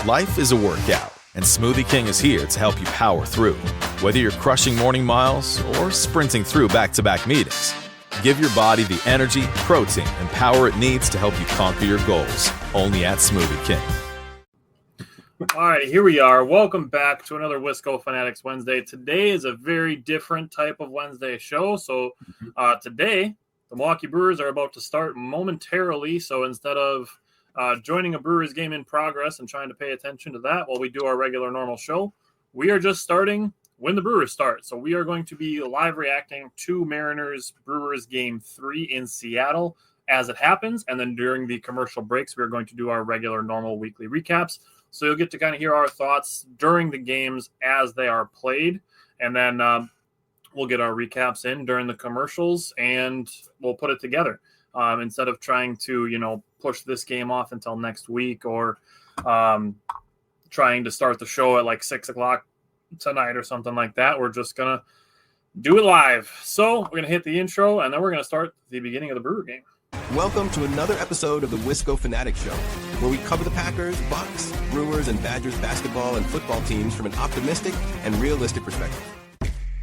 Life is a workout, and Smoothie King is here to help you power through. Whether you're crushing morning miles or sprinting through back-to-back meetings, give your body the energy, protein, and power it needs to help you conquer your goals. Only at Smoothie King. All right, here we are. Welcome back to another Wisco Fanatics Wednesday. Today is a very different type of Wednesday show. So today, the Milwaukee Brewers are about to start momentarily. So instead of joining a Brewers game in progress and trying to pay attention to that while we do our regular normal show, we are just starting when the Brewers start. So we are going to be live reacting to Mariners-Brewers Game 3 in Seattle as it happens. And then during the commercial breaks, we're going to do our regular normal weekly recaps. So you'll get to kind of hear our thoughts during the games as they are played. And then we'll get our recaps in during the commercials and we'll put it together. Instead of trying to, push this game off until next week or trying to start the show at like 6 o'clock tonight or something like that, we're just going to do it live. So we're going to hit the intro and then we're going to start the beginning of the Brewer game. Welcome to another episode of the Wisco Fanatics Show, where we cover the Packers, Bucks, Brewers, and Badgers basketball and football teams from an optimistic and realistic perspective.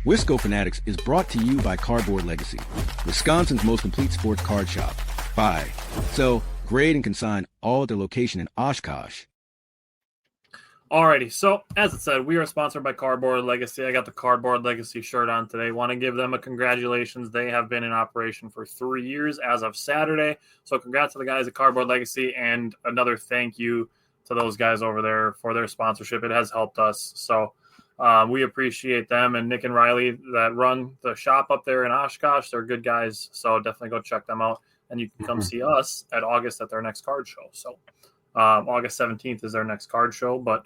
Wisco Fanatics is brought to you by Cardboard Legacy, Wisconsin's most complete sports card shop. Buy, sell, grade, and consign all at their location in Oshkosh. Alrighty, so as it said, we are sponsored by Cardboard Legacy. I got the Cardboard Legacy shirt on today. Want to give them a congratulations. They have been in operation for 3 years as of Saturday. So congrats to the guys at Cardboard Legacy and another thank you to those guys over there for their sponsorship. It has helped us. So we appreciate them and Nick and Riley that run the shop up there in Oshkosh. They're good guys. So definitely go check them out. And you can come see us at August at their next card show. So August 17th is their next card show. But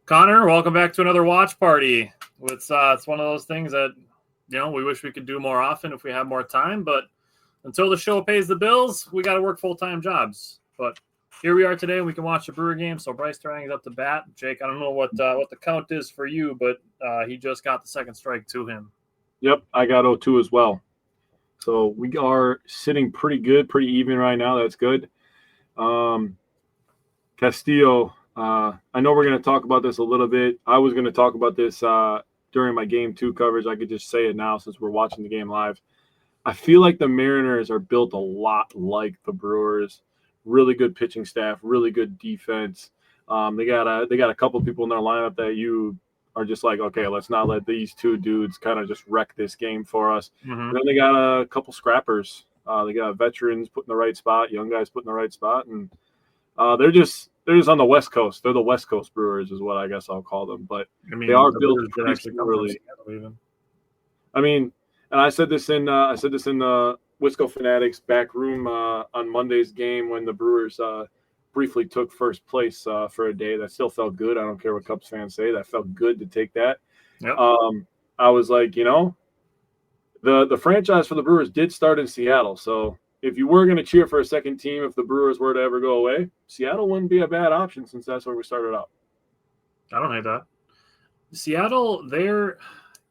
Connor, welcome back to another watch party. It's one of those things that, we wish we could do more often if we had more time. But until the show pays the bills, we got to work full-time jobs. But here we are today, and we can watch the Brewer game. So Bryce Durang's up to bat. Jake, I don't know what the count is for you, but he just got the second strike to him. Yep, I got 0-2 as well. So we are sitting pretty good, pretty even right now. That's good. Castillo, I know we're going to talk about this a little bit. I was going to talk about this during my Game 2 coverage. I could just say it now since we're watching the game live. I feel like the Mariners are built a lot like the Brewers. Really good pitching staff, really good defense. They got a couple people in their lineup that you are just like, okay, let's not let these two dudes kind of just wreck this game for us. Mm-hmm. And then they got a couple scrappers. They got veterans put in the right spot, young guys put in the right spot, and they're just on the West Coast. They're the West Coast Brewers is what I guess I'll call them. But they are built pretty similarly. And I said this in the Wisco Fanatics back room on Monday's game when the Brewers briefly took first place for a day. That still felt good. I don't care what Cubs fans say. That felt good to take that. Yep. I was like, the franchise for the Brewers did start in Seattle. So if you were going to cheer for a second team, if the Brewers were to ever go away, Seattle wouldn't be a bad option since that's where we started out. I don't hate that. Seattle,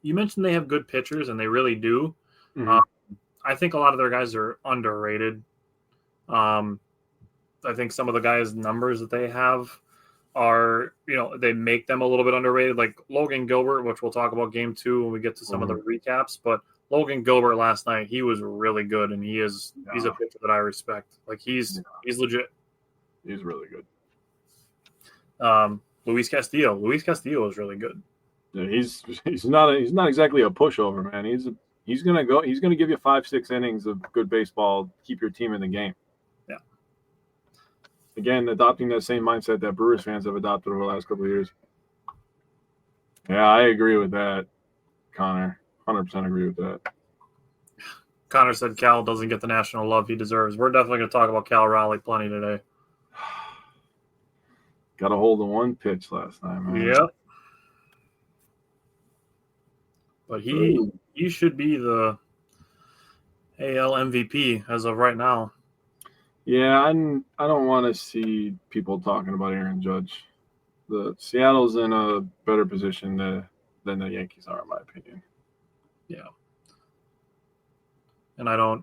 you mentioned they have good pitchers, and they really do. Mm-hmm. I think a lot of their guys are underrated. I think some of the guys' numbers that they have are, they make them a little bit underrated. Like Logan Gilbert, which we'll talk about Game 2 when we get to some of the recaps. But Logan Gilbert last night, he was really good, and he's a pitcher that I respect. Like he's legit. He's really good. Luis Castillo is really good. Yeah, he's not exactly a pushover, man. He's gonna give you 5-6 innings of good baseball, keep your team in the game. Yeah. Again, adopting that same mindset that Brewers fans have adopted over the last couple of years. Yeah, I agree with that, Connor. 100% agree with that. Connor said Cal doesn't get the national love he deserves. We're definitely going to talk about Cal Raleigh plenty today. Got a hold of one pitch last night, man. Yep. But he should be the AL MVP as of right now. Yeah, I don't want to see people talking about Aaron Judge. The Seattle's in a better position than the Yankees are, in my opinion. Yeah. And I don't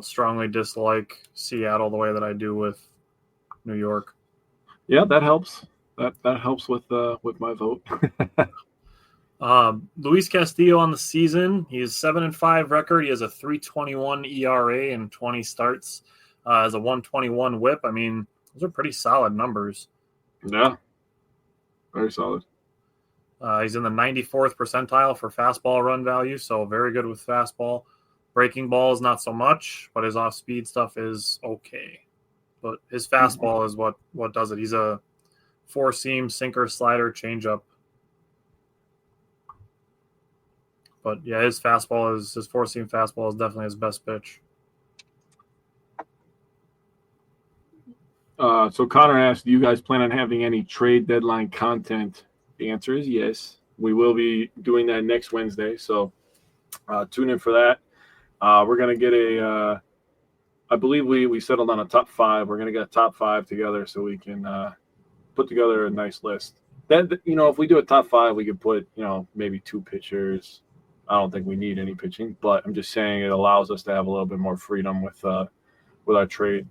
strongly dislike Seattle the way that I do with New York. Yeah, that helps. That helps with my vote. Luis Castillo on the season. He has 7-5 record. He has a 3.21 ERA and 20 starts. Has a 1.21 WHIP. I mean, those are pretty solid numbers. Yeah, very solid. He's in the 94th percentile for fastball run value, so very good with fastball. Breaking ball is not so much, but his off-speed stuff is okay. But his fastball is what does it. He's a four-seam, sinker, slider, changeup. But yeah, his four-seam fastball is definitely his best pitch. So Connor asked, do you guys plan on having any trade deadline content? The answer is yes. We will be doing that next Wednesday, so tune in for that. We're going to get I believe we settled on a top 5. We're going to get a top 5 together so we can put together a nice list. That, if we do a top 5, we could put, maybe 2 pitchers. I don't think we need any pitching, but I'm just saying it allows us to have a little bit more freedom with our trade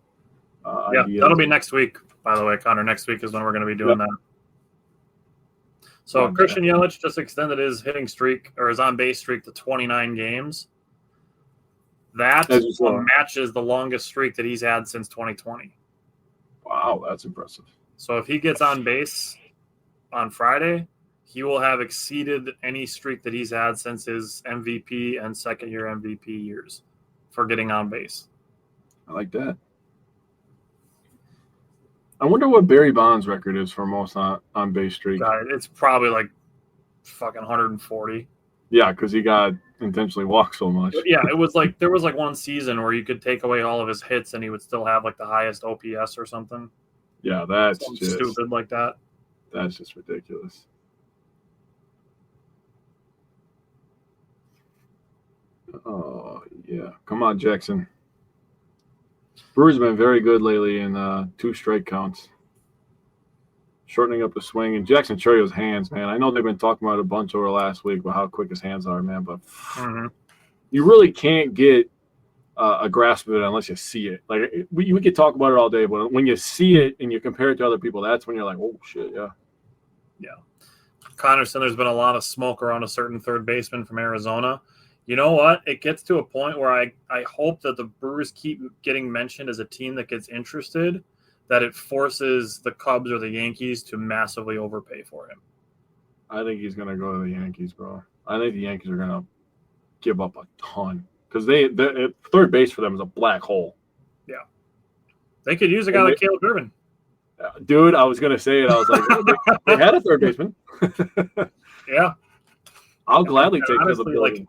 ideas. That'll be next week, by the way, Connor. Next week is when we're going to be doing that. So Christian Yelich just extended his hitting streak or his on-base streak to 29 games. That matches the longest streak that he's had since 2020. Wow, that's impressive. So if he gets on base on Friday, he will have exceeded any streak that he's had since his MVP and second-year MVP years for getting on base. I like that. I wonder what Barry Bonds' record is for most on base streak. God, it's probably like fucking 140. Yeah, because he got intentionally walked so much. But yeah, it was like there was like one season where you could take away all of his hits and he would still have like the highest OPS or something. Yeah, that's something just stupid like that. That's just ridiculous. Oh yeah, come on, Jackson. Brewers have been very good lately in 2 strike counts, shortening up the swing. And Jackson Churio's hands, man. I know they've been talking about it a bunch over last week about how quick his hands are, man. But you really can't get a grasp of it unless you see it. Like we could talk about it all day, but when you see it and you compare it to other people, that's when you're like, oh shit, yeah. Yeah. Connerson, there's been a lot of smoke around a certain third baseman from Arizona. You know what? It gets to a point where I hope that the Brewers keep getting mentioned as a team that gets interested, that it forces the Cubs or the Yankees to massively overpay for him. I think he's going to go to the Yankees, bro. I think the Yankees are going to give up a ton because the third base for them is a black hole. Yeah. They could use a guy like Caleb Durbin. Dude, I was going to say it. I was like, they had a third baseman. Yeah. I'll gladly take the billion.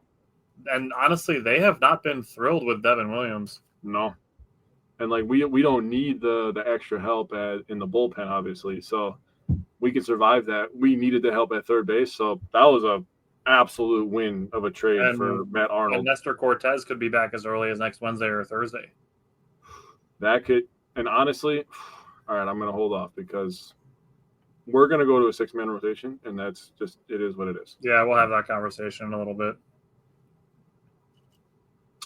And honestly, they have not been thrilled with Devin Williams. No. And like we don't need the extra help in the bullpen, obviously. So we can survive that. We needed the help at third base. So that was a absolute win of a trade for Matt Arnold. And Nestor Cortez could be back as early as next Wednesday or Thursday. That could, and honestly, all right, I'm going to hold off because we're going to go to a 6-man rotation, and that's just, it is what it is. Yeah, we'll have that conversation in a little bit.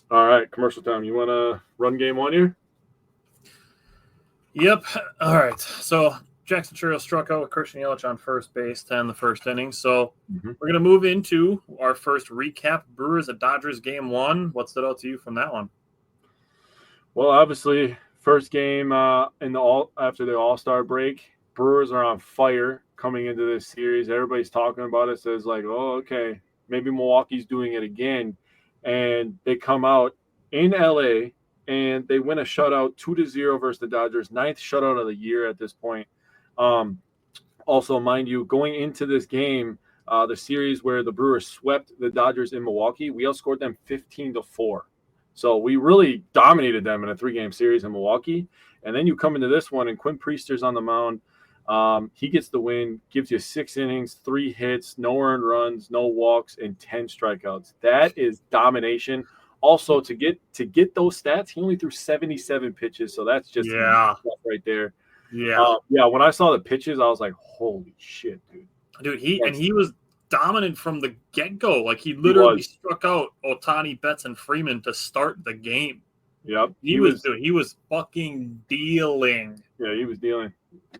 All right, commercial time. You want to run game 1 here? Yep. All right. So Jackson Churio struck out with Christian Yelich on first base to end the first inning. So we're going to move into our first recap. Brewers at Dodgers game 1. What stood out to you from that one? Well, obviously, first game after the All-Star break, Brewers are on fire coming into this series. Everybody's talking about it. Says like, oh, okay, maybe Milwaukee's doing it again. And they come out in LA and they win a shutout 2-0 versus the Dodgers, 9th shutout of the year at this point. Also, mind you, going into this game, the series where the Brewers swept the Dodgers in Milwaukee, we outscored them 15-4. So we really dominated them in a 3-game series in Milwaukee. And then you come into this one and Quinn Priester's on the mound. He gets the win, gives you 6 innings, 3 hits, no earned runs, no walks, and 10 strikeouts. That is domination. Also, to get those stats, he only threw 77 pitches, so that's just right there. Yeah. When I saw the pitches, I was like, holy shit, dude. Dude, he was dominant from the get-go. Like, he literally struck out Ohtani, Betts, and Freeman to start the game. Yep. He was fucking dealing. Yeah, he was dealing.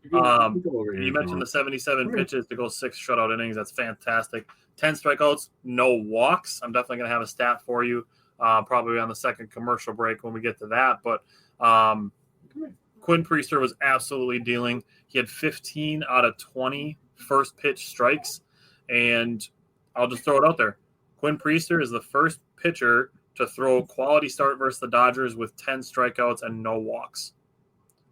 You mentioned the 77 pitches to go 6 shutout innings. That's fantastic. 10 strikeouts, no walks. I'm definitely going to have a stat for you probably on the second commercial break when we get to that. But Quinn Priester was absolutely dealing. He had 15 out of 20 first pitch strikes. And I'll just throw it out there. Quinn Priester is the first pitcher to throw a quality start versus the Dodgers with 10 strikeouts and no walks.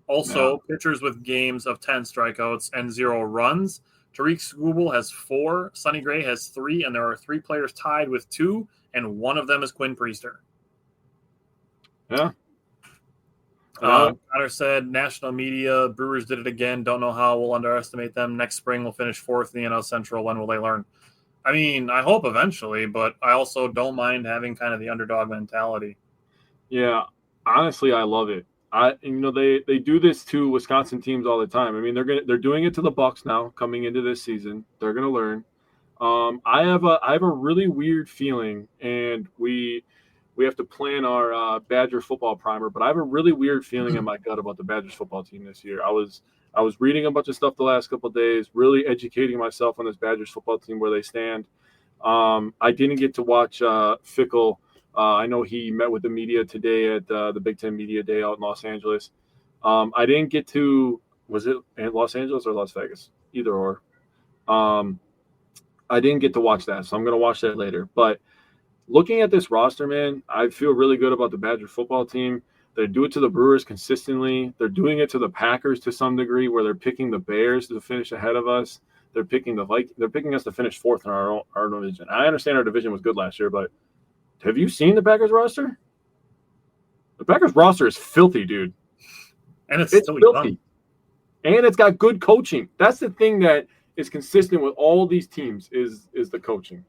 Also, pitchers with games of 10 strikeouts and 0 runs. Tariq Skubal has 4, Sonny Gray has 3, and there are 3 players tied with 2, and one of them is Quinn Priester. Yeah. Connor said, national media, Brewers did it again. Don't know how we'll underestimate them. Next spring, we'll finish 4th in the NL Central. When will they learn? I mean, I hope eventually, but I also don't mind having kind of the underdog mentality. Yeah, honestly, I love it. They do this to Wisconsin teams all the time. I mean, they're doing it to the Bucks now coming into this season. They're going to learn. I have a really weird feeling, and we have to plan our Badger football primer. But I have a really weird feeling in my gut about the Badgers football team this year. I was reading a bunch of stuff the last couple of days, really educating myself on this Badgers football team, where they stand. I didn't get to watch Fickle. I know he met with the media today at the Big Ten Media Day out in Los Angeles. I didn't get to – was it in Los Angeles or Las Vegas? Either or. I didn't get to watch that, so I'm going to watch that later. But looking at this roster, man, I feel really good about the Badger football team. They do it to the Brewers consistently. They're doing it to the Packers to some degree, where they're picking the Bears to finish ahead of us. They're picking us to finish 4th in our division. I understand our division was good last year, but have you seen the Packers roster? The Packers roster is filthy, dude. And it's filthy. Young. And it's got good coaching. That's the thing that is consistent with all these teams is the coaching.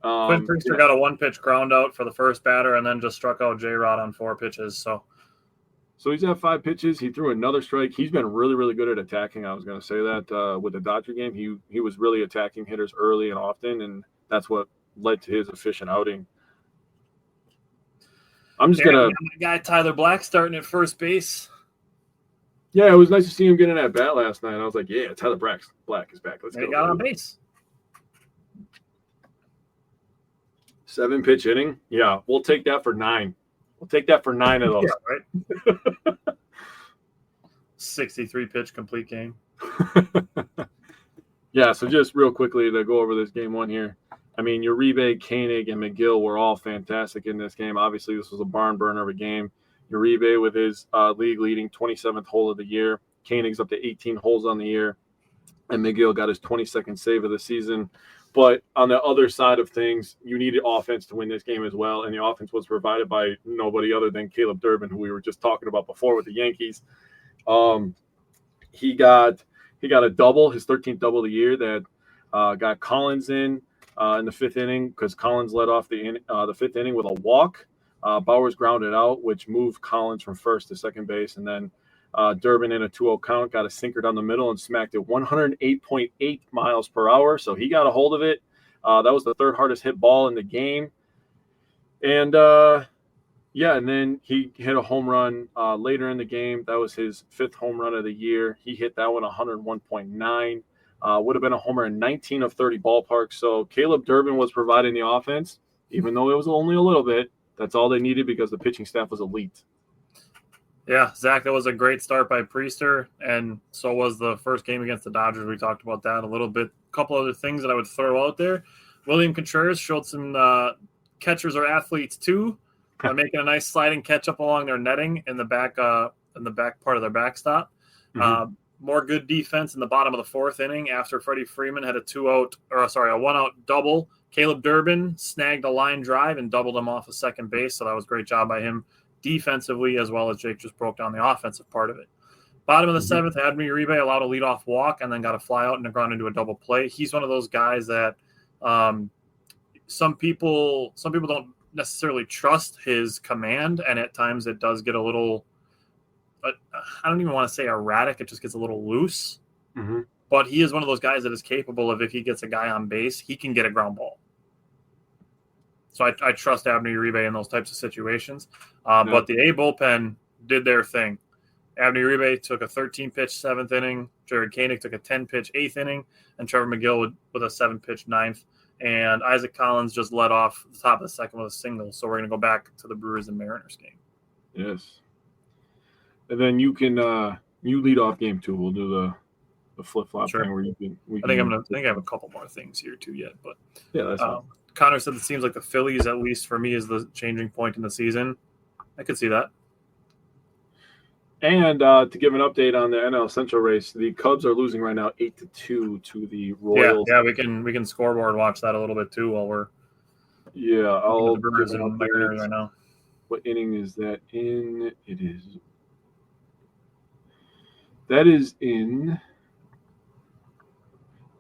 Quinn Priester got a 1-pitch ground out for the first batter and then just struck out J-Rod on 4 pitches. So he's had 5 pitches. He threw another strike. He's been really, really good at attacking. I was going to say that with the Dodger game. He was really attacking hitters early and often, and that's what led to his efficient outing. I'm just going to – my guy Tyler Black starting at first base. Yeah, it was nice to see him get in that bat last night. I was like, yeah, Tyler Black is back. Let's go. He got on base. 7-pitch inning? Yeah, we'll take that for 9. We'll take that for 9 of those. Yeah, right? 63-pitch complete game. Yeah, so just real quickly to go over this game 1 here. I mean, Uribe, Koenig, and McGill were all fantastic in this game. Obviously, this was a barn burner of a game. Uribe with his league-leading 27th hole of the year. Koenig's up to 18 holes on the year. And McGill got his 22nd save of the season. But on the other side of things, you needed offense to win this game as well. And the offense was provided by nobody other than Caleb Durbin, who we were just talking about before with the Yankees. He got a double, his 13th double of the year that got Collins in the 5th inning, because Collins led off the 5th inning with a walk. Bowers grounded out, which moved Collins from first to second base. And then Durbin in a 2-0 count got a sinker down the middle and smacked it 108.8 miles per hour. So he got a hold of it. That was the 3rd hardest hit ball in the game. And and then he hit a home run later in the game. That was his 5th home run of the year. He hit that one 101.9. Would have been a homer in 19 of 30 ballparks. So Caleb Durbin was providing the offense, even though it was only a little bit. That's all they needed because the pitching staff was elite. Yeah, Zach, that was a great start by Priester, and so was the first game against the Dodgers. We talked about that a little bit. A couple other things that I would throw out there. William Contreras showed some catchers or athletes too by making a nice sliding catch up along their netting in the back part of their backstop. Mm-hmm. More good defense in the bottom of the 4th inning after Freddie Freeman had a 1-out double. Caleb Durbin snagged a line drive and doubled him off of second base, so that was a great job by him defensively, as well as Jake just broke down the offensive part of it. Bottom of the 7th, Admi Uribe allowed a leadoff walk and then got a fly out and a ground into a double play. He's one of those guys that some people don't necessarily trust his command, and at times it does get a little I don't even want to say erratic. It just gets a little loose. Mm-hmm. But he is one of those guys that is capable of, if he gets a guy on base, he can get a ground ball. So I trust Abner Uribe in those types of situations. But the A bullpen did their thing. Abney Uribe took a 13-pitch 7th inning. Jared Koenig took a 10-pitch 8th inning. And Trevor McGill with a 7-pitch 9th. And Isaac Collins just led off the top of the second with a single. So we're going to go back to the Brewers and Mariners game. Yes. And then you can you lead off game 2. We'll do the flip-flop thing where you can. I think I have a couple more things here too yet. But yeah, that's fine. Connor said it seems like the Phillies, at least for me, is the changing point in the season. I could see that. And to give an update on the NL Central race, the Cubs are losing right now 8-2 to the Royals. Yeah, we can scoreboard watch that a little bit too while we're I'll the Brewers and Mariners right now. What inning is that in? That is in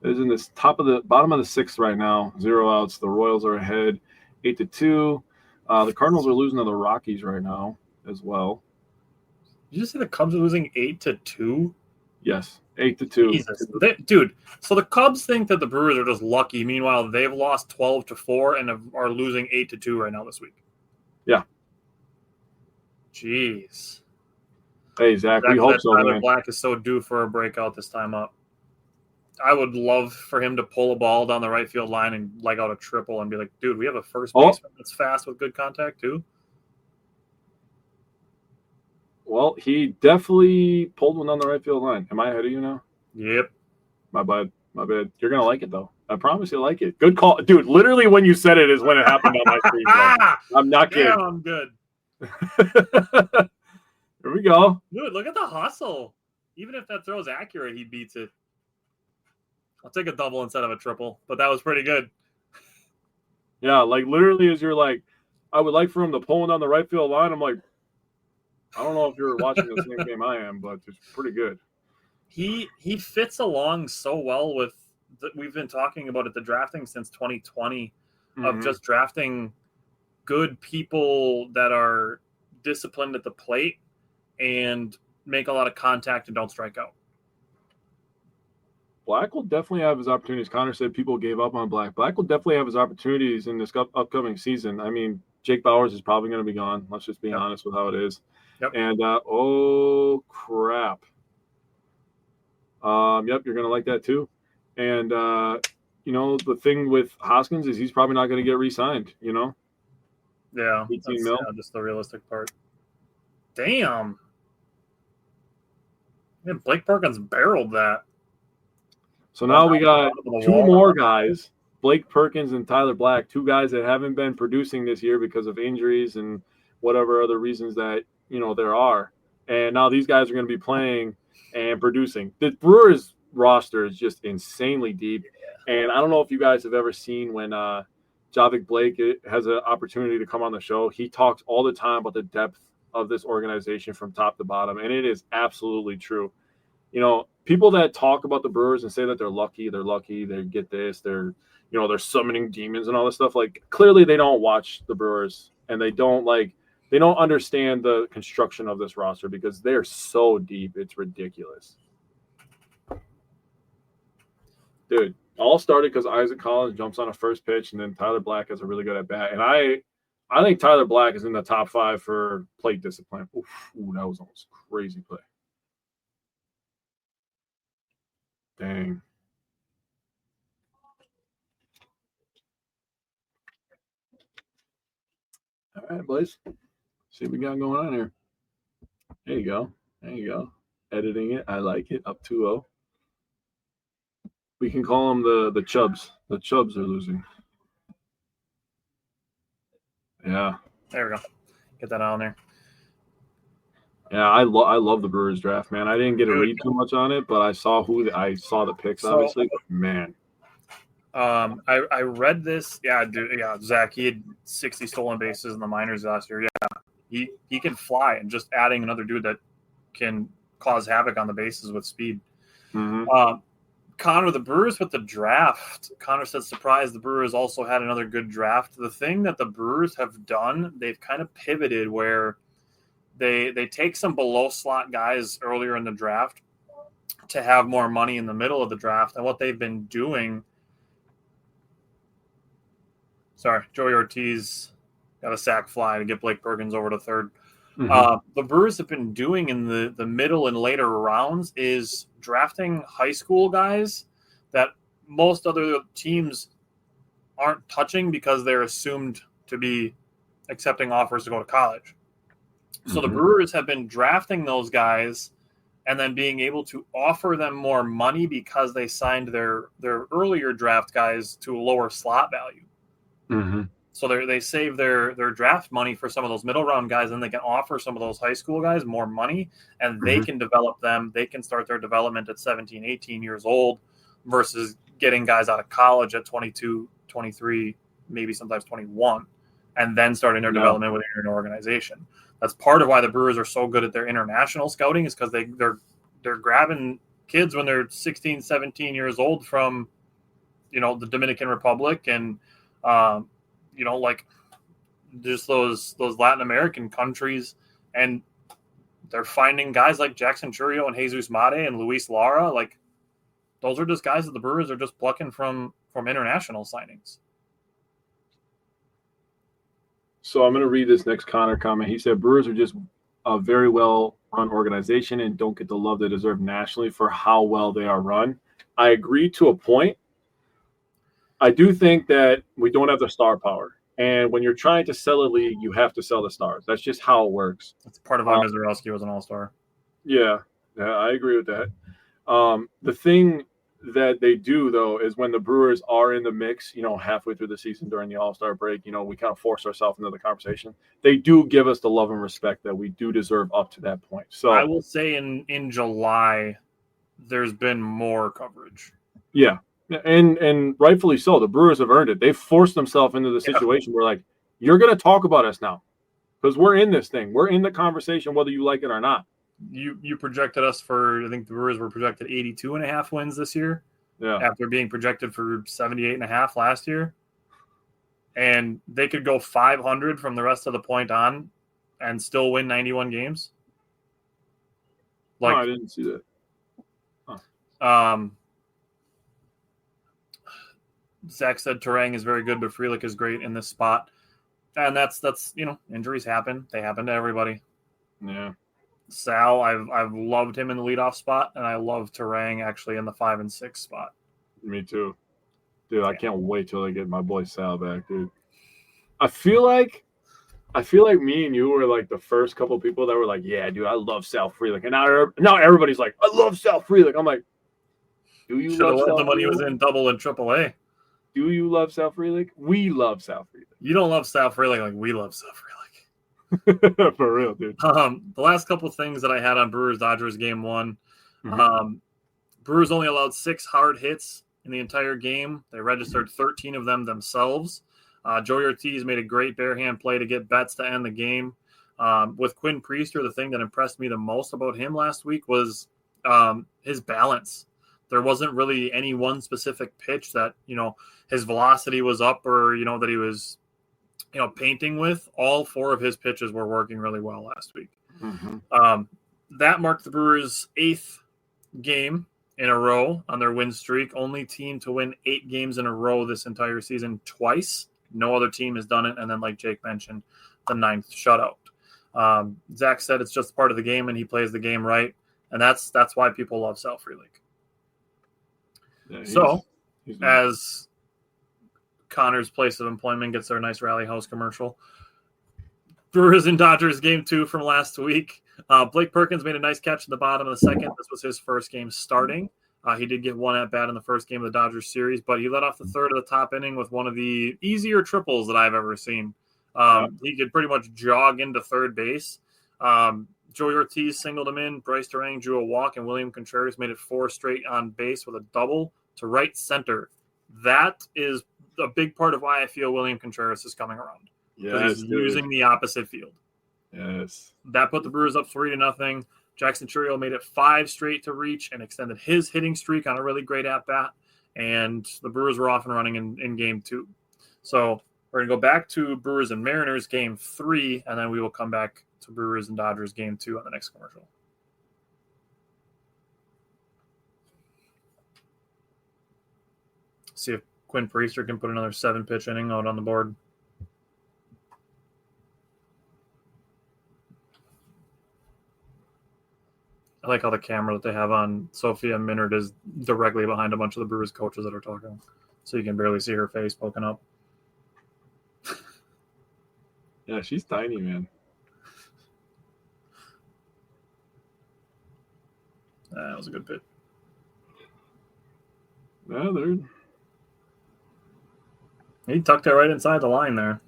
this bottom of the 6th right now. 0 outs. The Royals are ahead 8-2. The Cardinals are losing to the Rockies right now as well. Did you say the Cubs are losing 8-2? Yes, 8-2. Jesus, dude. So the Cubs think that the Brewers are just lucky. Meanwhile, they've lost 12-4 and are losing 8-2 right now this week. Yeah. Jeez. Hey, Zach, we hope so, Tyler man. Black is so due for a breakout this time up. I would love for him to pull a ball down the right field line and leg out a triple and be like, dude, we have a first baseman that's fast with good contact too. Well, he definitely pulled one down the right field line. Am I ahead of you now? Yep. My bad. You're going to like it, though. I promise you'll like it. Good call. Dude, literally when you said it is when it happened on my screen. I'm not kidding. Yeah, I'm good. Here we go. Dude, look at the hustle. Even if that throw's accurate, he beats it. I'll take a double instead of a triple, but that was pretty good. Yeah, like literally as you're like, I would like for him to pull one down the right field line. I'm like, I don't know if you're watching the same game I am, but it's pretty good. He fits along so well with we've been talking about it, the drafting since 2020 of just drafting good people that are disciplined at the plate and make a lot of contact and don't strike out. Black will definitely have his opportunities. Connor said people gave up on Black. Black will definitely have his opportunities in this upcoming season. I mean, Jake Bauers is probably going to be gone. Let's just be honest with how it is. Yep. And, oh, crap. Yep, you're going to like that too. And, the thing with Hoskins is he's probably not going to get re-signed, Yeah, 18 mil. Yeah, just the realistic part. Damn. Man, Blake Perkins barreled that. So now we got 2 more guys, Blake Perkins and Tyler Black, 2 guys that haven't been producing this year because of injuries and whatever other reasons that, there are. And now these guys are going to be playing and producing. The Brewers roster is just insanely deep. And I don't know if you guys have ever seen when Javik Blake has an opportunity to come on the show. He talks all the time about the depth of this organization from top to bottom, and it is absolutely true. People that talk about the Brewers and say that they're lucky, they get this, they're summoning demons and all this stuff. Like, clearly they don't watch the Brewers and they don't understand the construction of this roster because they're so deep. It's ridiculous. Dude, all started because Isaac Collins jumps on a first pitch and then Tyler Black has a really good at bat. And I think Tyler Black is in the top 5 for plate discipline. Ooh, that was almost a crazy play. Dang. All right, boys. See what we got going on here. There you go. Editing it. I like it. Up 2-0. We can call them the Chubs. The Chubs are losing. Yeah. There we go. Get that on there. Yeah, I love the Brewers draft, man. I didn't get to read too much on it, but I saw the picks, obviously. But man, I read this. Yeah, dude. Yeah, Zach. He had 60 stolen bases in the minors last year. Yeah, he can fly, and just adding another dude that can cause havoc on the bases with speed. Mm-hmm. Connor, the Brewers with the draft. Connor said, surprised the Brewers also had another good draft. The thing that the Brewers have done, they've kind of pivoted where they take some below slot guys earlier in the draft to have more money in the middle of the draft. And what they've been doing, Joey Ortiz got a sac fly to get Blake Perkins over to third. The Brewers have been doing in the middle and later rounds is drafting high school guys that most other teams aren't touching because they're assumed to be accepting offers to go to college. So the Brewers have been drafting those guys and then being able to offer them more money because they signed their earlier draft guys to a lower slot value. So they save their draft money for some of those middle round guys, and they can offer some of those high school guys more money, and they can develop them. They can start their development at 17, 18 years old versus getting guys out of college at 22, 23, maybe sometimes 21, and then starting their development within an organization. That's part of why the Brewers are so good at their international scouting, is because they're grabbing kids when they're 16, 17 years old from, the Dominican Republic and, like just those Latin American countries, and they're finding guys like Jackson Chourio and Jesus Mate and Luis Lara. Like, those are just guys that the Brewers are just plucking from international signings. So I'm going to read this next Connor comment. He said, Brewers are just a very well-run organization and don't get the love they deserve nationally for how well they are run. I agree to a point. I do think that we don't have the star power. And when you're trying to sell a league, you have to sell the stars. That's just how it works. That's part of why Mizorowski was an all-star. Yeah, I agree with that. The thing that they do, though, is when the Brewers are in the mix, halfway through the season during the All-Star break, we kind of force ourselves into the conversation. They do give us the love and respect that we do deserve up to that point. So I will say in July, there's been more coverage. Yeah. And rightfully so. The Brewers have earned it. They've forced themselves into the situation where, like, you're going to talk about us now because we're in this thing. We're in the conversation whether you like it or not. You projected us for, I think the Brewers were projected 82.5 wins this year. Yeah. After being projected for 78.5 last year. And they could go 500 from the rest of the point on and still win 91 games. Like, I didn't see that. Zach said Terang is very good, but Frelick is great in this spot. And that's injuries happen. They happen to everybody. Yeah. Sal, I've loved him in the leadoff spot, and I love Terang actually in the 5 and 6 spot. Me too. Dude, I can't wait till I get my boy Sal back, dude. I feel like me and you were like the first couple of people that were like, yeah, dude, I love Sal Frelick. And now everybody's like, I love Sal Frelick. I'm like, do you love Sal Frelick? When he was in Double and Triple A. Do you love Sal Frelick? We love Sal Frelick. You don't love Sal Frelick like we love Sal Frelick. For real, dude. The last couple things that I had on Brewers-Dodgers game 1. Brewers only allowed 6 hard hits in the entire game. They registered 13 of them themselves. Joey Ortiz made a great barehand play to get Betts to end the game. With Quinn Priester, the thing that impressed me the most about him last week was his balance. There wasn't really any one specific pitch that, his velocity was up or, that he was, painting with. All 4 of his pitches were working really well last week. That marked the Brewers' 8th game in a row on their win streak. Only team to win 8 games in a row this entire season twice. No other team has done it. And then, like Jake mentioned, the 9th shutout. Zach said it's just part of the game, and he plays the game right. And that's why people love Sal Frelick. Yeah, he's as Connor's place of employment gets their nice Rally House commercial, Brewers and Dodgers game 2 from last week. Blake Perkins made a nice catch in the bottom of the second. This was his first game starting. He did get 1 at bat in the first game of the Dodgers series, but he led off the third of the top inning with one of the easier triples that I've ever seen. He could pretty much jog into third base. Joey Ortiz singled him in. Bryce Terang drew a walk, and William Contreras made it 4 straight on base with a double to right center. That is a big part of why I feel William Contreras is coming around. Because he's using the opposite field. Yes. That put the Brewers up 3-0. Jackson Chourio made it 5 straight to reach and extended his hitting streak on a really great at-bat. And the Brewers were off and running in game 2. So we're going to go back to Brewers and Mariners game 3, and then we will come back to Brewers and Dodgers game 2 on the next commercial. See if Quinn Priester can put another 7-pitch inning out on the board. I like how the camera that they have on Sophia Minard is directly behind a bunch of the Brewers coaches that are talking. So you can barely see her face poking up. Yeah, she's tiny, man. That was a good bit. Yeah, they're... He tucked it right inside the line there.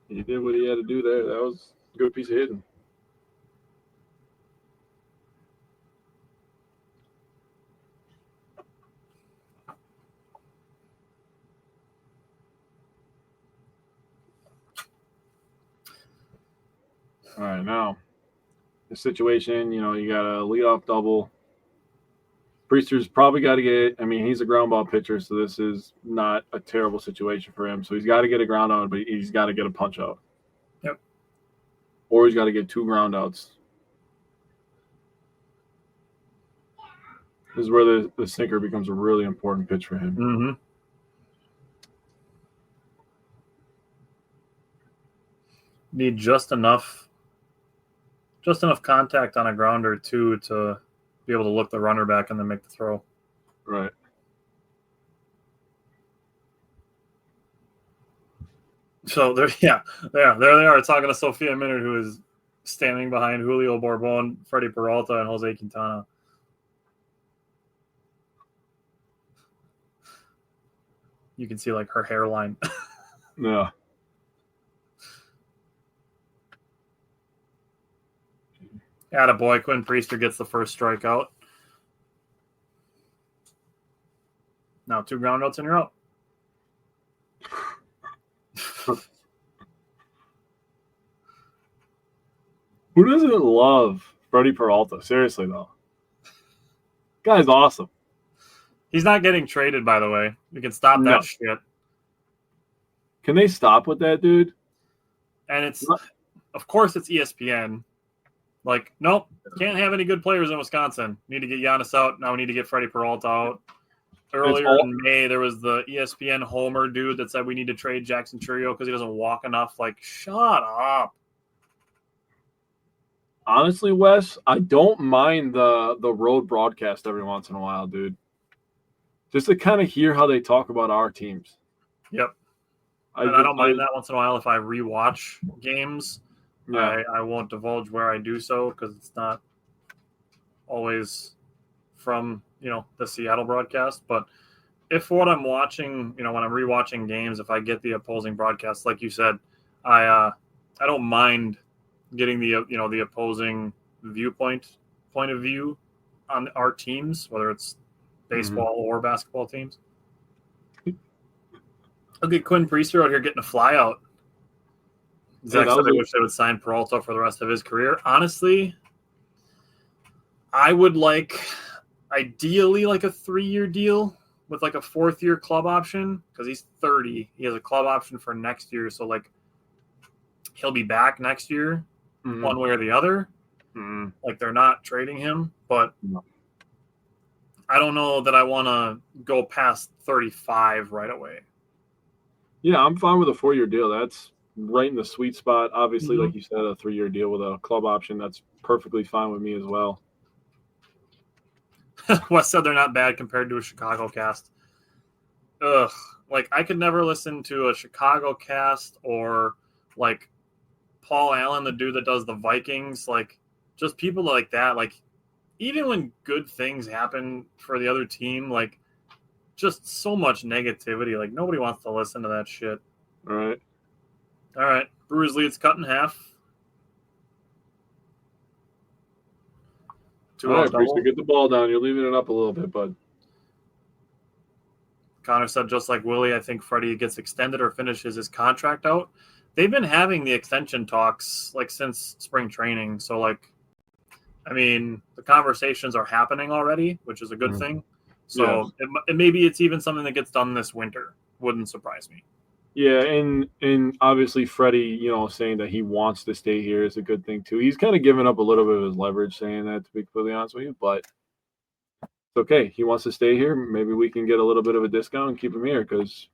He did what he had to do there. That was a good piece of hitting. All right, now the situation, you got a leadoff double. Priester's probably got to get, he's a ground ball pitcher, so this is not a terrible situation for him. So he's got to get a ground out, but he's got to get a punch out. Yep. Or he's got to get 2 ground outs. This is where the sinker becomes a really important pitch for him. Mm-hmm. Need just enough contact on a grounder too to be able to look the runner back and then make the throw. Right. So there they are talking to Sophia Minard, who is standing behind Julio Borbon, Freddie Peralta, and Jose Quintana. You can see like her hairline. Yeah. Attaboy, Quinn Priester gets the first strikeout. Now 2 groundouts and you're out. Who doesn't love Freddie Peralta? Seriously, though. Guy's awesome. He's not getting traded, by the way. We can stop that shit. Can they stop with that, dude? And of course, it's ESPN. Like, nope, can't have any good players in Wisconsin. Need to get Giannis out. Now we need to get Freddie Peralta out. Earlier in May, there was the ESPN Homer dude that said we need to trade Jackson Churio because he doesn't walk enough. Like, shut up. Honestly, Wes, I don't mind the road broadcast every once in a while, dude. Just to kind of hear how they talk about our teams. Yep. I don't mind that once in a while if I rewatch games. Yeah. I won't divulge where I do so because it's not always from, the Seattle broadcast. But if what I'm watching, when I'm rewatching games, if I get the opposing broadcast, like you said, I don't mind getting the opposing point of view on our teams, whether it's baseball or basketball teams. Look at Quinn Priester out here getting a fly out. Zach said I wish they would sign Peralta for the rest of his career. Honestly, I would ideally like a 3-year deal with like a 4th-year club option because he's 30. He has a club option for next year, so like he'll be back next year, one way or the other. Like they're not trading him, but I don't know that I want to go past 35 right away. Yeah, I'm fine with a 4-year deal. That's right in the sweet spot. Obviously, like you said, a 3-year deal with a club option, that's perfectly fine with me as well. Wes said they're not bad compared to a Chicago cast. Ugh. Like, I could never listen to a Chicago cast or, like, Paul Allen, the dude that does the Vikings. Like, just people like that. Like, even when good things happen for the other team, like, just so much negativity. Like, nobody wants to listen to that shit. All right. Brewers lead's cut in half. All right, Priester, get the ball down. You're leaving it up a little bit, bud. Connor said, just like Willie, I think Freddie gets extended or finishes his contract out. They've been having the extension talks, like, since spring training. So, like, the conversations are happening already, which is a good thing. So maybe it's even something that gets done this winter. Wouldn't surprise me. Yeah, and obviously Freddie, saying that he wants to stay here is a good thing too. He's kind of given up a little bit of his leverage saying that, to be completely honest with you, but it's okay. He wants to stay here. Maybe we can get a little bit of a discount and keep him here because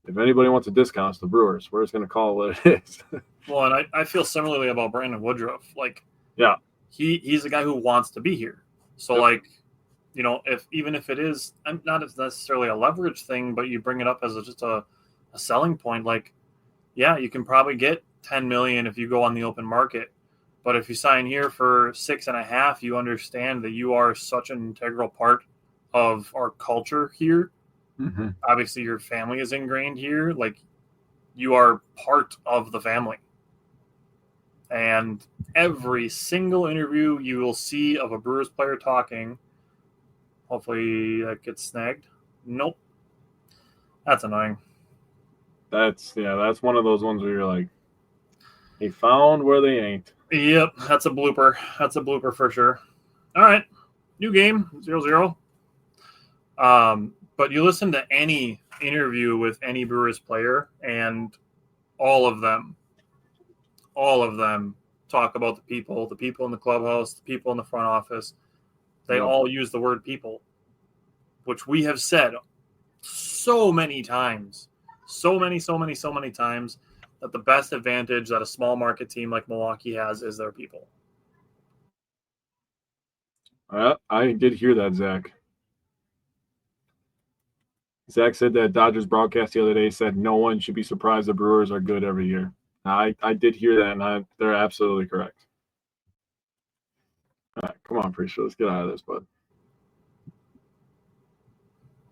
if anybody wants a discount, it's the Brewers. We're just going to call it what it is. Well, and I feel similarly about Brandon Woodruff. Like, yeah, he's a guy who wants to be here. So like, you know, even if it is not necessarily a leverage thing, but you bring it up as just a selling point, like, yeah, you can probably get $10 million if you go on the open market. But if you sign here for 6.5, you understand that you are such an integral part of our culture here. Mm-hmm. Obviously, your family is ingrained here. Like, you are part of the family. And every single interview you will see of a Brewers player talking, hopefully that gets snagged. Nope. That's annoying. That's one of those ones where you're like, they found where they ain't. Yep, that's a blooper. That's a blooper for sure. All right, new game, 0-0. But you listen to any interview with any Brewers player, and all of them talk about the people in the clubhouse, the people in the front office. They all use the word people, which we have said so many times, so many times, that the best advantage that a small market team like Milwaukee has is their people. I did hear that, Zach. Zach said that Dodgers broadcast the other day said no one should be surprised the Brewers are good every year. I did hear that, and they're absolutely correct. All right, come on, Preacher. Let's get out of this, bud.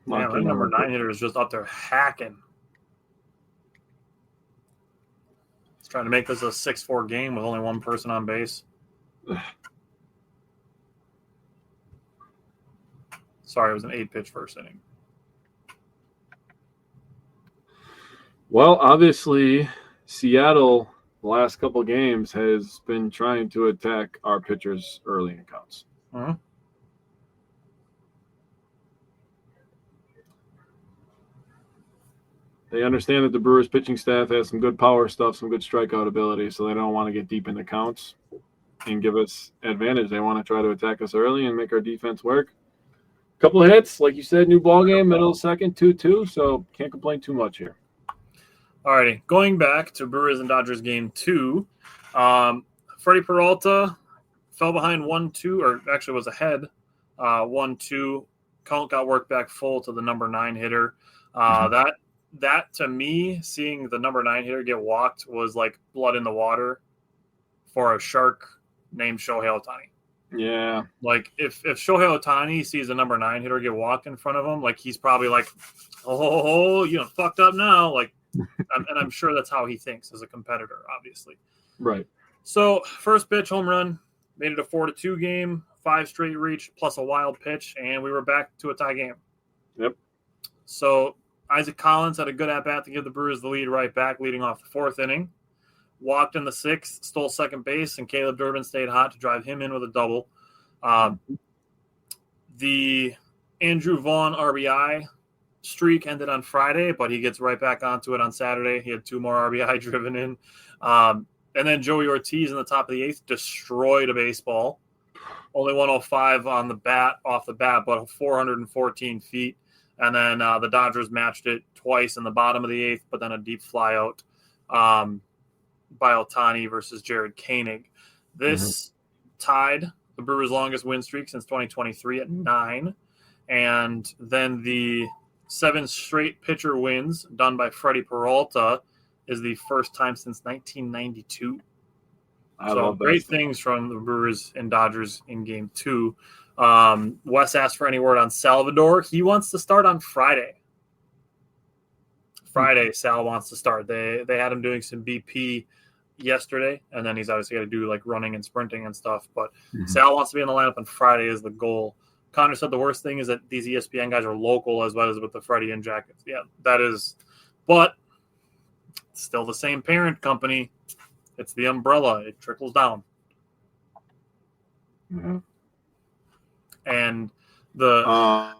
Yeah, that number 9 hitter is just up there hacking. He's trying to make this a 6-4 game with only one person on base. Sorry, it was an 8-pitch first inning. Well, obviously, Seattle, the last couple games, has been trying to attack our pitchers early in counts. Uh-huh. They understand that the Brewers pitching staff has some good power stuff, some good strikeout ability, so they don't want to get deep in the counts and give us advantage. They want to try to attack us early and make our defense work. Couple of hits, like you said, new ball game, middle of second, 2-2, so can't complain too much here. Alrighty, going back to Brewers and Dodgers game 2, Freddie Peralta fell behind 1-2, or actually was ahead 1-2. Count got worked back full to the number 9 hitter. That to me, seeing the number 9 hitter get walked was like blood in the water for a shark named Shohei Ohtani. Yeah. Like if Shohei Ohtani sees a number 9 hitter get walked in front of him, like he's probably like, oh, you know, fucked up now. Like, and I'm sure that's how he thinks as a competitor, obviously. Right. So first pitch, home run, made it a 4-2 game, 5 straight reach plus a wild pitch, and we were back to a tie game. Yep. So Isaac Collins had a good at-bat to give the Brewers the lead right back, leading off the 4th inning. Walked in the 6th, stole second base, and Caleb Durbin stayed hot to drive him in with a double. The Andrew Vaughn RBI streak ended on Friday, but he gets right back onto it on Saturday. He had 2 more RBI driven in. And then Joey Ortiz in the top of the 8th destroyed a baseball. Only 105 on the bat, off the bat, but 414 feet. And then the Dodgers matched it twice in the bottom of the 8th, but then a deep flyout by Ohtani versus Jared Koenig. This tied the Brewers' longest win streak since 2023 at 9. And then the 7 straight pitcher wins done by Freddie Peralta is the first time since 1992. So great things from the Brewers and Dodgers in game 2. Wes asked for any word on Salvador. He wants to start on Friday. Sal wants to start. They had him doing some BP yesterday, and then he's obviously got to do like running and sprinting and stuff. But Sal wants to be in the lineup on Friday is the goal. Connor said the worst thing is that these ESPN guys are local as well as with the Freddie and Jackets. Yeah, that is. But it's still the same parent company. It's the umbrella. It trickles down. And the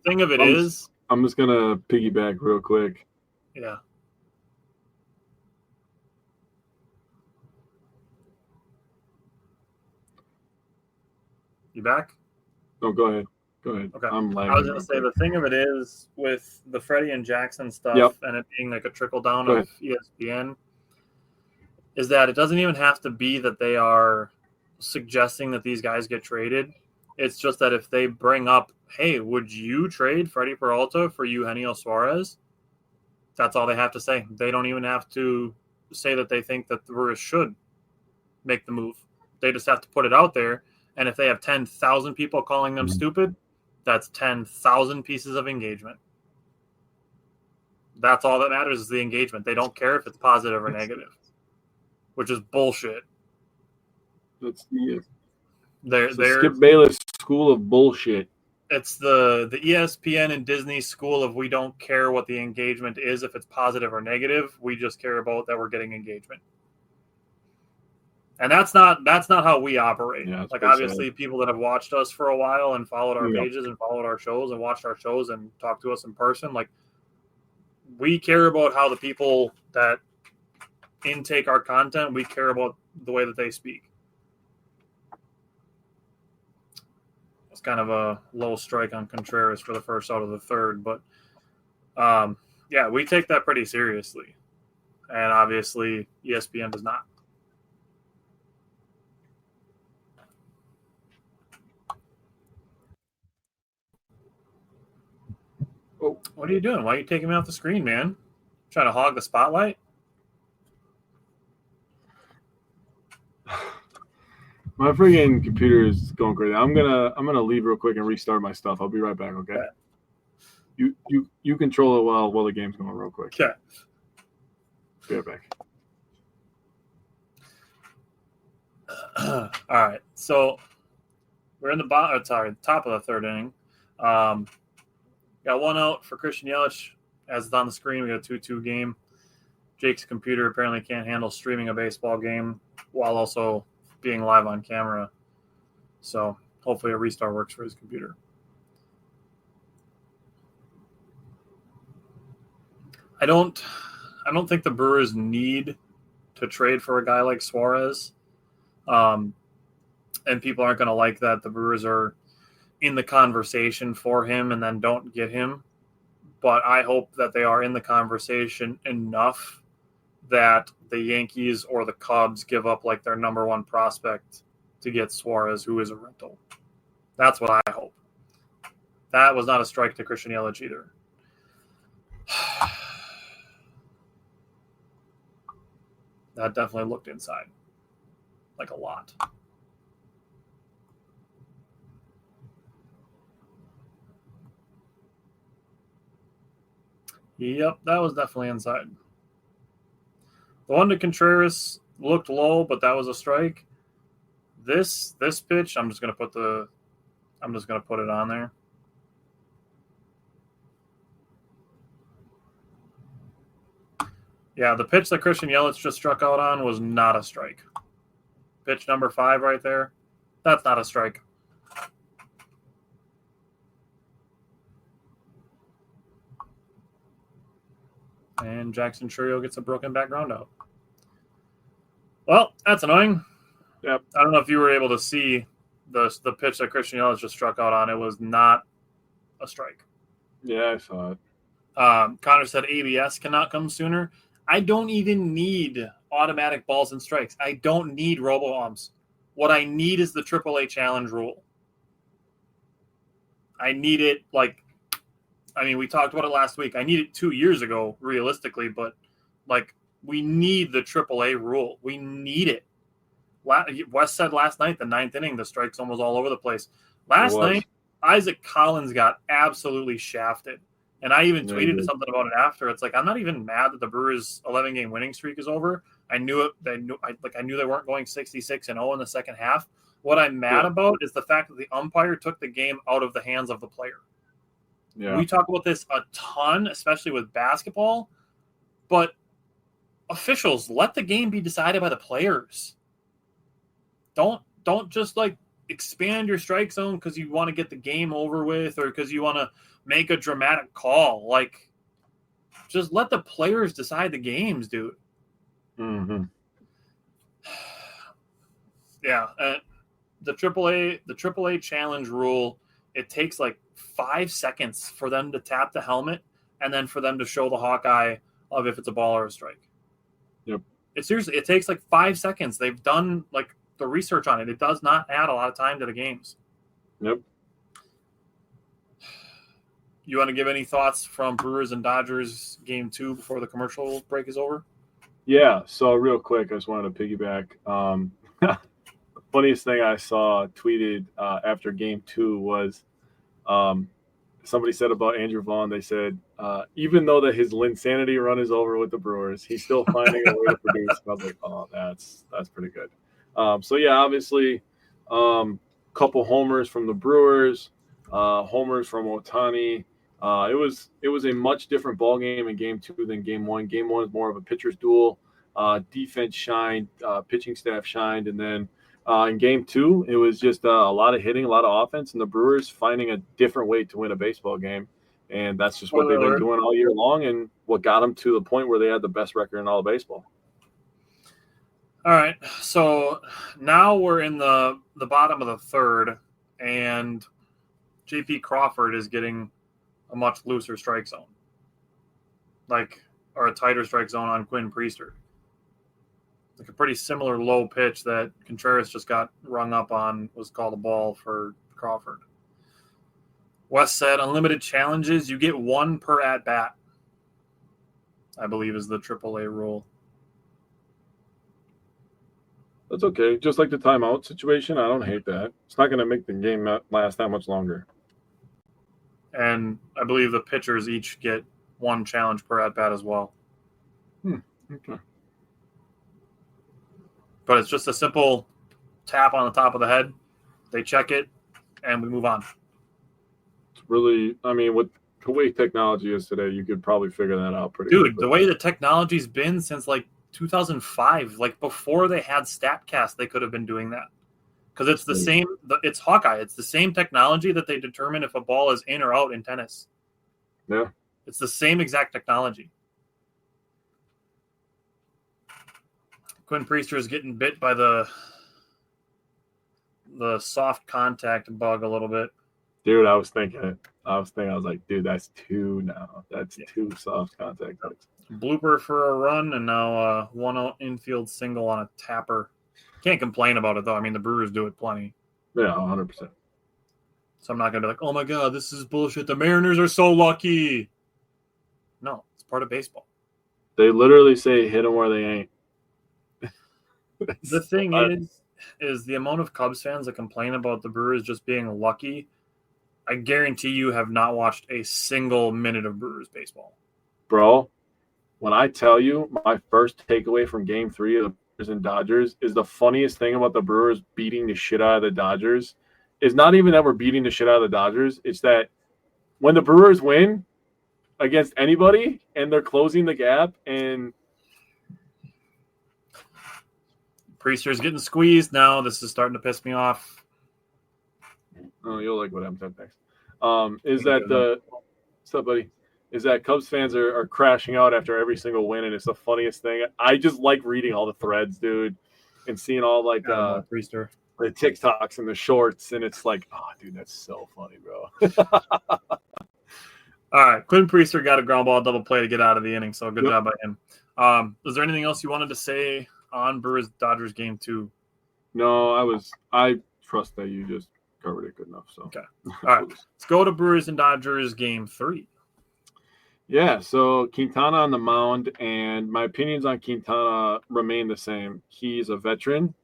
thing of it is, I'm just going to piggyback real quick. Yeah. You back? No, go ahead. Okay. I'm lagging. I was going to say the thing of it is with the Freddie and Jackson stuff and it being like a trickle down of ESPN is that it doesn't even have to be that they are suggesting that these guys get traded. It's just that if they bring up, hey, would you trade Freddie Peralta for Eugenio Suarez? That's all they have to say. They don't even have to say that they think that the Brewers should make the move. They just have to put it out there. And if they have 10,000 people calling them stupid, that's 10,000 pieces of engagement. That's all that matters is the engagement. They don't care if it's positive or negative, which is bullshit. That's the They're Skip Bayless school of bullshit. It's the ESPN and Disney school of we don't care what the engagement is if it's positive or negative. We just care about that we're getting engagement. And that's not how we operate. Yeah, like obviously people that have watched us for a while and followed our pages and followed our shows and watched our shows and talked to us in person, like we care about how the people that intake our content, we care about the way that they speak. It's kind of a low strike on Contreras for the first out of the third, but yeah, we take that pretty seriously. And obviously ESPN does not. Oh, what are you doing? Why are you taking me off the screen, man? Trying to hog the spotlight? my freaking computer is going crazy. I'm gonna leave real quick and restart my stuff. I'll be right back. Okay. You control it while the game's going real quick. Okay. Be right back. All right. So we're in the top of the third inning. Got one out for Christian Yelich. As it's on the screen, we got a 2-2 game. Jake's computer apparently can't handle streaming a baseball game while also being live on camera. So hopefully a restart works for his computer. I don't think the Brewers need to trade for a guy like Suarez. And people aren't going to like that the Brewers are in the conversation for him and then don't get him. But I hope that they are in the conversation enough that the Yankees or the Cubs give up like their number one prospect to get Suarez, who is a rental. That's what I hope. That was not a strike to Christian Yelich either. That definitely looked inside. Like a lot. Yep, that was definitely inside. The one to Contreras looked low, but that was a strike. This pitch, I'm just gonna put it on there. Yeah, the pitch that Christian Yelich just struck out on was not a strike. Pitch number 5 right there. That's not a strike. And Jackson Churio gets a broken back ground out. Well, that's annoying. Yep. I don't know if you were able to see the pitch that Christian Yelich just struck out on. It was not a strike. Yeah, I saw it. Connor said ABS cannot come sooner. I don't even need automatic balls and strikes. I don't need robo-umps. What I need is the AAA challenge rule. I need it we talked about it last week. I need it 2 years ago, realistically, but we need the AAA rule. We need it. Wes said last night, the 9th inning, the strike zone was all over the place. Last night, Isaac Collins got absolutely shafted. And I even tweeted something about it after. It's like, I'm not even mad that the Brewers' 11-game winning streak is over. I knew it. I knew they weren't going 66-0 in the second half. What I'm mad about is the fact that the umpire took the game out of the hands of the player. Yeah. We talk about this a ton, especially with basketball. But officials, let the game be decided by the players. Don't just expand your strike zone because you want to get the game over with or because you want to make a dramatic call. Just let the players decide the games, dude. Mm-hmm. Yeah. The AAA challenge rule, it takes 5 seconds for them to tap the helmet and then for them to show the Hawkeye of if it's a ball or a strike. Yep. It takes 5 seconds. They've done the research on it. It does not add a lot of time to the games. Yep. You want to give any thoughts from Brewers and Dodgers game 2 before the commercial break is over? Yeah. So real quick, I just wanted to piggyback. The funniest thing I saw tweeted after game 2 was somebody said about Andrew Vaughn. They said, even though that his Linsanity run is over with the Brewers, he's still finding a way to produce. And I was like, oh, that's pretty good. So yeah, obviously, couple homers from the Brewers, homers from Ohtani. It was a much different ball game in game 2 than game 1. Game 1 is more of a pitcher's duel. Defense shined, pitching staff shined, and then in game 2, it was just a lot of hitting, a lot of offense, and the Brewers finding a different way to win a baseball game. And that's just what they've been doing all year long, and what got them to the point where they had the best record in all of baseball. All right, so now we're in the bottom of the third, and J.P. Crawford is getting a much looser strike zone, or a tighter strike zone on Quinn Priester. Like a pretty similar low pitch that Contreras just got rung up on was called a ball for Crawford. Wes said, unlimited challenges, you get 1 per at-bat, I believe is the AAA rule. That's okay. Just like the timeout situation, I don't hate that. It's not going to make the game not last that much longer. And I believe the pitchers each get 1 challenge per at-bat as well. Okay. But it's just a simple tap on the top of the head. They check it, and we move on. It's really, I mean, with the way technology is today, you could probably figure that out pretty Dude, quickly. the way the technology's been since, 2005, before they had StatCast, they could have been doing that. Because it's the same, it's Hawkeye. It's the same technology that they determine if a ball is in or out in tennis. Yeah. It's the same exact technology. Quinn Priester is getting bit by the soft contact bug a little bit. Dude, I was like, dude, that's 2 now. That's 2 soft contact bugs. Blooper for a run, and now 1-0 infield single on a tapper. Can't complain about it, though. I mean, the Brewers do it plenty. Yeah, 100%. So I'm not going to be like, oh, my God, this is bullshit. The Mariners are so lucky. No, it's part of baseball. They literally say hit them where they ain't. The thing is the amount of Cubs fans that complain about the Brewers just being lucky, I guarantee you have not watched a single minute of Brewers baseball. Bro, when I tell you my first takeaway from game 3 of the Brewers and Dodgers is the funniest thing about the Brewers beating the shit out of the Dodgers is not even that we're beating the shit out of the Dodgers. It's that when the Brewers win against anybody and they're closing the gap and Priester's getting squeezed now. This is starting to piss me off. oh, you'll like what happens next. What's up, buddy? Is that Cubs fans are crashing out after every single win, and it's the funniest thing. I just like reading all the threads, dude, and seeing all Priester. The TikToks and the shorts, and it's like, oh, dude, that's so funny, bro. All right, Quinn Priester got a ground ball double play to get out of the inning, so good job by him. Was there anything else you wanted to say on Brewers-Dodgers game 2? No, I trust that you just covered it good enough. So okay, all right, let's go to Brewers and Dodgers game 3. Yeah, so Quintana on the mound, and my opinions on Quintana remain the same. He's a veteran.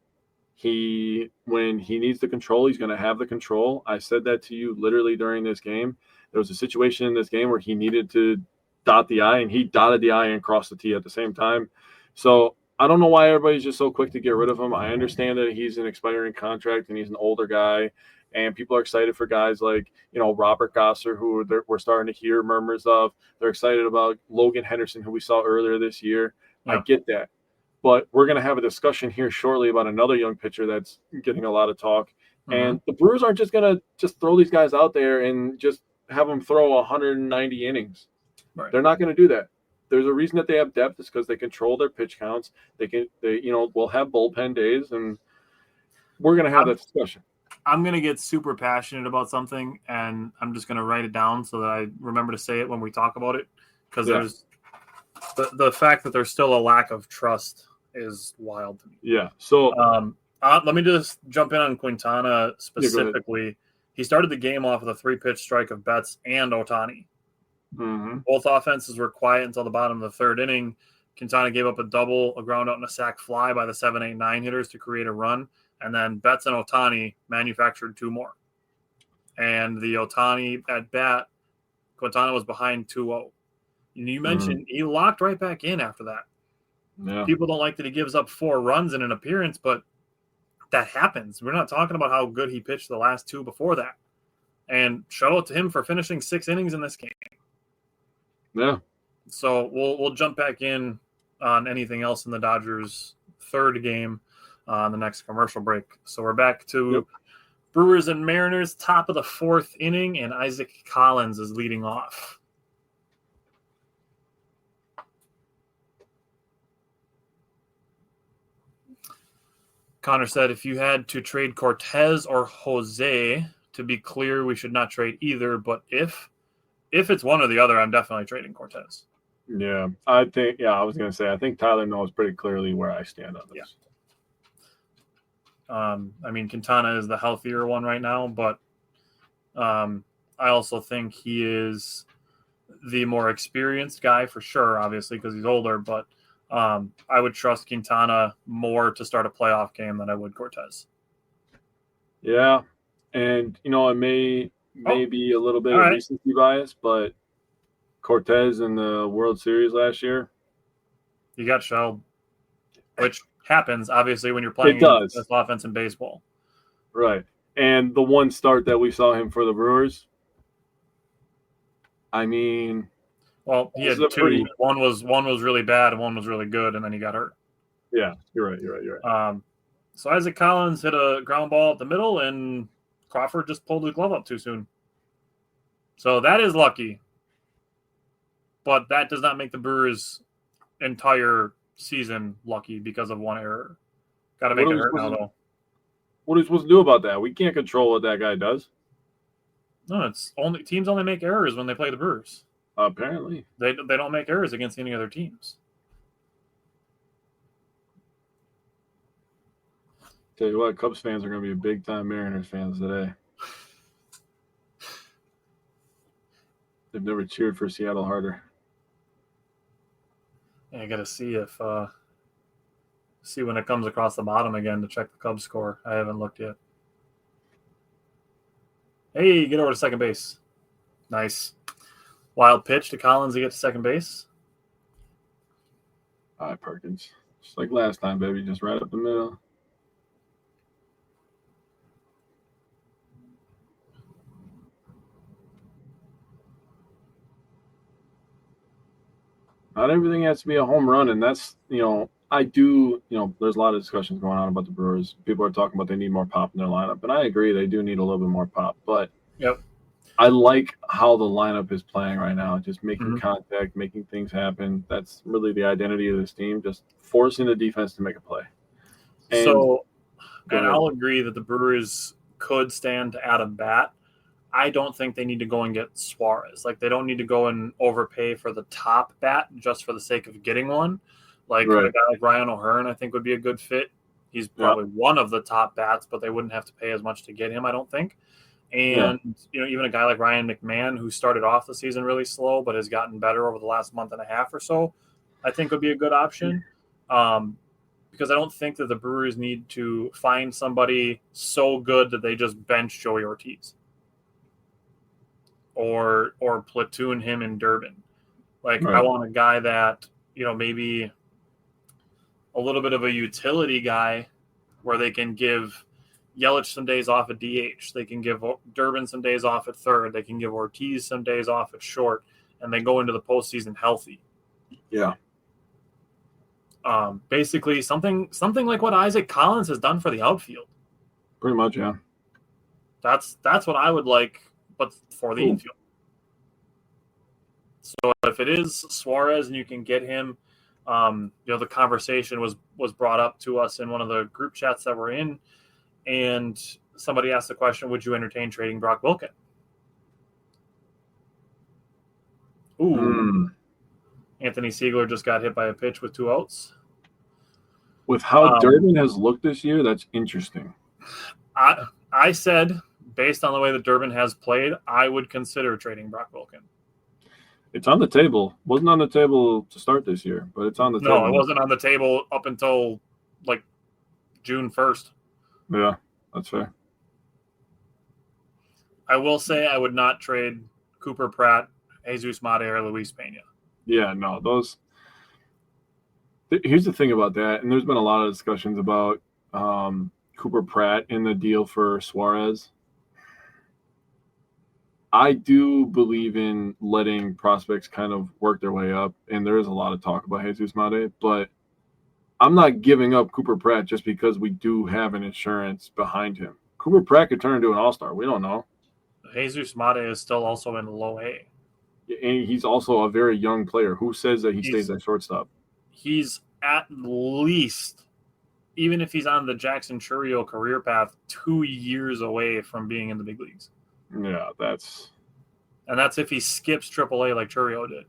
When he needs the control, he's going to have the control. I said that to you literally during this game. There was a situation in this game where he needed to dot the I, and he dotted the I and crossed the T at the same time. So I don't know why everybody's just so quick to get rid of him. I understand that he's an expiring contract and he's an older guy, and people are excited for guys like, Robert Gosser, who we're starting to hear murmurs of. They're excited about Logan Henderson, who we saw earlier this year. Yeah. I get that. But we're going to have a discussion here shortly about another young pitcher that's getting a lot of talk. Mm-hmm. And the Brewers aren't just going to just throw these guys out there and just have them throw 190 innings. Right. They're not going to do that. There's a reason that they have depth. Is because they control their pitch counts. We'll have bullpen days, and we're going to have that discussion. I'm going to get super passionate about something, and I'm just going to write it down so that I remember to say it when we talk about it, because there's the fact that there's still a lack of trust is wild to me. Yeah. So Let me just jump in on Quintana specifically. He started the game off with a 3-pitch strike of Betts and Ohtani. Mm-hmm. Both offenses were quiet until the bottom of the third inning. Quintana gave up a double, a ground out, and a sac fly by the 7, 8, 9 hitters to create a run. And then Betts and Ohtani manufactured 2 more. And the Ohtani at bat, Quintana was behind 2-0. You mentioned he locked right back in after that. Yeah. People don't like that he gives up 4 runs in an appearance, but that happens. We're not talking about how good he pitched the last 2 before that. And shout out to him for finishing 6 innings in this game. Yeah. So we'll jump back in on anything else in the Dodgers' third game on the next commercial break. So we're back to Brewers and Mariners, top of the 4th inning, and Isaac Collins is leading off. Connor said, if you had to trade Cortez or Jose, to be clear, we should not trade either. But if it's one or the other, I'm definitely trading Cortez. Yeah, I think. Yeah, I was gonna say. I think Tyler knows pretty clearly where I stand on this. Yeah. I mean, Quintana is the healthier one right now, but I also think he is the more experienced guy for sure. Obviously, because he's older, but I would trust Quintana more to start a playoff game than I would Cortez. Yeah, and it may be a little bit of recency bias, but Cortez in the World Series last year, he got shelled, which happens obviously when you're playing this offense in baseball. Right, and the one start that we saw him for the Brewers, I mean. Well, he had 2. One was really bad and one was really good, and then he got hurt. Yeah, you're right. So Isaac Collins hit a ground ball at the middle, and Crawford just pulled his glove up too soon. So that is lucky. But that does not make the Brewers' entire season lucky because of one error. Got to make it hurt now, though. What are we supposed to do about that? We can't control what that guy does. No, teams only make errors when they play the Brewers. Apparently. They don't make errors against any other teams. Tell you what, Cubs fans are going to be big-time Mariners fans today. They've never cheered for Seattle harder. Yeah, I got to see when it comes across the bottom again to check the Cubs score. I haven't looked yet. Hey, get over to second base. Nice. Wild pitch to Collins to get to second base. All right, Perkins. Just like last time, baby. Just right up the middle. Not everything has to be a home run, and that's, I do, there's a lot of discussions going on about the Brewers. People are talking about they need more pop in their lineup, and I agree they do need a little bit more pop, but I like how the lineup is playing right now, just making contact, making things happen. That's really the identity of this team, just forcing the defense to make a play. And I'll agree that the Brewers could stand to add a bat. I don't think they need to go and get Suarez. Like, they don't need to go and overpay for the top bat just for the sake of getting one. Like, a guy like Ryan O'Hearn, I think, would be a good fit. He's probably one of the top bats, but they wouldn't have to pay as much to get him, I don't think. And, even a guy like Ryan McMahon, who started off the season really slow but has gotten better over the last month and a half or so, I think would be a good option. Because I don't think that the Brewers need to find somebody so good that they just bench Joey Ortiz or platoon him in Durbin. Like, I want a guy that, maybe a little bit of a utility guy where they can give Yelich some days off at DH. They can give Durbin some days off at third. They can give Ortiz some days off at short, and they go into the postseason healthy. Yeah. Basically, something like what Isaac Collins has done for the outfield. Pretty much, yeah. That's what I would like, but for the infield. So if it is Suarez and you can get him, the conversation was brought up to us in one of the group chats that we're in, and somebody asked the question, would you entertain trading Brock Wilken? Ooh. Anthony Siegler just got hit by a pitch with 2 outs. With how Durbin has looked this year, that's interesting. I said, based on the way that Durbin has played, I would consider trading Brock Wilken. It's on the table. Wasn't on the table to start this year, but it's on the table. No, it wasn't on the table up until like June 1st. Yeah, that's fair. I will say I would not trade Cooper Pratt, Jesus Mate, or Luis Pena. Yeah, no, those. Here's the thing about that, and there's been a lot of discussions about Cooper Pratt in the deal for Suarez. I do believe in letting prospects kind of work their way up, and there is a lot of talk about Jesus Mate, but I'm not giving up Cooper Pratt just because we do have an insurance behind him. Cooper Pratt could turn into an all-star. We don't know. Jesus Mate is still also in low A. And he's also a very young player. Who says that he stays at shortstop? He's at least, even if he's on the Jackson Chourio career path, 2 years away from being in the big leagues. Yeah, that's if he skips AAA like Chourio did.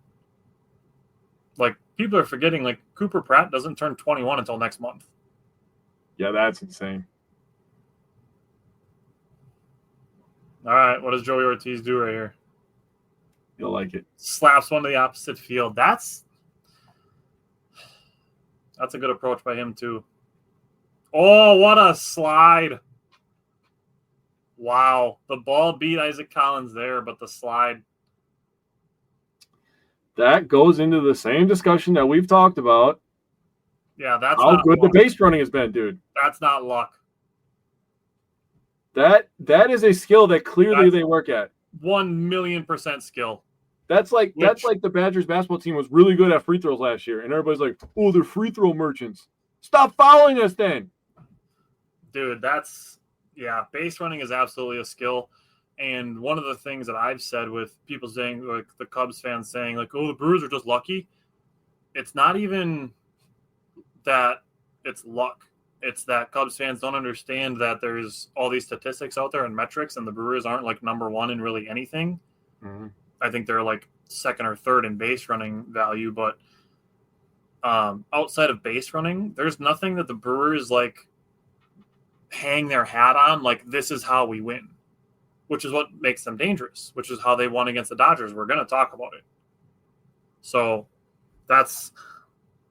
Like, people are forgetting, like, Cooper Pratt doesn't turn 21 until next month. Yeah, that's insane. All right, what does Joey Ortiz do right here? You'll like it. Slaps one to the opposite field. That's a good approach by him, too. Oh, what a slide. Wow. The ball beat Isaac Collins there, but the slide. That goes into the same discussion that we've talked about. Yeah, that's how not good luck. The base running has been, dude. That's not luck. That is a skill that clearly they work at. 1,000,000% skill. That's like the Badgers basketball team was really good at free throws last year, and everybody's like, "Oh, they're free throw merchants. Stop fouling us, then." Dude, base running is absolutely a skill. And one of the things that I've said with people saying, like the Cubs fans saying, like, "Oh, the Brewers are just lucky," it's not even that it's luck. It's that Cubs fans don't understand that there's all these statistics out there and metrics, and the Brewers aren't like number one in really anything. Mm-hmm. I think they're like second or third in base running value, but outside of base running, there's nothing that the Brewers like hang their hat on. Like, this is how we win, which is what makes them dangerous, which is how they won against the Dodgers. We're going to talk about it. So that's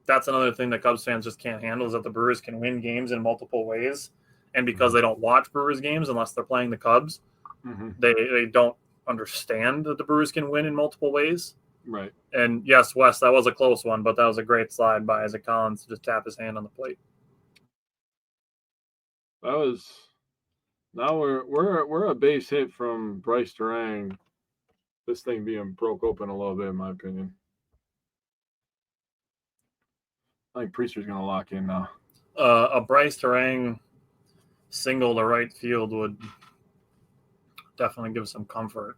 another thing that Cubs fans just can't handle, is that the Brewers can win games in multiple ways. And because they don't watch Brewers games unless they're playing the Cubs, they don't understand that the Brewers can win in multiple ways. Right. And yes, Wes, that was a close one, but that was a great slide by Isaac Collins to just tap his hand on the plate. Now we're a base hit from Bryce Durang. This thing being broke open a little bit, in my opinion. I think Priester's going to lock in now. A Bryce Durang single to right field would definitely give some comfort.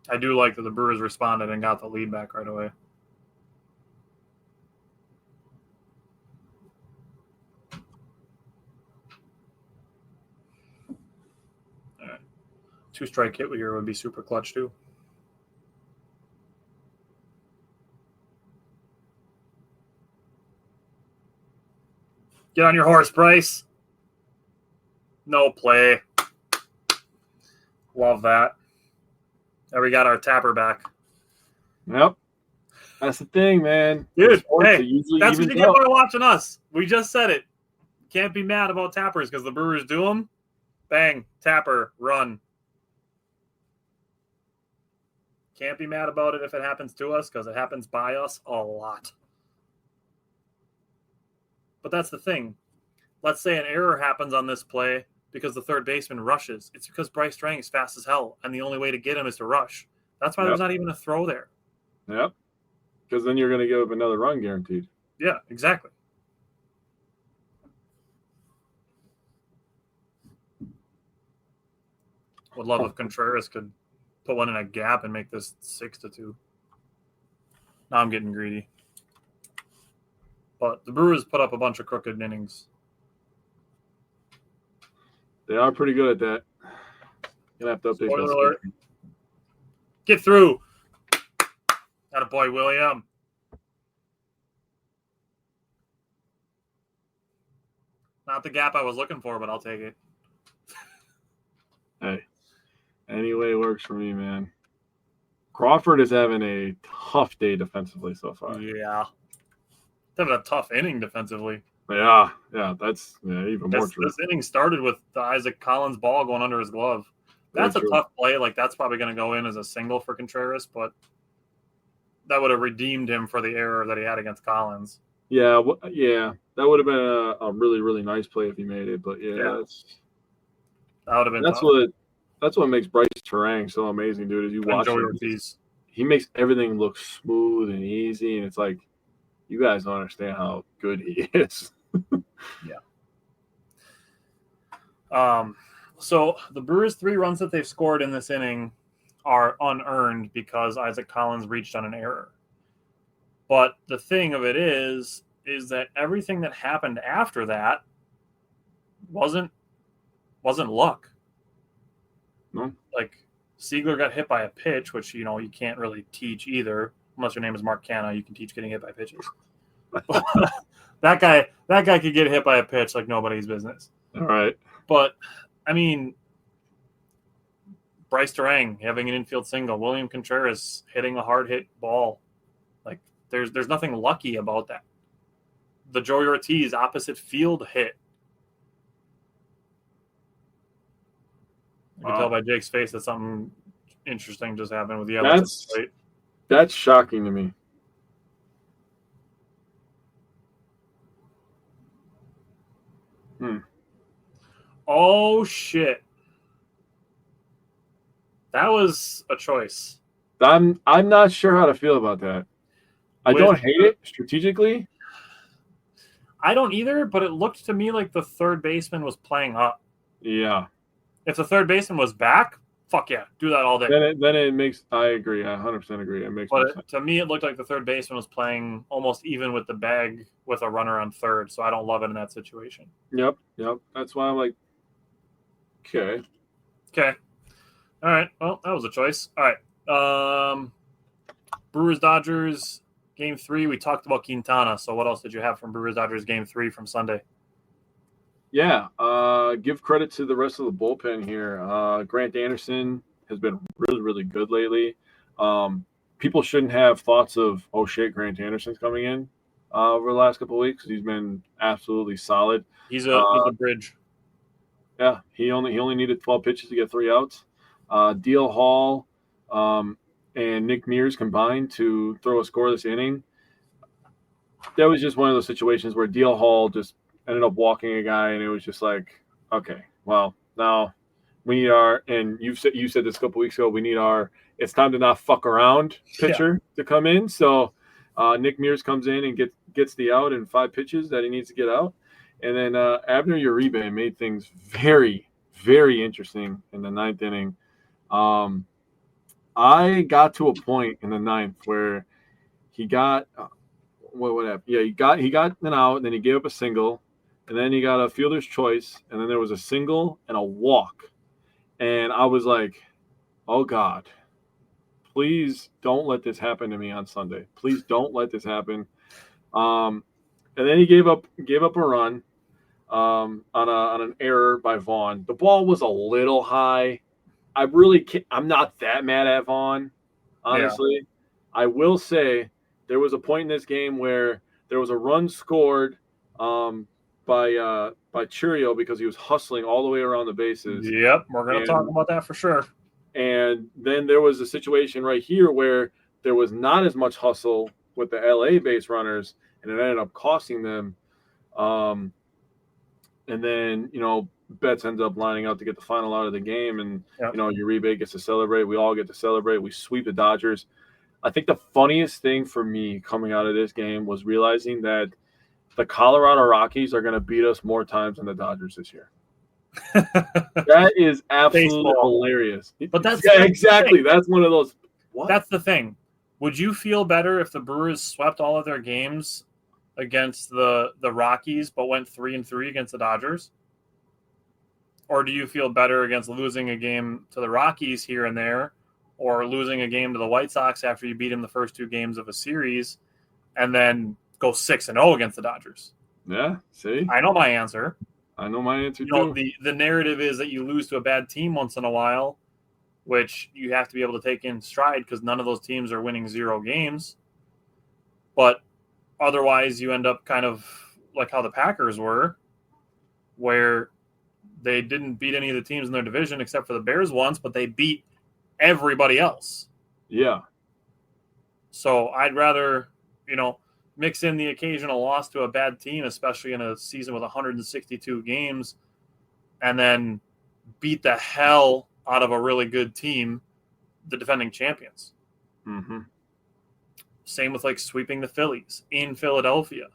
I do like that the Brewers responded and got the lead back right away. All right. 2-strike hit here would be super clutch too. Get on your horse, Bryce. No play. Love that. There we got our tapper back. Yep. That's the thing, man. Dude, hey, that's what you get by watching us. We just said it. Can't be mad about tappers because the Brewers do them. Bang, tapper, run. Can't be mad about it if it happens to us because it happens by us a lot. But that's the thing. Let's say an error happens on this play because the third baseman rushes. It's because Bryce Durang is fast as hell, and the only way to get him is to rush. That's why there's not even a throw there. Yep. Because then you're going to give up another run guaranteed. Yeah, exactly. Would love if Contreras could put one in a gap and make this 6-2. Now I'm getting greedy. But the Brewers put up a bunch of crooked innings. They are pretty good at that. You'll have to update Spoiler that. alert. Get through. That boy, William. Not the gap I was looking for, but I'll take it. Hey, any way works for me, man. Crawford is having a tough day defensively so far. Yeah. Having a tough inning defensively. Yeah, that's even more true. This inning started with the Isaac Collins ball going under his glove. That's a tough play. Like, that's probably going to go in as a single for Contreras, but that would have redeemed him for the error that he had against Collins. Yeah, that would have been a really, really nice play if he made it. But that would have been. That's what makes Bryce Terang so amazing, dude. Is you watch him, he makes everything look smooth and easy, and it's like you guys don't understand how good he is. So the Brewers' 3 runs that they've scored in this inning are unearned because Isaac Collins reached on an error. But the thing of it is that everything that happened after that wasn't luck. No. Like, Siegler got hit by a pitch, which, you can't really teach either. Unless your name is Mark Canna, you can teach getting hit by pitches. That guy could get hit by a pitch like nobody's business. All right. But, I mean, Bryce Terang having an infield single, William Contreras hitting a hard hit ball. Like, there's nothing lucky about that. The Joey Ortiz opposite field hit. You can tell by Jake's face that something interesting just happened with the other. That's shocking to me. Oh, shit. That was a choice. I'm not sure how to feel about that. I don't hate it strategically. I don't either, but it looked to me like the third baseman was playing up. Yeah. If the third baseman was back, fuck yeah, do that all day. Then it makes. I agree. I 100% agree. It makes. But to me, it looked like the third baseman was playing almost even with the bag with a runner on third. So I don't love it in that situation. Yep. That's why I'm like, okay. All right. Well, that was a choice. All right. Brewers Dodgers Game 3. We talked about Quintana. So what else did you have from Brewers Dodgers Game 3 from Sunday? Yeah, give credit to the rest of the bullpen here. Grant Anderson has been really, really good lately. People shouldn't have thoughts of, oh shit, Grant Anderson's coming in over the last couple of weeks. He's been absolutely solid. He's a bridge. Yeah, he only needed 12 pitches to get 3 outs. Deal Hall and Nick Mears combined to throw a scoreless inning. That was just one of those situations where Deal Hall just ended up walking a guy, and it was just like, okay, well, now we need our, and you said this a couple weeks ago, we need our it's time to not fuck around pitcher to come in. So Nick Mears comes in and gets the out in 5 pitches that he needs to get out. And then Abner Uribe made things very, very interesting in the 9th inning. I got to a point in the 9th where he got what happened? Yeah, he got an out, and then he gave up a single. And then he got a fielder's choice, and then there was a single and a walk. And I was like, oh, God, please don't let this happen to me on Sunday. Please don't let this happen. And then he gave up a run on an error by Vaughn. The ball was a little high. I'm not that mad at Vaughn, honestly. Yeah. I will say there was a point in this game where there was a run scored by Churio because he was hustling all the way around the bases. Yep, we're going to talk about that for sure. And then there was a situation right here where there was not as much hustle with the LA base runners, and it ended up costing them. And then, Betts ends up lining up to get the final out of the game, and, Uribe gets to celebrate. We all get to celebrate. We sweep the Dodgers. I think the funniest thing for me coming out of this game was realizing that the Colorado Rockies are going to beat us more times than the Dodgers this year. That is absolutely hilarious. But that's exactly. That's one of those. What? That's the thing. Would you feel better if the Brewers swept all of their games against the Rockies, but went 3-3 against the Dodgers? Or do you feel better against losing a game to the Rockies here and there, or losing a game to the White Sox after you beat them the first 2 games of a series and then go 6-0 against the Dodgers. Yeah, see? I know my answer. I know my answer You know, too. the narrative is that you lose to a bad team once in a while, which you have to be able to take in stride because none of those teams are winning 0 games. But otherwise, you end up kind of like how the Packers were, where they didn't beat any of the teams in their division except for the Bears once, but they beat everybody else. Yeah. So I'd rather, mix in the occasional loss to a bad team, especially in a season with 162 games, and then beat the hell out of a really good team, the defending champions. Mm-hmm. Same with like sweeping the Phillies in Philadelphia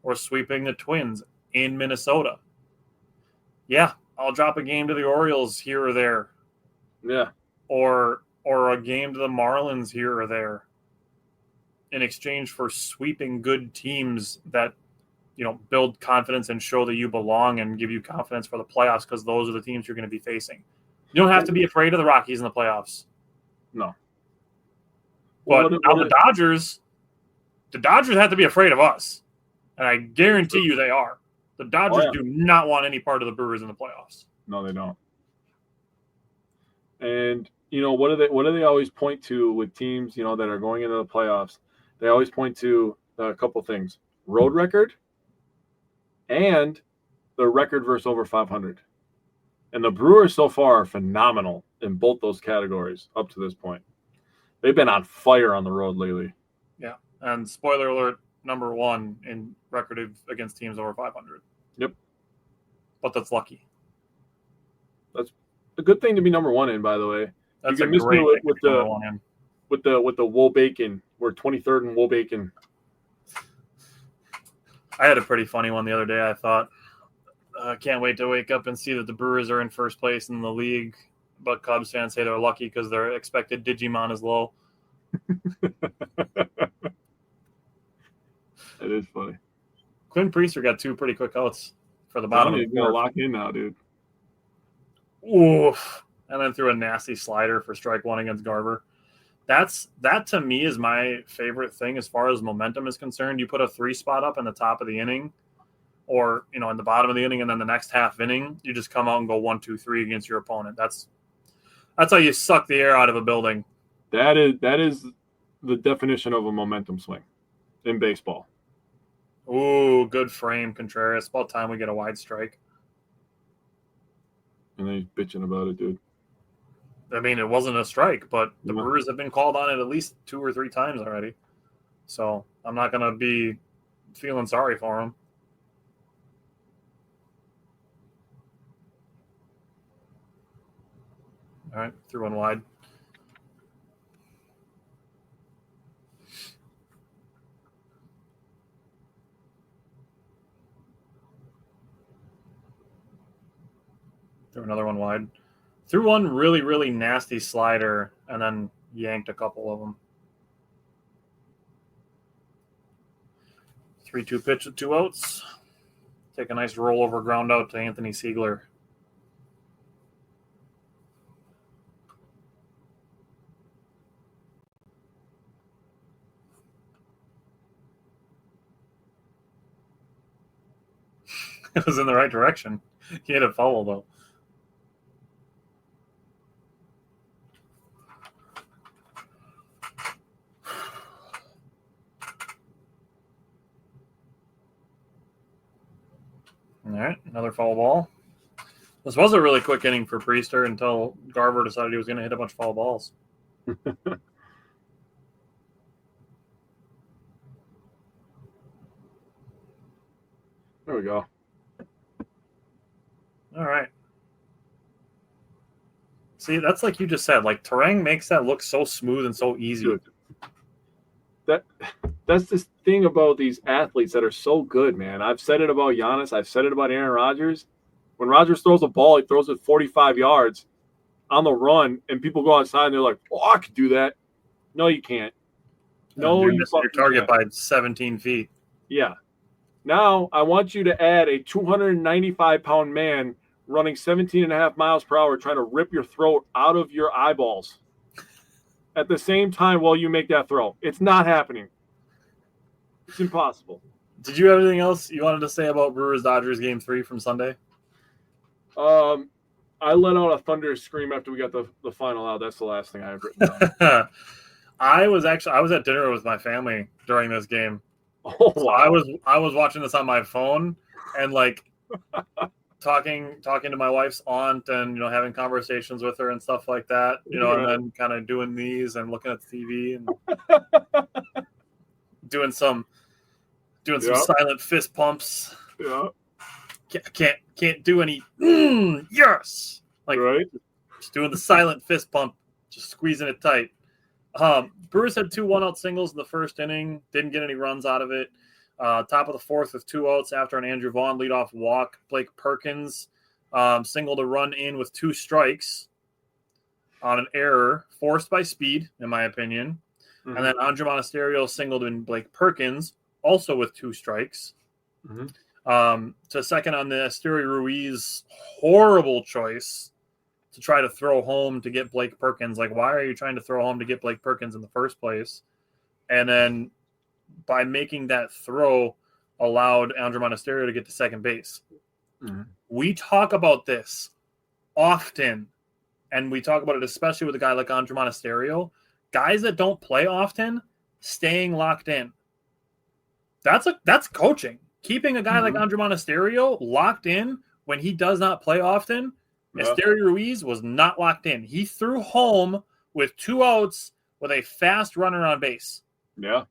or sweeping the Twins in Minnesota. Yeah, I'll drop a game to the Orioles here or there. Yeah. Or a game to the Marlins here or there in exchange for sweeping good teams that, build confidence and show that you belong and give you confidence for the playoffs because those are the teams you're going to be facing. You don't have to be afraid of the Rockies in the playoffs. No. But the Dodgers have to be afraid of us. And I guarantee you they are. The Dodgers do not want any part of the Brewers in the playoffs. No, they don't. And, what do they always point to with teams, that are going into the playoffs? They always point to a couple things. Road record and the record versus over 500. And the Brewers so far are phenomenal in both those categories up to this point. They've been on fire on the road lately. Yeah. And spoiler alert, number 1 in record against teams over 500. Yep. But that's lucky. That's a good thing to be number 1 in, by the way. That's you a can great miss me with the Wool Bacon. We're 23rd in Wool Bacon. I had a pretty funny one the other day, I thought. I can't wait to wake up and see that the Brewers are in first place in the league, but Cubs fans say they're lucky because their expected Digimon is low. It is funny. Quinn Priester got 2 pretty quick outs for the bottom. He's going to lock in now, dude. Oof. And then threw a nasty slider for strike 1 against Garver. That to me is my favorite thing as far as momentum is concerned. You put a 3 spot up in the top of the inning or, in the bottom of the inning, and then the next half inning, you just come out and go 1, 2, 3 against your opponent. That's how you suck the air out of a building. That is the definition of a momentum swing in baseball. Ooh, good frame, Contreras. About time we get a wide strike. And then he's bitching about it, dude. I mean, it wasn't a strike, but the Brewers have been called on it at least 2 or 3 times already. So I'm not going to be feeling sorry for him. All right, threw 1 wide. Threw another 1 wide. Threw 1 really, really nasty slider and then yanked a couple of them. 3-2 pitch with 2 outs. Take a nice rollover ground out to Anthony Siegler. It was in the right direction. He had a foul, though. All right, another foul ball. This was a really quick inning for Priester until Garver decided he was going to hit a bunch of foul balls. There we go. All right. See, that's like you just said. Like, Terang makes that look so smooth and so easy. Dude. That's this thing about these athletes that are so good, man. I've said it about Giannis. I've said it about Aaron Rodgers. When Rodgers throws a ball, he throws it 45 yards on the run, and people go outside and they're like, "Oh, I could do that." No, you can't. No, you're you missing your target by 17 feet. Yeah. Now I want you to add a 295-pound man running 17 and a half miles per hour trying to rip your throat out of your eyeballs. at the same time while you make that throw. It's not happening. It's impossible. Did you have anything else you wanted to say about Brewers-Dodgers Game 3 from Sunday? I let out a thunderous scream after we got the final out. That's the last thing I have written down. I was at dinner with my family during this game. Oh, So wow. I was watching this on my phone and like talking to my wife's aunt and having conversations with her and stuff like that. And then kind of doing these and looking at the TV and doing some silent fist pumps. Yeah. Can't do any yes, like Right. just doing the silent fist pump, just squeezing it tight. Brewers had 2 1-out singles in the first inning, didn't get any runs out of it. Top of the fourth with 2 outs after an Andrew Vaughn leadoff walk. Blake Perkins singled a run in with 2 strikes on an error forced by speed, in my opinion. Mm-hmm. And then Andre Monasterio singled in Blake Perkins, also with 2 strikes. Mm-hmm. To second on the Esteury Ruiz horrible choice to try to throw home to get Blake Perkins. Like, why are you trying to throw home to get Blake Perkins in the first place? And then by making that throw, allowed Andre Monasterio to get to second base. Mm-hmm. We talk about this often, and we talk about it especially with a guy like Andre Monasterio. Guys that don't play often, staying locked in. That's coaching. Keeping a guy like Andre Monasterio locked in when he does not play often. Esteury Ruiz was not locked in. He threw home with 2 outs with a fast runner on base. Yeah.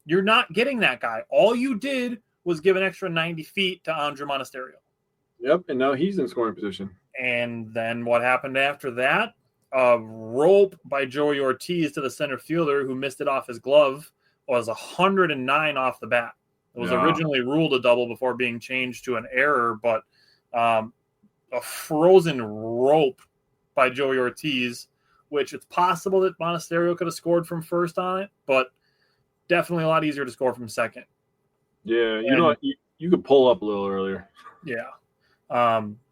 You're not getting that guy. All you did was give an extra 90 feet to Andre Monasterio. Yep, and now he's in scoring position. And then what happened after that? A rope by Joey Ortiz to the center fielder who missed it off his glove was 109 off the bat. It was originally ruled a double before being changed to an error, but a frozen rope by Joey Ortiz, which it's possible that Monasterio could have scored from first on it, but definitely a lot easier to score from second. Yeah, you could pull up a little earlier. Yeah.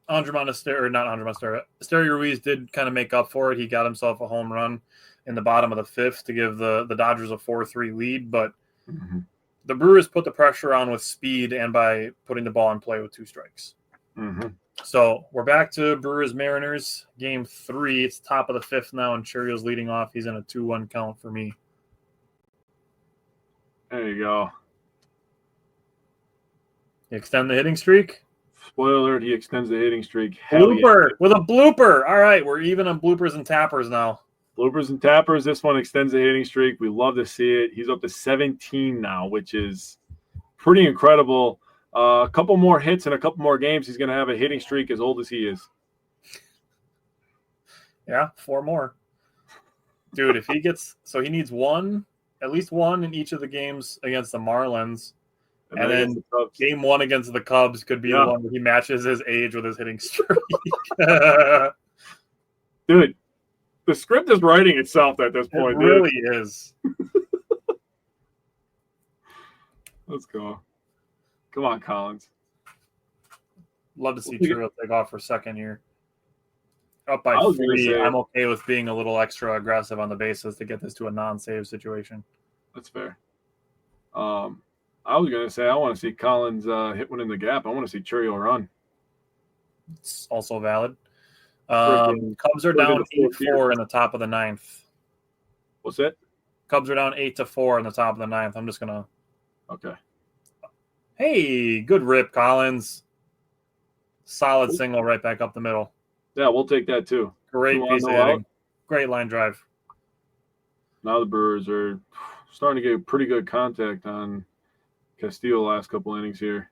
Esteury Ruiz did kind of make up for it. He got himself a home run in the bottom of the 5th to give the Dodgers a 4-3 lead, but the Brewers put the pressure on with speed and by putting the ball in play with 2 strikes. Mm-hmm. So we're back to Brewers-Mariners, Game 3. It's top of the 5th now, and Churrio's leading off. He's in a 2-1 count for me. There you go. Extend the hitting streak? Spoiler alert, he extends the hitting streak. Blooper! With a blooper! All right, we're even on bloopers and tappers now. Bloopers and tappers. This one extends the hitting streak. We love to see it. He's up to 17 now, which is pretty incredible. A couple more hits and a couple more games, he's going to have a hitting streak as old as he is. Yeah, 4 more. Dude, if he gets – so he needs at least one in each of the games against the Marlins. And then game 1 against the Cubs could be the one where he matches his age with his hitting streak. Dude, the script is writing itself at this point. It really is. Let's go. Come on, Collins. Love to see Churrio take off for second here. Up by 3. I'm okay with being a little extra aggressive on the bases to get this to a non-save situation. That's fair. I was going to say I want to see Collins hit one in the gap. I want to see Churrio run. It's also valid. Cubs are down 8-4 in the top of the 9th. What's that? Cubs are down 8-4 in the top of the 9th. I'm just going to. Okay. Hey, good rip, Collins. Solid single right back up the middle. Yeah, we'll take that too. Great piece of hitting. Great line drive. Now the Brewers are starting to get pretty good contact on Castillo last couple innings here.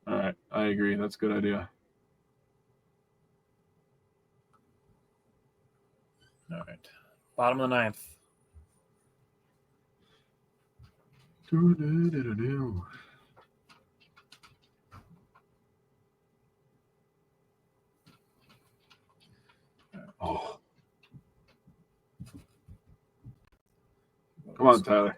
All right, I agree. That's a good idea. All right. Bottom of the 9th. Oh. Come on, Tyler.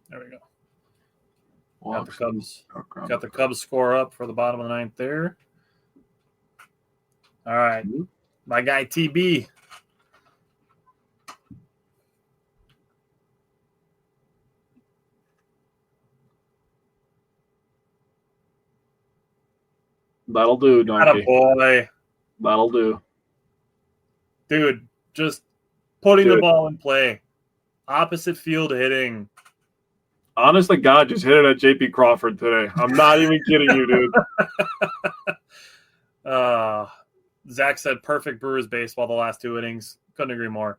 There we go. Got the Cubs score up for the bottom of the ninth there. All right. My guy TB. That'll do, Donkey. Boy. That'll do. Dude, just putting the ball in play. Opposite field hitting. Honest to God, just hit it at JP Crawford today. I'm not even kidding you, dude. Zach said perfect Brewers baseball the last 2 innings. Couldn't agree more.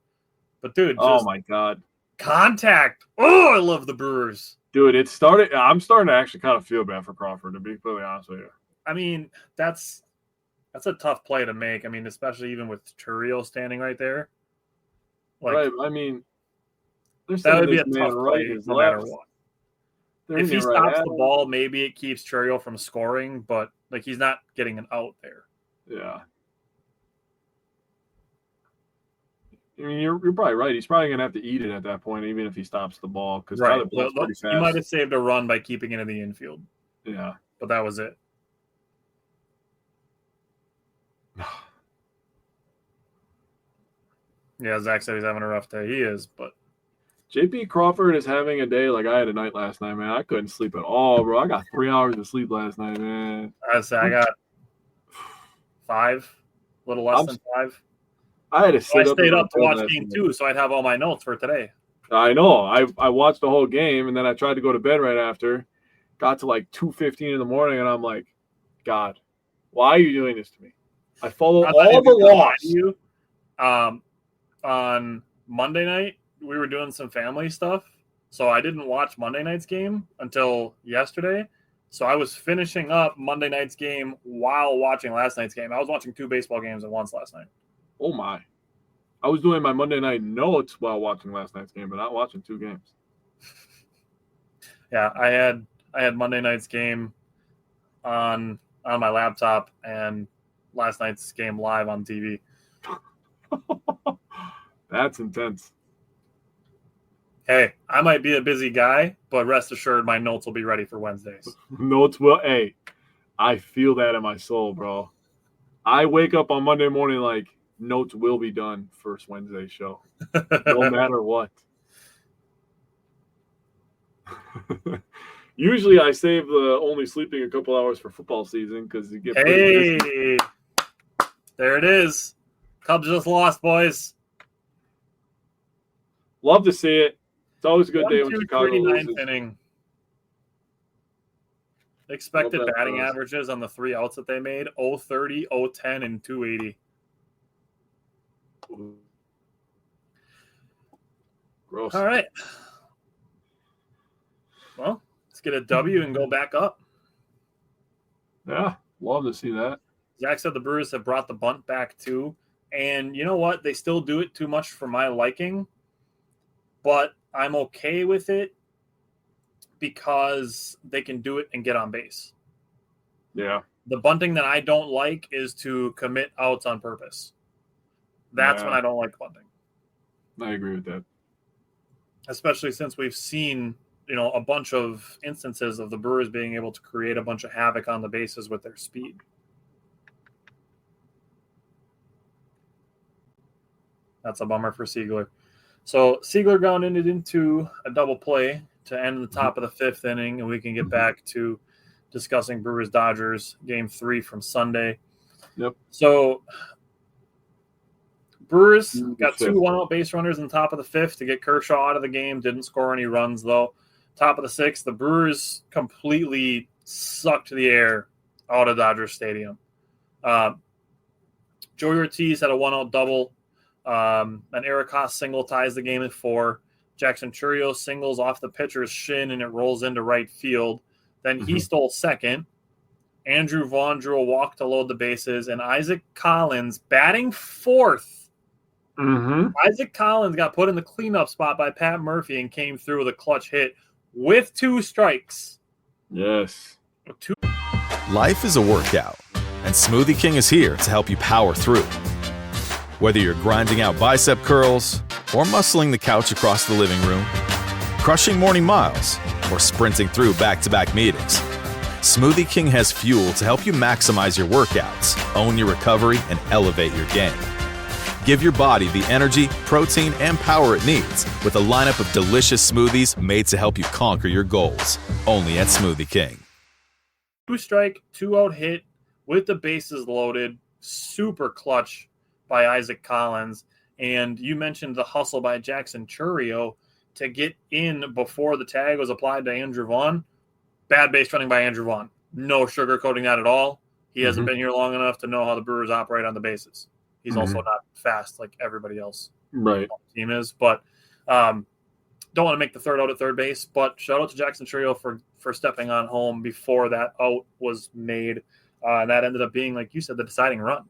But, dude, oh, my God. Contact. Oh, I love the Brewers. Dude, I'm starting to actually kind of feel bad for Crawford, to be completely honest with you. I mean, that's a tough play to make. I mean, especially even with Churriel standing right there. Right. I mean, that would be a tough play no matter what. If he stops the ball, maybe it keeps Churriel from scoring, but he's not getting an out there. Yeah. I mean, you're probably right. He's probably gonna have to eat it at that point, even if he stops the ball, because right. pretty fast. He might have saved a run by keeping it in the infield. Yeah, but that was it. Yeah, Zach said he's having a rough day. He is, but JP Crawford is having a day like I had a night last night, man. I couldn't sleep at all, bro. I got 3 hours of sleep last night, man. I got 5, a little less than 5. I had to I stayed up to watch game 2, so I'd have all my notes for today. I know. I watched the whole game, and then I tried to go to bed right after. Got to like 2:15 in the morning, and I'm like, God, why are you doing this to me? I follow all the laws. On Monday night, we were doing some family stuff, so I didn't watch Monday night's game until yesterday. So I was finishing up Monday night's game while watching last night's game. I was watching 2 baseball games at once last night. Oh, my. I was doing my Monday night notes while watching last night's game, but not watching 2 games. Yeah, I had Monday night's game on my laptop and last night's game live on TV. That's intense. Hey, I might be a busy guy, but rest assured my notes will be ready for Wednesdays. Hey, I feel that in my soul, bro. I wake up on Monday morning like notes will be done first Wednesday show. No matter what. Usually I save the only sleeping a couple hours for football season because you get pretty busy. There it is. Cubs just lost, boys. Love to see it. It's always a good day when Chicago loses. Inning. Expected batting averages on the 3 outs that they made: 030, 010, and 280. Gross. All right. Well, let's get a W and go back up. Yeah, love to see that. Zach said the Brewers have brought the bunt back too. And you know what? They still do it too much for my liking. But I'm okay with it because they can do it and get on base. Yeah. The bunting that I don't like is to commit outs on purpose. That's when I don't like bunting. I agree with that. Especially since we've seen, a bunch of instances of the Brewers being able to create a bunch of havoc on the bases with their speed. That's a bummer for Siegler. So Siegler grounded into a double play to end the top of the 5th inning, and we can get back to discussing Brewers-Dodgers Game 3 from Sunday. Yep. So Brewers got 2 one-out base runners in the top of the 5th to get Kershaw out of the game. Didn't score any runs, though. Top of the 6th, the Brewers completely sucked the air out of Dodger Stadium. Joey Ortiz had a one-out double. An Eric Haas single ties the game at 4. Jackson Churriel singles off the pitcher's shin, and it rolls into right field. Then he stole second. Andrew Vaughn drew a walk to load the bases, and Isaac Collins batting 4th. Isaac Collins got put in the cleanup spot by Pat Murphy and came through with a clutch hit with 2 strikes. Yes. Life is a workout, and Smoothie King is here to help you power through. Whether you're grinding out bicep curls or muscling the couch across the living room, crushing morning miles, or sprinting through back-to-back meetings. Smoothie King has fuel to help you maximize your workouts, own your recovery, and elevate your game. Give your body the energy, protein, and power it needs with a lineup of delicious smoothies made to help you conquer your goals. Only at Smoothie King. 2-strike, 2-out hit with the bases loaded. Super clutch by Isaac Collins. And you mentioned the hustle by Jackson Chourio to get in before the tag was applied to Andrew Vaughn. Bad base running by Andrew Vaughn. No sugarcoating that at all. He hasn't been here long enough to know how the Brewers operate on the bases. He's also not fast like everybody else on the team is. But don't want to make the third out at third base. But shout out to Jackson Chourio for stepping on home before that out was made. And that ended up being, like you said, the deciding run.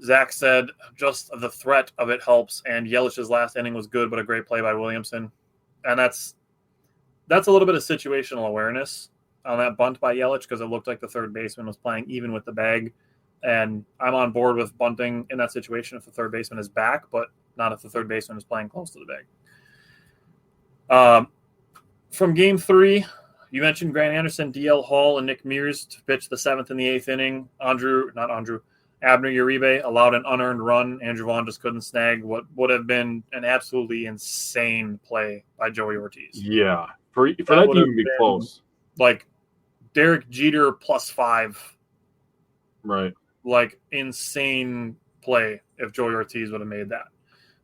Zach said just the threat of it helps, and Yelich's last inning was good, but a great play by Williamson. And that's a little bit of situational awareness on that bunt by Yelich because it looked like the third baseman was playing even with the bag. And I'm on board with bunting in that situation if the third baseman is back, but not if the third baseman is playing close to the bag. From Game 3, you mentioned Grant Anderson, DL Hall, and Nick Mears to pitch the 7th and the 8th inning. Abner Uribe allowed an unearned run. Andrew Vaughn just couldn't snag what would have been an absolutely insane play by Joey Ortiz. Yeah. For that to even be close. Like Derek Jeter +5. Right. Like insane play if Joey Ortiz would have made that.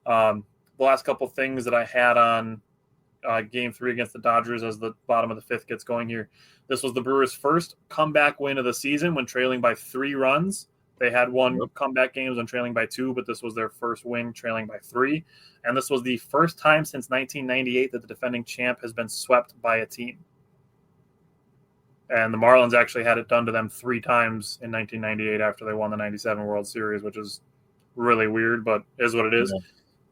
The last couple things that I had on Game 3 against the Dodgers as the bottom of the 5th gets going here. This was the Brewers' first comeback win of the season when trailing by 3 runs. They had won comeback games when trailing by 2, but this was their first win trailing by 3. And this was the first time since 1998 that the defending champ has been swept by a team. And the Marlins actually had it done to them 3 times in 1998 after they won the 97 World Series, which is really weird, but is what it is.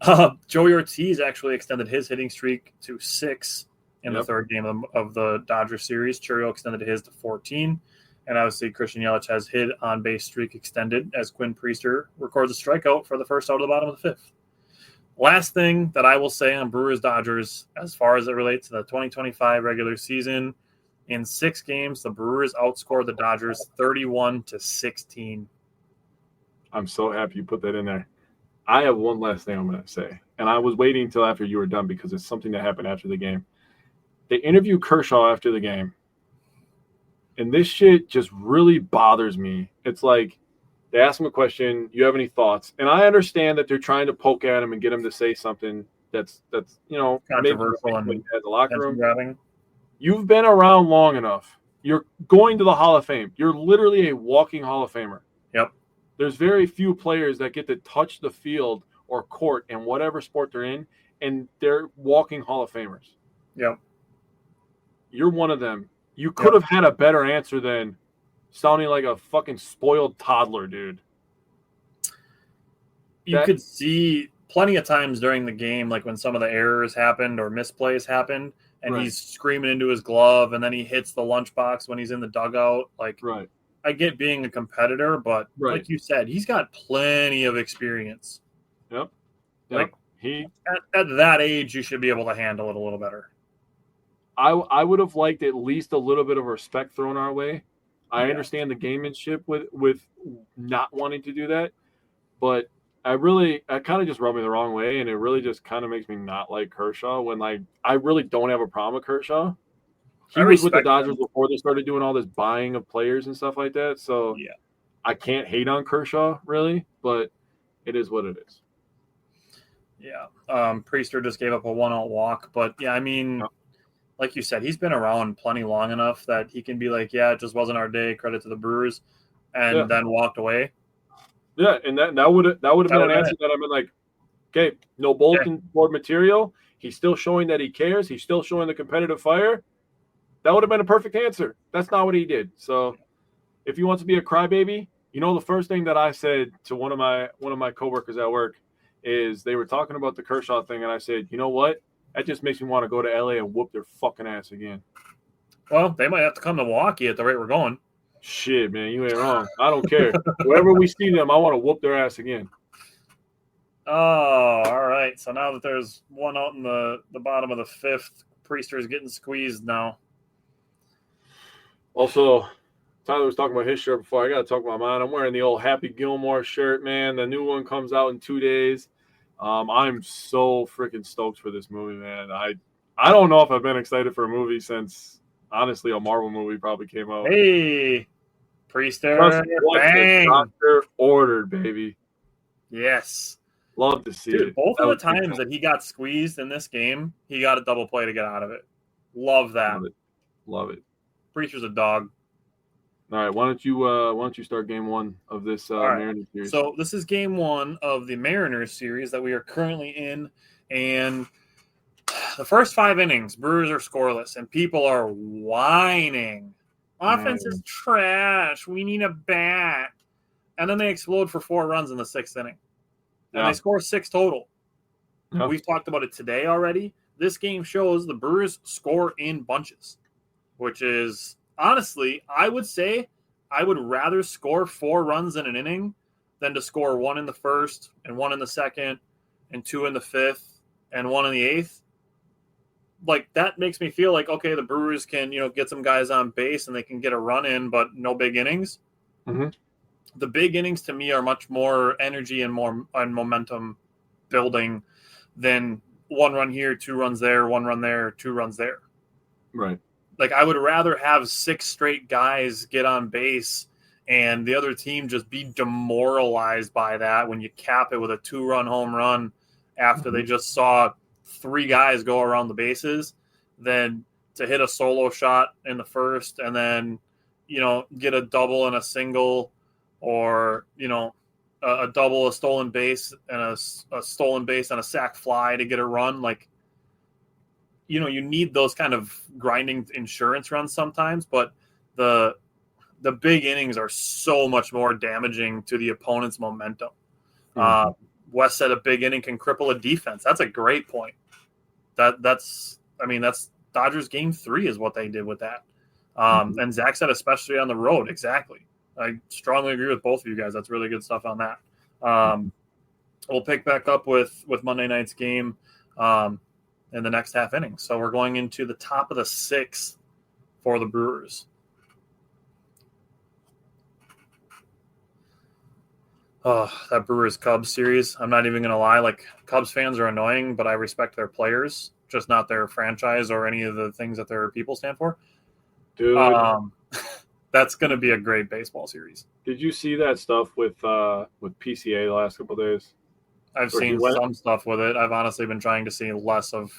Yeah. Joey Ortiz actually extended his hitting streak to 6 in the third game of the Dodgers series. Chourio extended his to 14. And obviously, Christian Yelich has his on-base streak extended as Quinn Priester records a strikeout for the first out of the bottom of the 5th. Last thing that I will say on Brewers-Dodgers as far as it relates to the 2025 regular season, in 6 games, the Brewers outscored the Dodgers 31-16. I'm so happy you put that in there. I have one last thing I'm going to say, and I was waiting until after you were done because it's something that happened after the game. They interviewed Kershaw after the game. And this shit just really bothers me. It's like they ask him a question, you have any thoughts? And I understand that they're trying to poke at him and get him to say something that's controversial and at the locker room. Grabbing. You've been around long enough. You're going to the Hall of Fame. You're literally a walking Hall of Famer. Yep. There's very few players that get to touch the field or court in whatever sport they're in, and they're walking Hall of Famers. Yep. You're one of them. You could have had a better answer than sounding like a fucking spoiled toddler, dude. You could see plenty of times during the game, like when some of the errors happened or misplays happened, and he's screaming into his glove, and then he hits the lunchbox when he's in the dugout. Like, I get being a competitor, but like you said, he's got plenty of experience. Yep. Like at that age, you should be able to handle it a little better. I would have liked at least a little bit of respect thrown our way. I understand the gamemanship with not wanting to do that, but I kind of just rubbed me the wrong way, and it really just kind of makes me not like Kershaw when, like, I really don't have a problem with Kershaw. He was with the Dodgers before they started doing all this buying of players and stuff like that, so I can't hate on Kershaw, really, but it is what it is. Yeah. Priester just gave up a 1-out walk, but, I mean – like you said, he's been around plenty long enough that he can be like, it just wasn't our day, credit to the Brewers, and then walked away. Yeah, and that would have been an answer that I've been like, okay, no bulletin board material. He's still showing that he cares. He's still showing the competitive fire. That would have been a perfect answer. That's not what he did. So if he wants to be a crybaby, the first thing that I said to one of my coworkers at work is they were talking about the Kershaw thing, and I said, you know what? That just makes me want to go to LA and whoop their fucking ass again. Well, they might have to come to Milwaukee at the rate we're going. Shit, man, you ain't wrong. I don't care. Wherever we see them, I want to whoop their ass again. Oh, all right. So now that there's one out in the bottom of the fifth, Priester's getting squeezed now. Also, Tyler was talking about his shirt before. I got to talk about mine. I'm wearing the old Happy Gilmore shirt, man. The new one comes out in 2 days. I'm so freaking stoked for this movie, man. I don't know if I've been excited for a movie since, honestly, a Marvel movie probably came out. Hey, Priester, Trust what the bang! doctor ordered, baby. Yes. Love to see Dude, it. both That of was the times that he got squeezed in this game, he got a double play to get out of it. Love that. Love it. Priester's a dog. All right, why don't you start game one of this right. Mariners series? So this is game one of the Mariners series that we are currently in, and the first 5 innings, Brewers are scoreless, and people are whining. Offense is trash. We need a bat. And then they explode for 4 runs in the 6th inning. And they score 6 total. Yeah. We've talked about it today already. This game shows the Brewers score in bunches, which is, honestly, I would say I would rather score 4 runs in an inning than to score 1 in the first and 1 in the second and 2 in the 5th and 1 in the 8th. Like, that makes me feel like, okay, the Brewers can, get some guys on base and they can get a run in, but no big innings. Mm-hmm. The big innings to me are much more energy and more momentum building than 1 run here, 2 runs there, 1 run there, 2 runs there. Right. Like, I would rather have 6 straight guys get on base and the other team just be demoralized by that when you cap it with a 2-run home run after they just saw 3 guys go around the bases than to hit a solo shot in the first and then, get a double and a single or, a double, a stolen base, and a stolen base and a sac fly to get a run. Like, you need those kind of grinding insurance runs sometimes, but the big innings are so much more damaging to the opponent's momentum. Mm-hmm. Wes said a big inning can cripple a defense. That's a great point. That's Dodgers game 3 is what they did with that. And Zach said especially on the road. Exactly. I strongly agree with both of you guys. That's really good stuff on that. We'll pick back up with Monday night's game in the next half inning. So we're going into the top of the 6th for the Brewers. Oh, that Brewers-Cubs series. I'm not even going to lie. Like, Cubs fans are annoying, but I respect their players, just not their franchise or any of the things that their people stand for. Dude. That's going to be a great baseball series. Did you see that stuff with PCA the last couple of days? I've seen some stuff with it. I've honestly been trying to see less of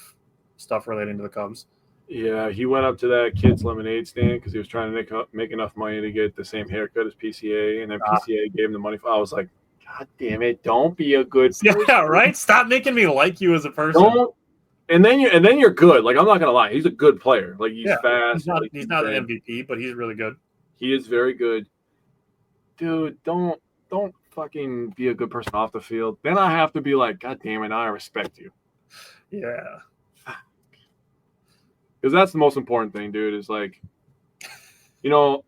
stuff relating to the Cubs. Yeah, he went up to that kid's lemonade stand because he was trying to make enough money to get the same haircut as PCA, and then PCA gave him the money. I was like, God damn it! Don't be a good person. Yeah, right. Stop making me like you as a person. Don't. And then you're good. Like, I'm not gonna lie, he's a good player. Like, he's fast. He's not an MVP, but he's really good. He is very good. Dude, don't fucking be a good person off the field. Then I have to be like, God damn it, now I respect you. Yeah. Because that's the most important thing, dude, is like,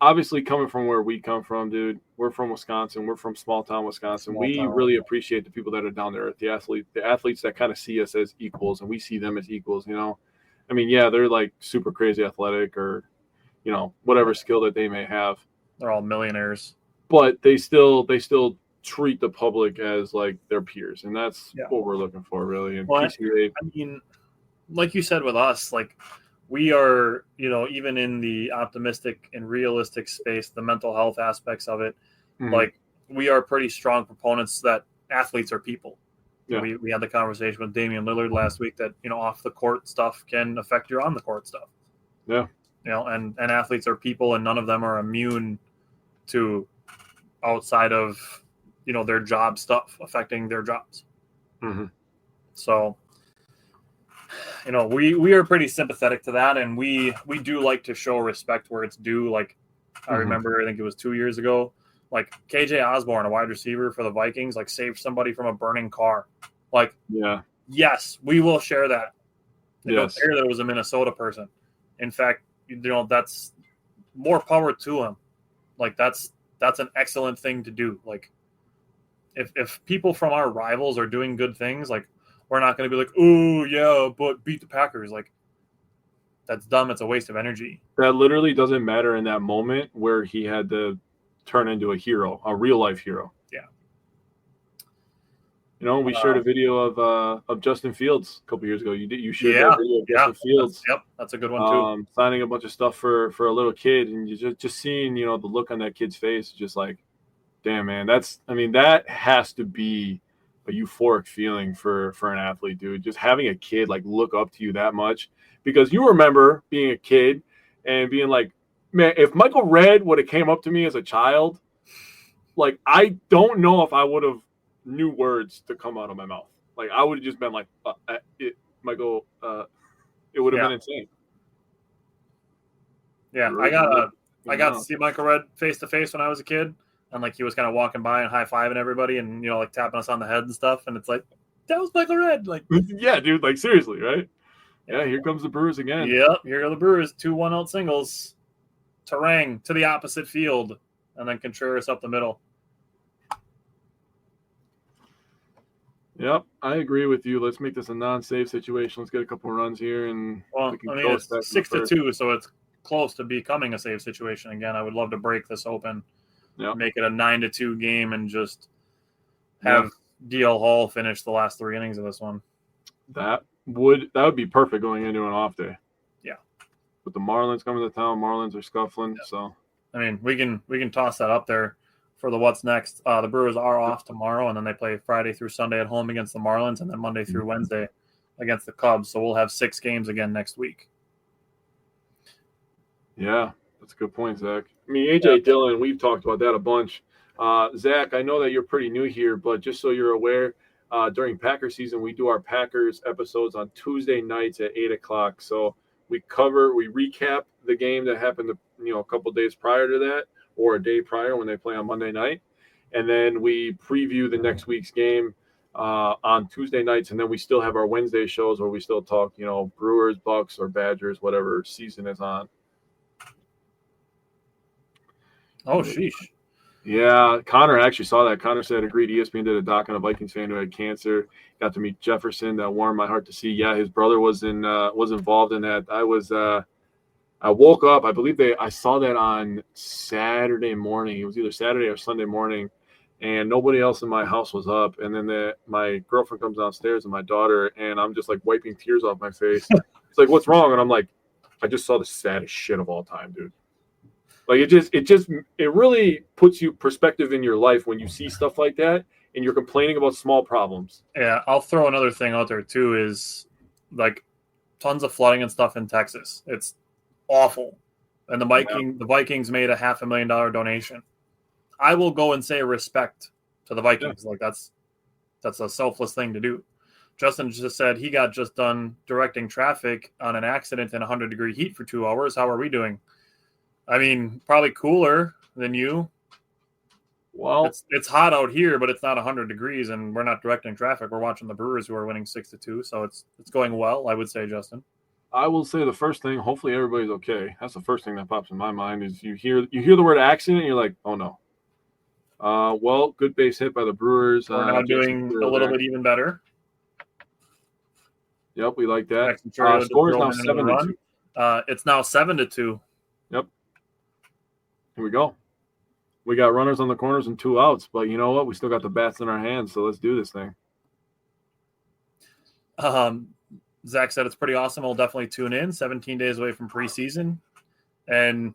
obviously coming from where we come from, dude, we're from Wisconsin. We're from small town Wisconsin. We really appreciate the people that are down there, the athletes that kind of see us as equals, and we see them as equals, I mean, yeah, they're like super crazy athletic or, whatever skill that they may have. They're all millionaires. But they still treat the public as like their peers, and that's what we're looking for, really. And PCA, I mean, like you said with us, like we are, even in the optimistic and realistic space, the mental health aspects of it, like we are pretty strong proponents that athletes are people. Yeah. We had the conversation with Damian Lillard last week that, off the court stuff can affect your on the court stuff. Yeah. And athletes are people, and none of them are immune to outside of, their job stuff affecting their jobs. Mm-hmm. So, we are pretty sympathetic to that, and we do like to show respect where it's due. Like, I remember, I think it was 2 years ago, like KJ Osborne, a wide receiver for the Vikings, like saved somebody from a burning car. Like, yes, we will share that. I don't care that it was a Minnesota person. In fact, that's more power to him. Like, that's an excellent thing to do. Like, if people from our rivals are doing good things, like we're not going to be like, oh yeah, but beat the Packers. Like that's dumb. It's a waste of energy. That literally doesn't matter in that moment where he had to turn into a hero, a real life hero. Yeah. You know, we shared a video of Justin Fields a couple years ago. You shared that video of Justin Fields. That's a good one too. Signing a bunch of stuff for a little kid, and you just seeing, the look on that kid's face, just like, damn, man, that has to be a euphoric feeling for an athlete, dude. Just having a kid like look up to you that much, because you remember being a kid and being like, man, if Michael Redd would have came up to me as a child, like I don't know if I would have knew words to come out of my mouth. Like I would have just been like, Michael, it would have been insane. Yeah, I got to see Michael Redd face to face when I was a kid, and like he was kind of walking by and high fiving everybody, and like tapping us on the head and stuff, and it's like that was Michael Redd. Like, yeah, dude, like seriously, right? Yeah, here comes the Brewers again. Yep, here are the Brewers, 2-1 out singles, Terang to the opposite field, and then Contreras up the middle. Yep, I agree with you. Let's make this a non-save situation. Let's get a couple runs here, and it's 6-2, so it's close to becoming a save situation again. I would love to break this open, make it a 9-2 game, and just have DL Hall finish the last 3 innings of this one. That would be perfect going into an off day. Yeah, with the Marlins coming to town, Marlins are scuffling. So I mean, we can toss that up there for the what's next. The Brewers are off tomorrow, and then they play Friday through Sunday at home against the Marlins, and then Monday through Wednesday against the Cubs. So we'll have 6 games again next week. Yeah, that's a good point, Zach. I mean, AJ Dillon, we've talked about that a bunch. Zach, I know that you're pretty new here, but just so you're aware, during Packer season, we do our Packers episodes on Tuesday nights at 8 o'clock. So we recap the game that happened a couple days prior to that, or a day prior when they play on Monday night. And then we preview the next week's game on Tuesday nights. And then we still have our Wednesday shows where we still talk, Brewers, Bucks, or Badgers, whatever season is on. Oh, sheesh. Yeah, Connor actually saw that. Connor said, agreed, ESPN did a doc on a Vikings fan who had cancer. Got to meet Jefferson. That warmed my heart to see. Yeah, his brother was involved in that. I woke up, I believe I saw that on Saturday morning. It was either Saturday or Sunday morning, and nobody else in my house was up. And then my girlfriend comes downstairs and my daughter, and I'm just like wiping tears off my face. It's like, what's wrong? And I'm like, I just saw the saddest shit of all time, dude. Like it really puts you perspective in your life when you see stuff like that and you're complaining about small problems. Yeah, I'll throw another thing out there too, is like tons of flooding and stuff in Texas. It's awful. And the Vikings made a $500,000 donation. I will go and say respect to the Vikings. Yeah. Like that's a selfless thing to do. Justin just said he got just done directing traffic on an accident in 100-degree heat for 2 hours. How are we doing? I mean, probably cooler than you. Well, it's hot out here, but it's not 100 degrees, and we're not directing traffic. We're watching the Brewers, who are winning 6-2, so it's going well, I would say, Justin. I will say the first thing, hopefully everybody's okay. That's the first thing that pops in my mind is you hear the word accident, and you're like, oh no. Well, good base hit by the Brewers. We're now doing a little bit even better. Yep, we like that. Score is now 7-2. It's now 7-2. Yep. Here we go. We got runners on the corners and 2 outs, but you know what? We still got the bats in our hands, so let's do this thing. Zach said it's pretty awesome. We'll definitely tune in. 17 days away from preseason. And,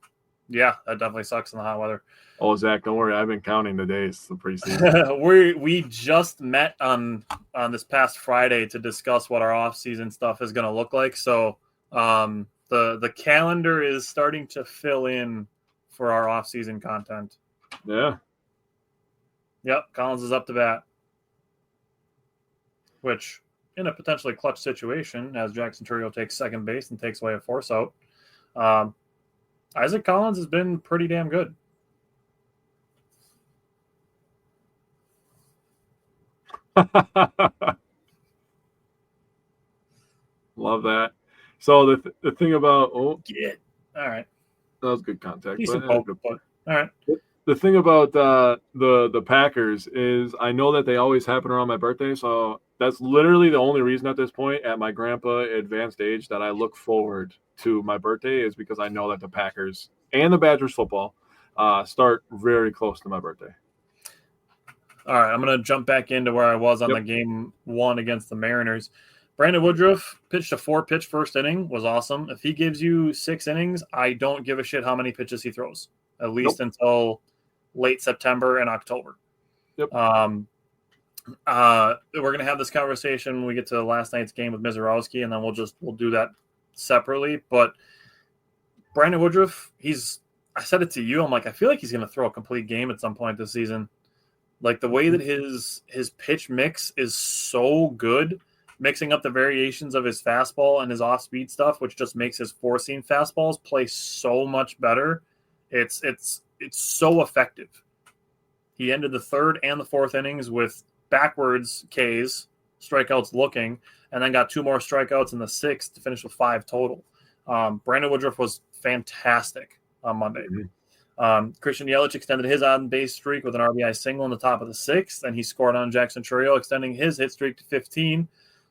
yeah, that definitely sucks in the hot weather. Oh, Zach, don't worry. I've been counting the days the preseason. We just met on this past Friday to discuss what our off-season stuff is going to look like. So the calendar is starting to fill in for our off-season content. Yeah. Yep, Collins is up to bat. Which, in a potentially clutch situation, as Jackson Turrio takes second base and takes away a force out, Isaac Collins has been pretty damn good. Love that. So the thing about all right, that was good contact. Decent poke, but all right. The thing about the Packers is I know that they always happen around my birthday, so that's literally the only reason at this point at my grandpa advanced age that I look forward to my birthday is because I know that the Packers and the Badgers football start very close to my birthday. All right, I'm going to jump back into where I was on the game one against the Mariners. Brandon Woodruff pitched a 4-pitch first inning, was awesome. If he gives you 6 innings, I don't give a shit how many pitches he throws, at least until late September and October. Yep. We're going to have this conversation when we get to last night's game with Mizorowski, and then we'll do that separately. But Brandon Woodruff, I said it to you, I'm like, I feel like he's going to throw a complete game at some point this season. Like the way that his pitch mix is so good, mixing up the variations of his fastball and his off-speed stuff, which just makes his four-seam fastballs play so much better. It's so effective. He ended the third and the fourth innings with backwards Ks, strikeouts looking, and then got 2 more strikeouts in the 6th to finish with 5 total. Brandon Woodruff was fantastic on Monday. Mm-hmm. Christian Yelich extended his on-base streak with an RBI single in the top of the 6th, and he scored on Jackson Chourio, extending his hit streak to 15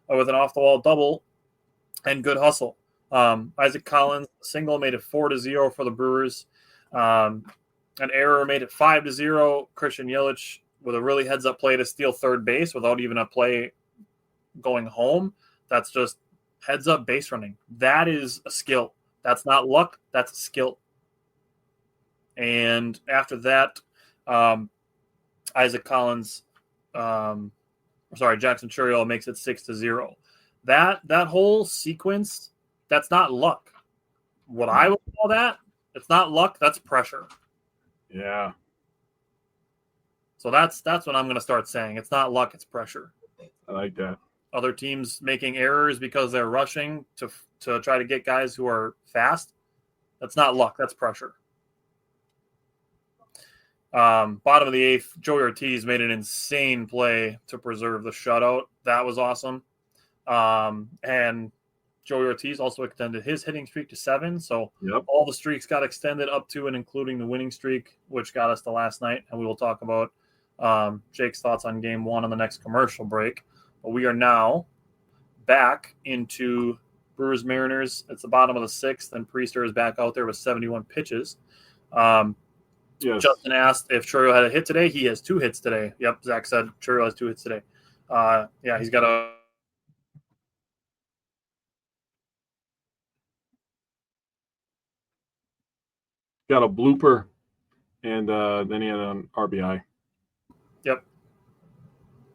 with an off-the-wall double and good hustle. Isaac Collins single made it 4-0 for the Brewers. An error made it 5-0. Christian Yelich with a really heads-up play to steal third base without even a play going home. That's just heads-up base running. That is a skill. That's not luck. That's a skill. And after that, Isaac Collins, Jackson Chourio makes it 6-0. That whole sequence, that's not luck. What I would call that, it's not luck, that's pressure. Yeah. So that's what I'm going to start saying. It's not luck, it's pressure. I like that. Other teams making errors because they're rushing to try to get guys who are fast. That's not luck, that's pressure. Bottom of the 8th, Joey Ortiz made an insane play to preserve the shutout. That was awesome. And Joey Ortiz also extended his hitting streak to 7. So all the streaks got extended up to and including the winning streak, which got us to last night. And we will talk about Jake's thoughts on game 1 on the next commercial break. But we are now back into Brewers Mariners. It's the bottom of the 6th, and Priester is back out there with 71 pitches. Yes. Justin asked if Chourio had a hit today. He has 2 hits today. Yep, Zach said Chourio has 2 hits today. He's got a blooper, and then he had an RBI. Yep.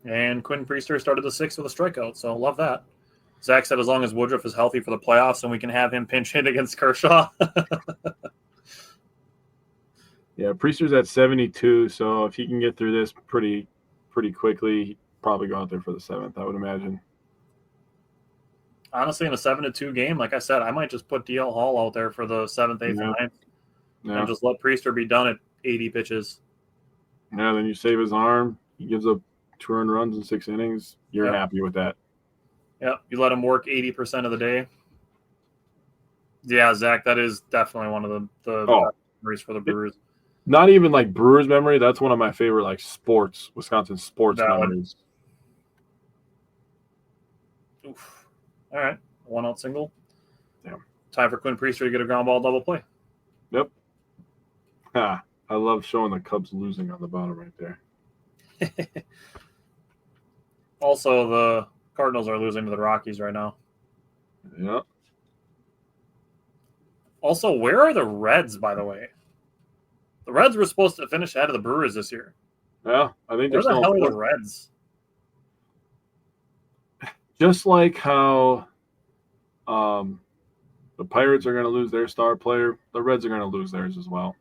And Quinn Priester started the 6th with a strikeout, so love that. Zach said as long as Woodruff is healthy for the playoffs and we can have him pinch hit against Kershaw. Yeah, Priester's at 72, so if he can get through this pretty quickly, he'd probably go out there for the 7th, I would imagine. Honestly, in a 7-2 game, like I said, I might just put DL Hall out there for the 7th, 8th, and 9th. Yeah. And just let Priester be done at 80 pitches. Yeah, then you save his arm. He gives up 2 earned runs in 6 innings. You're happy with that. Yep, you let him work 80% of the day. Yeah, Zach, that is definitely one of the memories for the Brewers. Not even like Brewers memory. That's one of my favorite like Wisconsin sports memories. Oof. All right, 1-out single. Yeah. Time for Quinn Priester to get a ground ball double play. Yep. I love showing the Cubs losing on the bottom right there. Also, the Cardinals are losing to the Rockies right now. Yep. Also, where are the Reds, by the way? The Reds were supposed to finish ahead of the Brewers this year. Yeah, I think where the hell are the Reds? Just like how the Pirates are going to lose their star player, the Reds are going to lose theirs as well.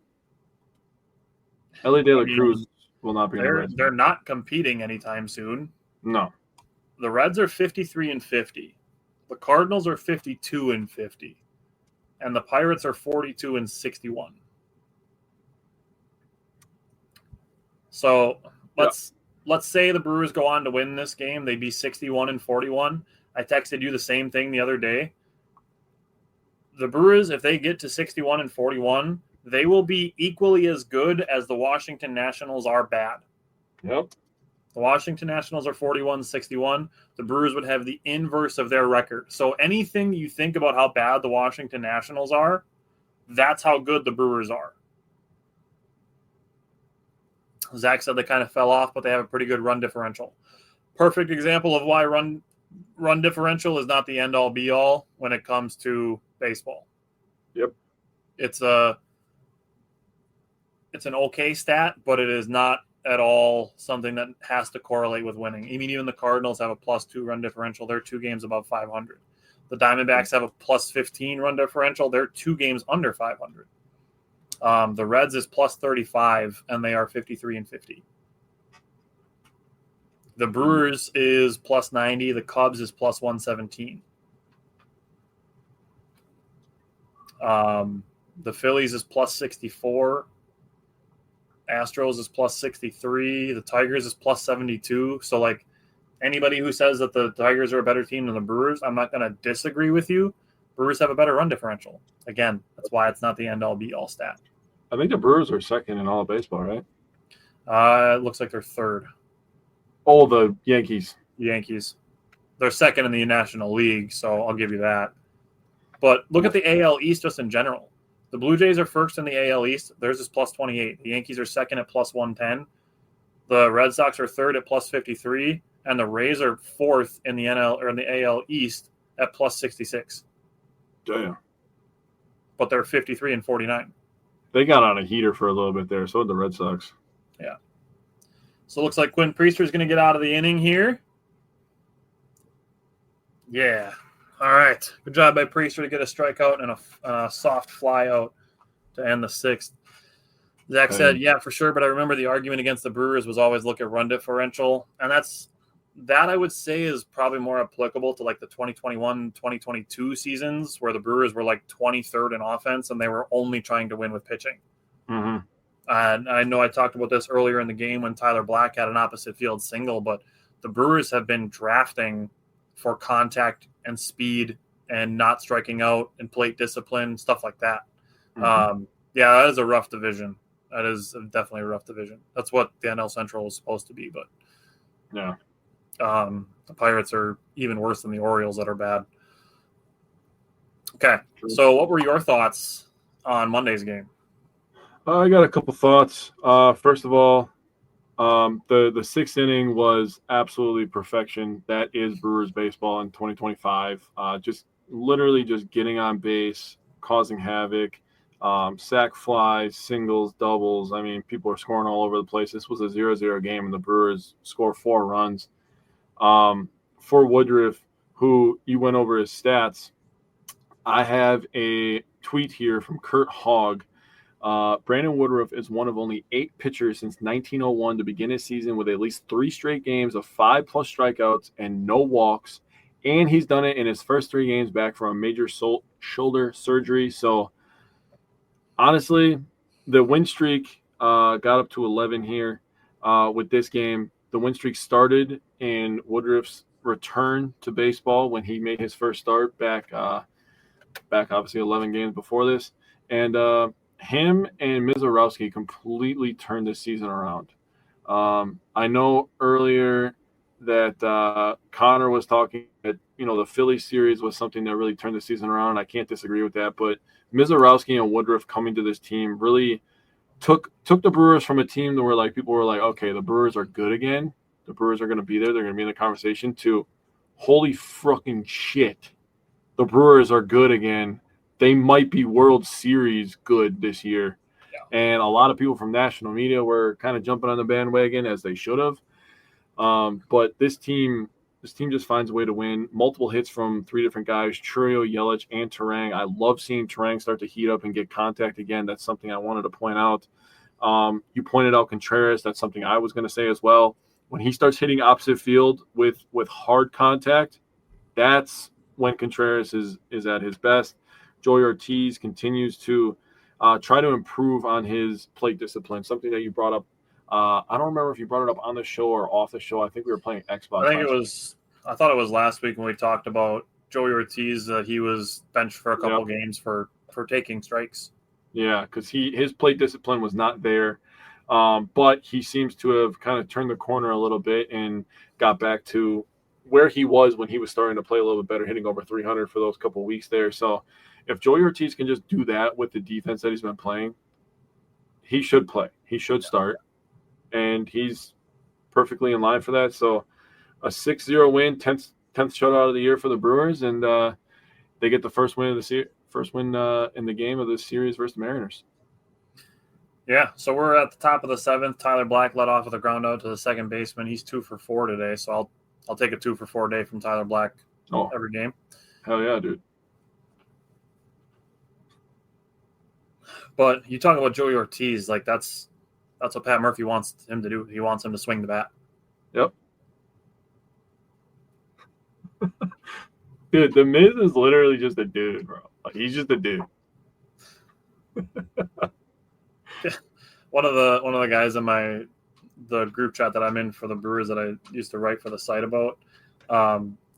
Ellie De La Cruz will not be in the Reds. They're not competing anytime soon. No. The Reds are 53-50. The Cardinals are 52-50. And the Pirates are 42-61. So let's say the Brewers go on to win this game. They'd be 61-41. I texted you the same thing the other day. The Brewers, if they get to 61-41, they will be equally as good as the Washington Nationals are bad. Yep. The Washington Nationals are 41-61. The Brewers would have the inverse of their record. So anything you think about how bad the Washington Nationals are, that's how good the Brewers are. Zach said they kind of fell off, but they have a pretty good run differential. Perfect example of why run differential is not the end-all, be-all when it comes to baseball. Yep. It's an okay stat, but it is not at all something that has to correlate with winning. I mean, even the Cardinals have a +2 run differential. They're 2 games above 500. The Diamondbacks have a +15 run differential. They're 2 games under 500. The Reds is +35, and they are 53-50. The Brewers is +90. The Cubs is +117. The Phillies is +64. Astros is +63. The Tigers is +72. So, like, anybody who says that the Tigers are a better team than the Brewers, I'm not going to disagree with you. Brewers have a better run differential. Again, that's why it's not the end-all, be-all stat. I think the Brewers are second in all of baseball, right? It looks like they're third. Oh, the Yankees. Yankees. They're second in the National League, so I'll give you that. But look at the AL East just in general. The Blue Jays are first in the AL East. Theirs is +28. The Yankees are second at +110. The Red Sox are third at +53, and the Rays are fourth in the AL East at +66. Damn. But they're 53-49. They got on a heater for a little bit there. So did the Red Sox. Yeah. So it looks like Quinn Priester is going to get out of the inning here. Yeah. All right. Good job by Priester to get a strikeout and a soft fly out to end the 6th. Zach said, yeah, for sure. But I remember the argument against the Brewers was always look at run differential. And that I would say is probably more applicable to like the 2021, 2022 seasons where the Brewers were like 23rd in offense and they were only trying to win with pitching. Mm-hmm. And I know I talked about this earlier in the game when Tyler Black had an opposite field single, but the Brewers have been drafting for contact and speed and not striking out and plate discipline, stuff like that. Mm-hmm. Yeah, that is a rough division. That is definitely a rough division. That's what the NL Central is supposed to be, but yeah. The Pirates are even worse than the Orioles that are bad. Okay, so what were your thoughts on Monday's game? I got a couple thoughts. First of all, the 6th inning was absolutely perfection. That is Brewers baseball in 2025. Just literally just getting on base, causing havoc, sack flies, singles, doubles. I mean, people are scoring all over the place. This was a 0-0 game, and the Brewers score 4 runs. For Woodruff, who you went over his stats, I have a tweet here from Kurt Hogg. Brandon Woodruff is one of only 8 pitchers since 1901 to begin his season with at least 3 straight games of 5+ strikeouts and no walks. And he's done it in his first 3 games back from a major shoulder surgery. So, honestly, the win streak got up to 11 here with this game. The win streak started in Woodruff's return to baseball when he made his first start back obviously 11 games before this. And him and Mizorowski completely turned this season around. I know earlier that Connor was talking that, the Philly series was something that really turned the season around. I can't disagree with that. But Mizorowski and Woodruff coming to this team really took the Brewers from a team that were like, people were like, okay, the Brewers are good again. The Brewers are going to be there. They're going to be in the conversation to holy fucking shit. The Brewers are good again. They might be World Series good this year. Yeah. And a lot of people from national media were kind of jumping on the bandwagon as they should have. But this team just finds a way to win. Multiple hits from 3 different guys, Churio, Yelich, and Terang. I love seeing Terang start to heat up and get contact again. That's something I wanted to point out. You pointed out Contreras. That's something I was going to say as well. When he starts hitting opposite field with hard contact, that's when Contreras is at his best. Joey Ortiz continues to try to improve on his plate discipline, something that you brought up. I don't remember if you brought it up on the show or off the show. I think we were playing Xbox. I thought it was last week when we talked about Joey Ortiz, that he was benched for a couple games for taking strikes. Yeah, because his plate discipline was not there. But he seems to have kind of turned the corner a little bit and got back to where he was when he was starting to play a little bit better, hitting over 300 for those couple of weeks there. So if Joey Ortiz can just do that with the defense that he's been playing, he should play. He should start. And he's perfectly in line for that. So a 6-0 win, 10th shutout of the year for the Brewers, and they get the first win of the in the game of the series versus the Mariners. Yeah, so we're at the top of the 7th. Tyler Black led off with a ground out to the second baseman. He's 2 for 4 today, so I'll take a 2 for 4 day from Tyler Black every game. Hell yeah, dude. But you talk about Joey Ortiz, like that's what Pat Murphy wants him to do. He wants him to swing the bat. Yep. Dude, the Miz is literally just a dude, bro. Like, he's just a dude. One of the guys in the group chat that I'm in for the Brewers that I used to write for the site about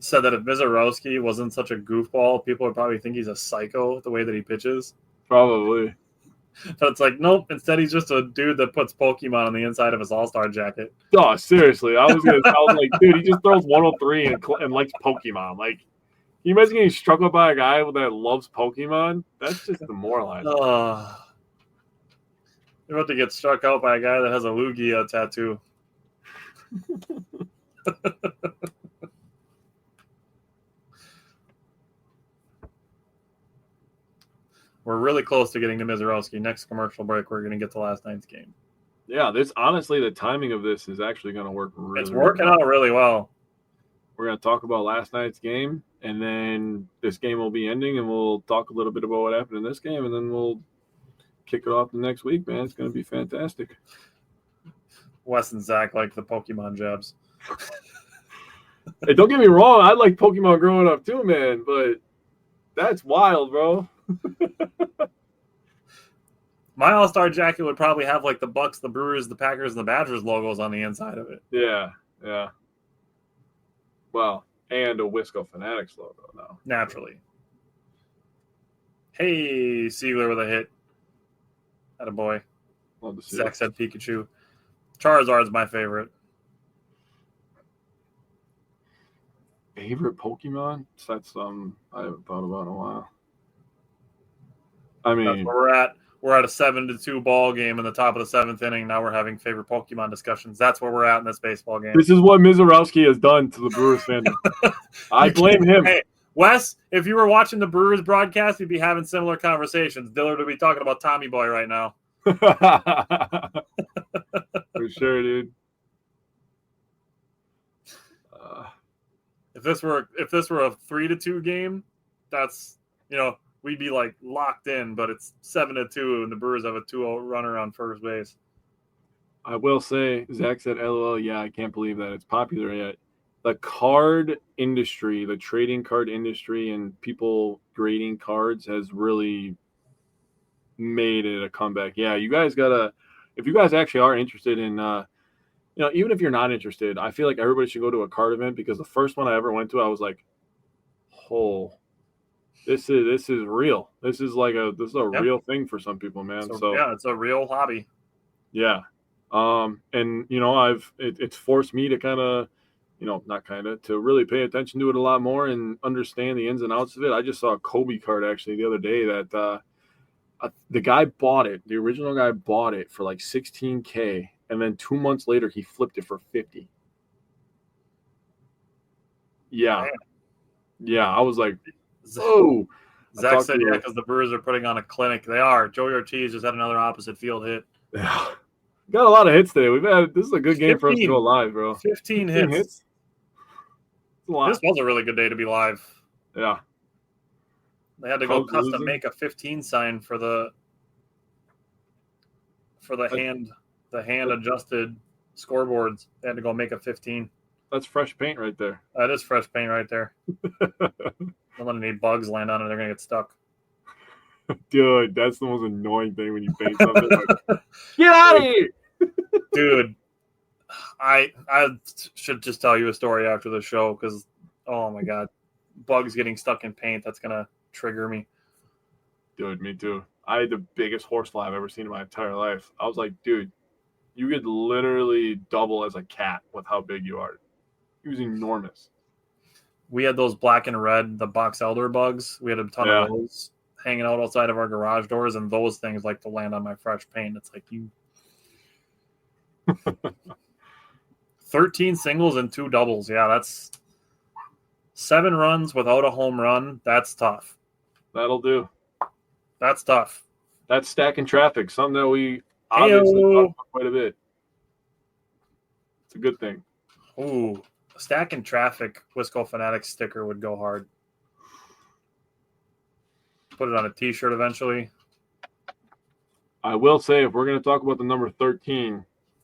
said that if Mizorowski wasn't such a goofball, people would probably think he's a psycho the way that he pitches. Probably. But it's like, nope. Instead, he's just a dude that puts Pokemon on the inside of his All-Star jacket. Oh, seriously. I was like, dude, he just throws 103 and likes Pokemon. Like, can you imagine getting struck up by a guy that loves Pokemon? That's just demoralizing. You're about to get struck out by a guy that has a Lugia tattoo. We're really close to getting to Mizorowski. Next commercial break, we're going to get to last night's game. Yeah, honestly, the timing of this is actually going to work really It's working out really well. We're going to talk about last night's game, and then this game will be ending, and we'll talk a little bit about what happened in this game, and then we'll kick it off the next week, man. It's going to be fantastic. Wes and Zach like the Pokemon jabs. Hey, don't get me wrong. I like Pokemon growing up too, man, but that's wild, bro. My All-Star jacket would probably have like the Bucks, the Brewers, the Packers, and the Badgers logos on the inside of it. Yeah. Well, and a Wisco Fanatics logo now. Naturally. Hey, Siegler with a hit. Attaboy. Love to see Zach it. said Pikachu. Charizard's my favorite. Favorite Pokemon? That's I haven't thought about in a while. I mean, that's where we're at. We're at a 7-2 ball game in the top of the 7th inning. Now we're having favorite Pokemon discussions. That's where we're at in this baseball game. This is what Mizorowski has done to the Brewers fandom. I blame him. Hey, Wes, if you were watching the Brewers broadcast, you'd be having similar conversations. Dillard would be talking about Tommy Boy right now. For sure, dude. If this were a 3-2 game, that's, we'd be like locked in, but it's 7-2 and the Brewers have a 2-0 runner on first base. I will say, Zach said, LOL, yeah, I can't believe that it's popular yet. The card industry, the trading card industry and people grading cards has really made it a comeback. Yeah, you guys gotta, if you guys actually are interested in, even if you're not interested, I feel like everybody should go to a card event, because the first one I ever went to, I was like, oh, this is real. This is a real thing for some people, man. So yeah, it's a real hobby. Yeah. And it's forced me to to really pay attention to it a lot more and understand the ins and outs of it. I just saw a Kobe card actually the other day that the guy bought it. The original guy bought it for like $16K, and then 2 months later he flipped it for $50. Yeah. Man. Yeah, I was like, oh. Zach said, yeah, because the Brewers are putting on a clinic. They are. Joey Ortiz just had another opposite field hit. Yeah. Got a lot of hits today. This is a good game for us to go live, bro. 15 hits. This was a really good day to be live. Yeah. They had to go custom make a 15 sign for the hand adjusted scoreboards. They had to go make a 15. That's fresh paint right there. That is fresh paint right there. Don't let any bugs land on it. They're gonna get stuck. Dude, that's the most annoying thing when you paint something. Like, get out of here, dude. I should just tell you a story after the show, because oh my god, bugs getting stuck in paint, that's gonna trigger me. Dude, me too. I had the biggest horsefly I've ever seen in my entire life. I was like, dude, you could literally double as a cat with how big you are. He was enormous. We had those black and red, the box elder bugs. We had a ton of those hanging out outside of our garage doors, and those things like to land on my fresh paint. It's like you 13 singles and 2 doubles. Yeah, that's 7 runs without a home run. That's tough. That'll do. That's tough. That's stacking traffic, something that we obviously talk about quite a bit. It's a good thing. Ooh, a stacking traffic Wisco Fanatics sticker would go hard. Put it on a T-shirt eventually. I will say, if we're going to talk about the number 13,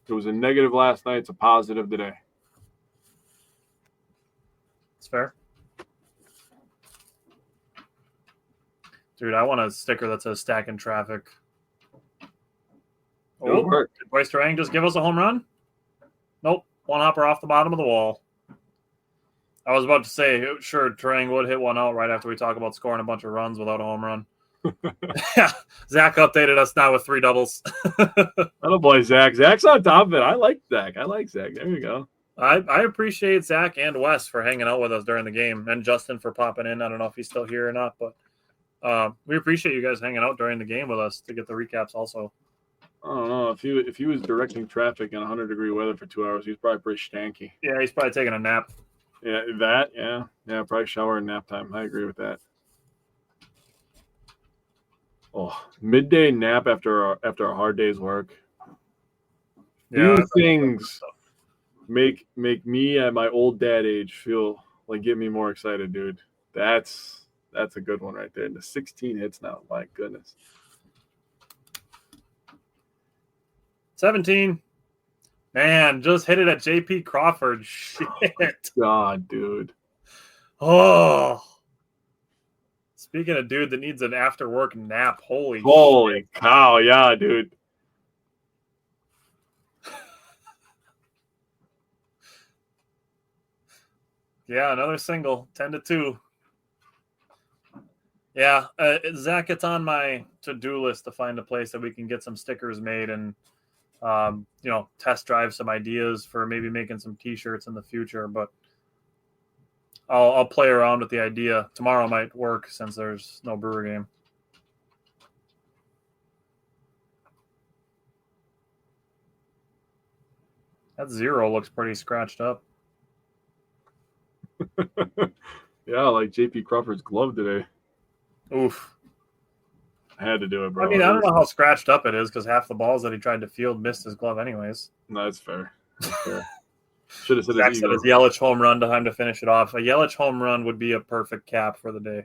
it was a negative last night. It's a positive today. It's fair. Dude, I want a sticker that says stacking traffic. Oh, did Bryce Terang just give us a home run? Nope. One hopper off the bottom of the wall. I was about to say, sure, Terang would hit one out right after we talk about scoring a bunch of runs without a home run. Yeah, Zach updated us now with 3 doubles. Oh boy, Zach. Zach's on top of it. I like Zach. There you go. I appreciate Zach and Wes for hanging out with us during the game, and Justin for popping in. I don't know if he's still here or not, but we appreciate you guys hanging out during the game with us to get the recaps also. I don't know. If he was directing traffic in 100-degree weather for 2 hours, he's probably pretty stanky. Yeah, he's probably taking a nap. Yeah, yeah, probably shower and nap time. I agree with that. Oh, midday nap after a hard day's work. Yeah, these things make me at my old dad age feel like get me more excited, dude. That's a good one right there. And the 16 hits now. My goodness. 17. Man, just hit it at JP Crawford. Shit. God, dude. Oh. Speaking of dude that needs an after work nap, holy cow, yeah, dude. Yeah, another single, 10-2. Yeah, Zach, it's on my to-do list to find a place that we can get some stickers made and, test drive some ideas for maybe making some T-shirts in the future. But I'll play around with the idea. Tomorrow might work since there's no Brewer game. That 0 looks pretty scratched up. Yeah, like JP Crawford's glove today. Oof. I had to do it, bro. I mean, I don't know how scratched up it is because half the balls that he tried to field missed his glove anyways. No, that's fair. Should have said Zach said his Yelich home run to him to finish it off. A Yelich home run would be a perfect cap for the day.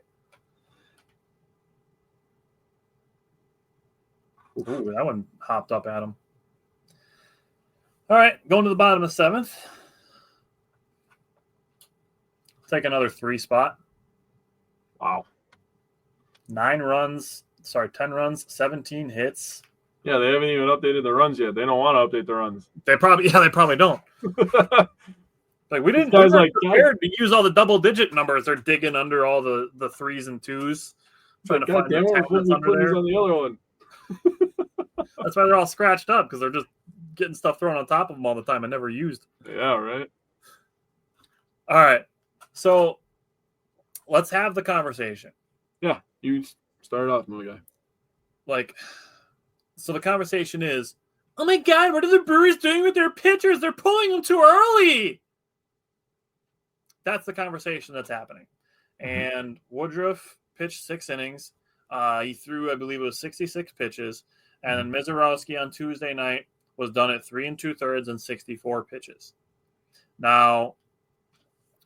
Ooh, that one hopped up at him. All right, going to the bottom of the 7th. Take another 3 spot. Wow. 10 runs, 17 hits. Yeah, they haven't even updated the runs yet. They don't want to update the runs. They probably don't. Like we didn't prepared to use all the double-digit numbers. They're digging under all the 3s and 2s, trying to find the 10 that's under there. On the other one. That's why they're all scratched up because they're just getting stuff thrown on top of them all the time and never used. Yeah, right. All right, so let's have the conversation. Yeah, you start off, my guy. So the conversation is, oh my God, what are the Brewers doing with their pitchers? They're pulling them too early. That's the conversation that's happening. Mm-hmm. And Woodruff pitched 6 innings. He threw, I believe it was 66 pitches. And then Mizorowski on Tuesday night was done at 3 2/3 and 64 pitches. Now,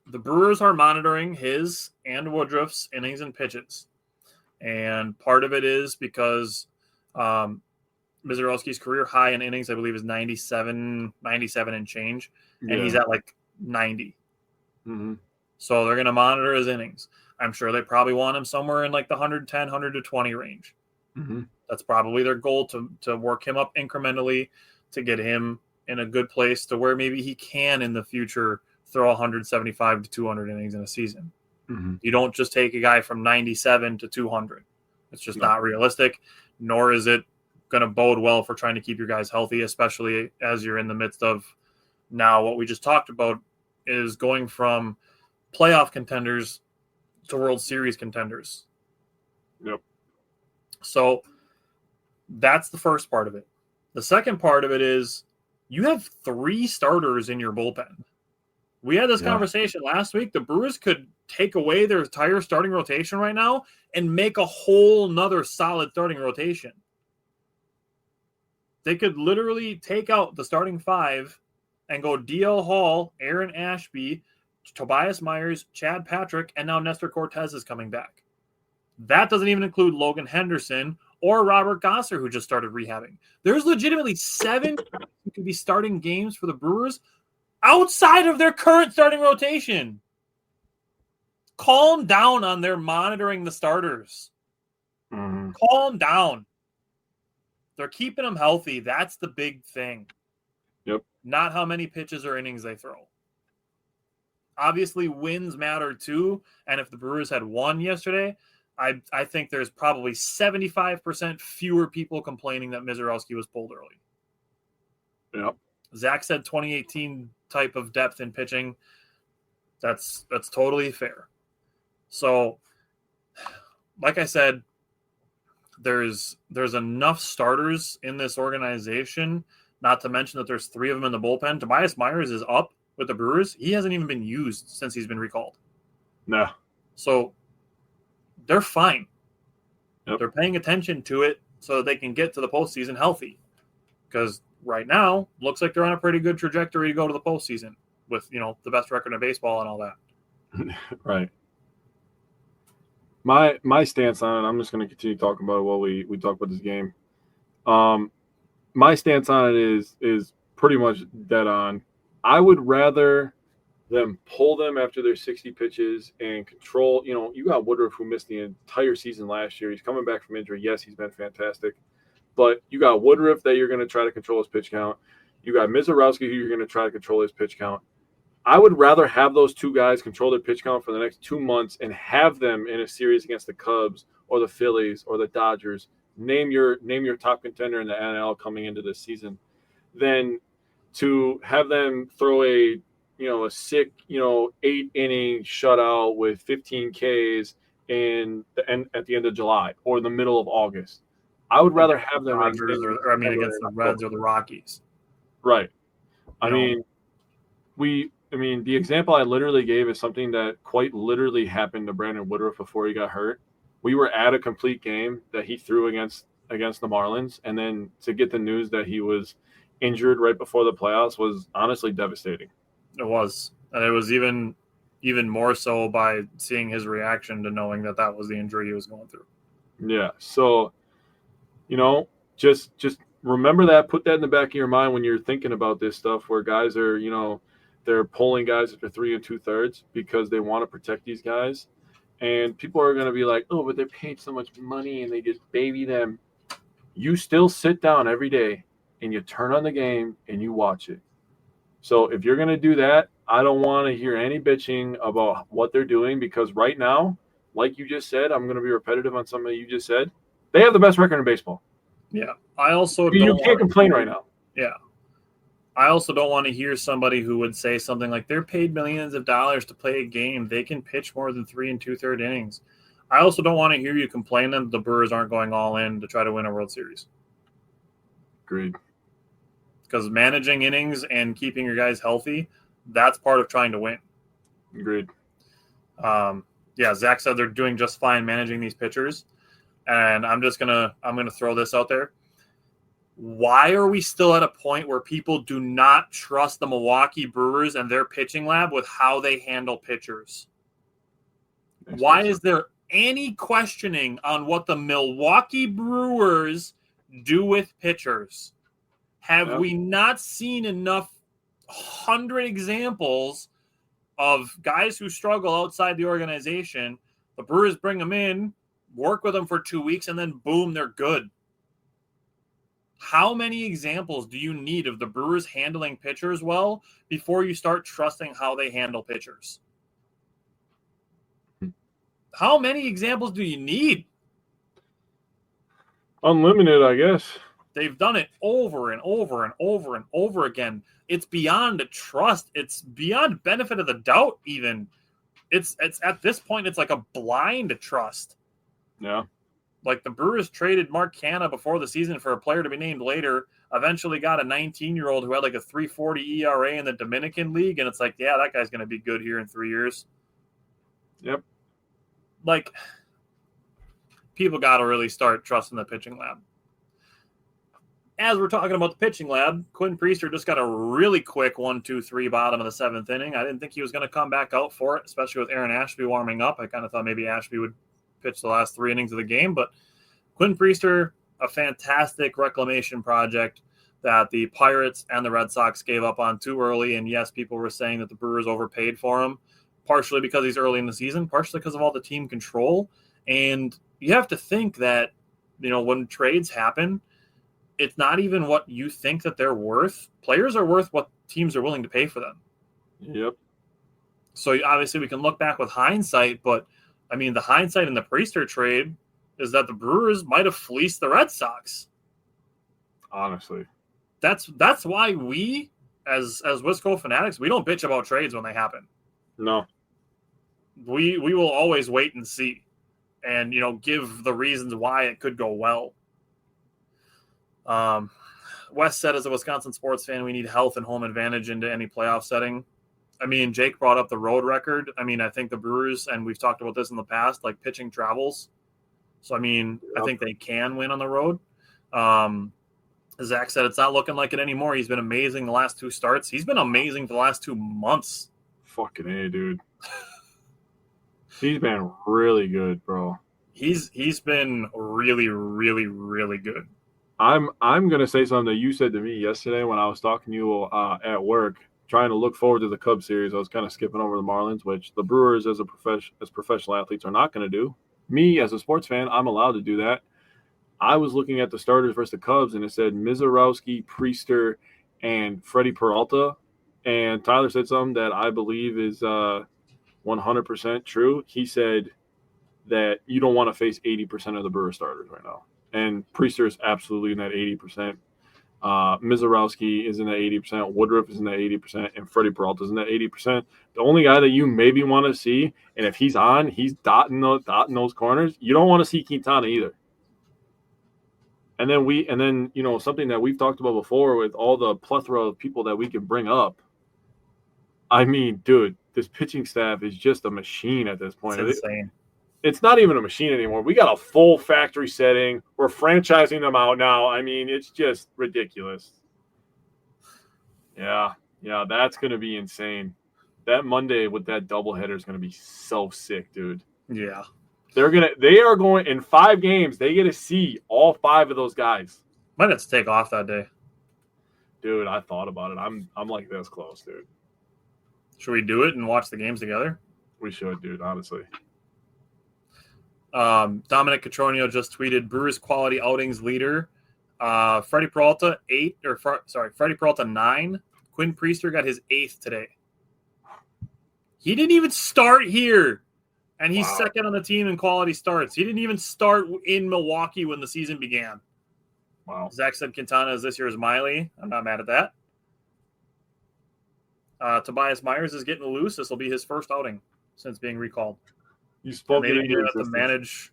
the Brewers are monitoring his and Woodruff's innings and pitches. And part of it is because Mizorowski's career high in innings, I believe, is 97 and change. And he's at 90. Mm-hmm. So they're going to monitor his innings. I'm sure they probably want him somewhere in the 110, 120 range. Mm-hmm. That's probably their goal to work him up incrementally to get him in a good place to where maybe he can in the future throw 175 to 200 innings in a season. Mm-hmm. You don't just take a guy from 97 to 200. It's just not realistic, nor is it going to bode well for trying to keep your guys healthy, especially as you're in the midst of now what we just talked about is going from playoff contenders to World Series contenders. Yep. So that's the first part of it. The second part of it is you have 3 starters in your bullpen. We had this conversation last week. The Brewers could take away their entire starting rotation right now and make a whole nother solid starting rotation. They could literally take out the starting 5 and go DL Hall, Aaron Ashby, Tobias Myers, Chad Patrick, and now Nestor Cortez is coming back. That doesn't even include Logan Henderson or Robert Gosser, who just started rehabbing. There's legitimately 7 who could be starting games for the Brewers outside of their current starting rotation. Calm down on their monitoring the starters. Calm down. They're keeping them healthy. That's the big thing. Yep. Not how many pitches or innings they throw. Obviously, wins matter too. And if the Brewers had won yesterday, I think there's probably 75% fewer people complaining that Mizorowski was pulled early. Yep. Zach said 2018 type of depth in pitching. That's totally fair. So, like I said, there's enough starters in this organization, not to mention that there's 3 of them in the bullpen. Tobias Myers is up with the Brewers. He hasn't even been used since he's been recalled. No. So they're fine. Yep. They're paying attention to it so that they can get to the postseason healthy. Because right now, looks like they're on a pretty good trajectory to go to the postseason with, the best record in baseball and all that. Right. My stance on it, I'm just going to continue talking about it while we talk about this game. My stance on it is pretty much dead on. I would rather them pull them after their 60 pitches and control. You got Woodruff, who missed the entire season last year. He's coming back from injury. Yes, he's been fantastic. But you got Woodruff that you're going to try to control his pitch count. You got Mizorowski, who you're going to try to control his pitch count. I would rather have those 2 guys control their pitch count for the next 2 months and have them in a series against the Cubs or the Phillies or the Dodgers. Name your top contender in the NL coming into this season, than to have them throw a sick 8-inning shutout with 15 Ks at the end of July or the middle of August. I would rather have them against the Reds or the Rockies. Right. The example I literally gave is something that quite literally happened to Brandon Woodruff before he got hurt. We were at a complete game that he threw against the Marlins, and then to get the news that he was injured right before the playoffs was honestly devastating. It was. And it was even more so by seeing his reaction to knowing that was the injury he was going through. Yeah. So, just remember that. Put that in the back of your mind when you're thinking about this stuff, where guys are, they're pulling guys after 3 2/3 because they want to protect these guys. And people are going to be like, oh, but they're paid so much money and they just baby them. You still sit down every day and you turn on the game and you watch it. So if you're going to do that, I don't want to hear any bitching about what they're doing, because right now, like you just said, I'm going to be repetitive on something you just said. They have the best record in baseball. Yeah. You can't complain right now. Yeah. I also don't want to hear somebody who would say something like they're paid millions of dollars to play a game. They can pitch more than 3 2/3 innings. I also don't want to hear you complain that the Brewers aren't going all in to try to win a World Series. Agreed. Because managing innings and keeping your guys healthy, that's part of trying to win. Agreed. Zach said they're doing just fine managing these pitchers. And I'm gonna throw this out there. Why are we still at a point where people do not trust the Milwaukee Brewers and their pitching lab with how they handle pitchers? Why is there any questioning on what the Milwaukee Brewers do with pitchers? Have we not seen enough 100 examples of guys who struggle outside the organization? The Brewers bring them in, work with them for 2 weeks, and then boom, they're good. How many examples do you need of the Brewers handling pitchers well before you start trusting how they handle pitchers? How many examples do you need? Unlimited, I guess. They've done it over and over and over and over again. It's beyond trust. It's beyond benefit of the doubt even. It's at this point, it's like a blind trust. Yeah. Like the Brewers traded Mark Canha before the season for a player to be named later, eventually got a 19-year-old who had like a 3.40 ERA in the Dominican League, and it's like, yeah, that guy's going to be good here in 3 years. Yep. Like, people got to really start trusting the pitching lab. As we're talking about the pitching lab, Quinn Priester just got a really quick 1-2-3 bottom of the 7th inning. I didn't think he was going to come back out for it, especially with Aaron Ashby warming up. I kind of thought maybe Ashby would pitch the last 3 innings of the game, but Quinn Priester, a fantastic reclamation project that the Pirates and the Red Sox gave up on too early. And yes, people were saying that the Brewers overpaid for him, partially because he's early in the season, partially because of all the team control. And you have to think that, when trades happen, it's not even what you think that they're worth. Players are worth what teams are willing to pay for them. Yep. So obviously we can look back with hindsight, but I mean, the hindsight in the Priester trade is that the Brewers might have fleeced the Red Sox. Honestly. That's why we, as Wisco fanatics, we don't bitch about trades when they happen. No. We will always wait and see and, give the reasons why it could go well. Wes said, as a Wisconsin sports fan, we need health and home advantage into any playoff setting. I mean, Jake brought up the road record. I mean, I think the Brewers, and we've talked about this in the past, like pitching travels. So, I mean, I think they can win on the road. Zach said it's not looking like it anymore. He's been amazing the last 2 starts. He's been amazing for the last 2 months. Fucking A, dude. He's been really good, bro. He's been really, really, really good. I'm gonna say something that you said to me yesterday when I was talking to you at work, trying to look forward to the Cubs series. I was kind of skipping over the Marlins, which the Brewers as professional athletes are not going to do. Me as a sports fan, I'm allowed to do that. I was looking at the starters versus the Cubs, and it said Mizorowski, Priester, and Freddie Peralta. And Tyler said something that I believe is 100% true. He said that you don't want to face 80% of the Brewer starters right now. And Priester is absolutely in that 80%. Mizorowski is in that 80%. Woodruff is in that 80%. And Freddie Peralta is in that 80%. The only guy that you maybe want to see, and if he's on, he's dotting those corners. You don't want to see Quintana either. And then something that we've talked about before with all the plethora of people that we can bring up. I mean, dude, this pitching staff is just a machine at this point. It's insane. It's not even a machine anymore. We got a full factory setting. We're franchising them out now. I mean, it's just ridiculous. Yeah, that's going to be insane. That Monday with that doubleheader is going to be so sick, dude. Yeah. They are going in 5 games. They get to see all 5 of those guys. Might have to take off that day. Dude, I thought about it. I'm like this close, dude. Should we do it and watch the games together? We should, dude, honestly. Dominic Catronio just tweeted Brewers quality outings leader. Freddie Peralta 8, Freddie Peralta 9. Quinn Priester got his 8th today. He didn't even start here, and he's second on the team in quality starts. He didn't even start in Milwaukee when the season began. Wow. Zach said Quintana is this year's Miley. I'm not mad at that. Tobias Myers is getting loose. This will be his first outing since being recalled. You spoke it into existence. To manage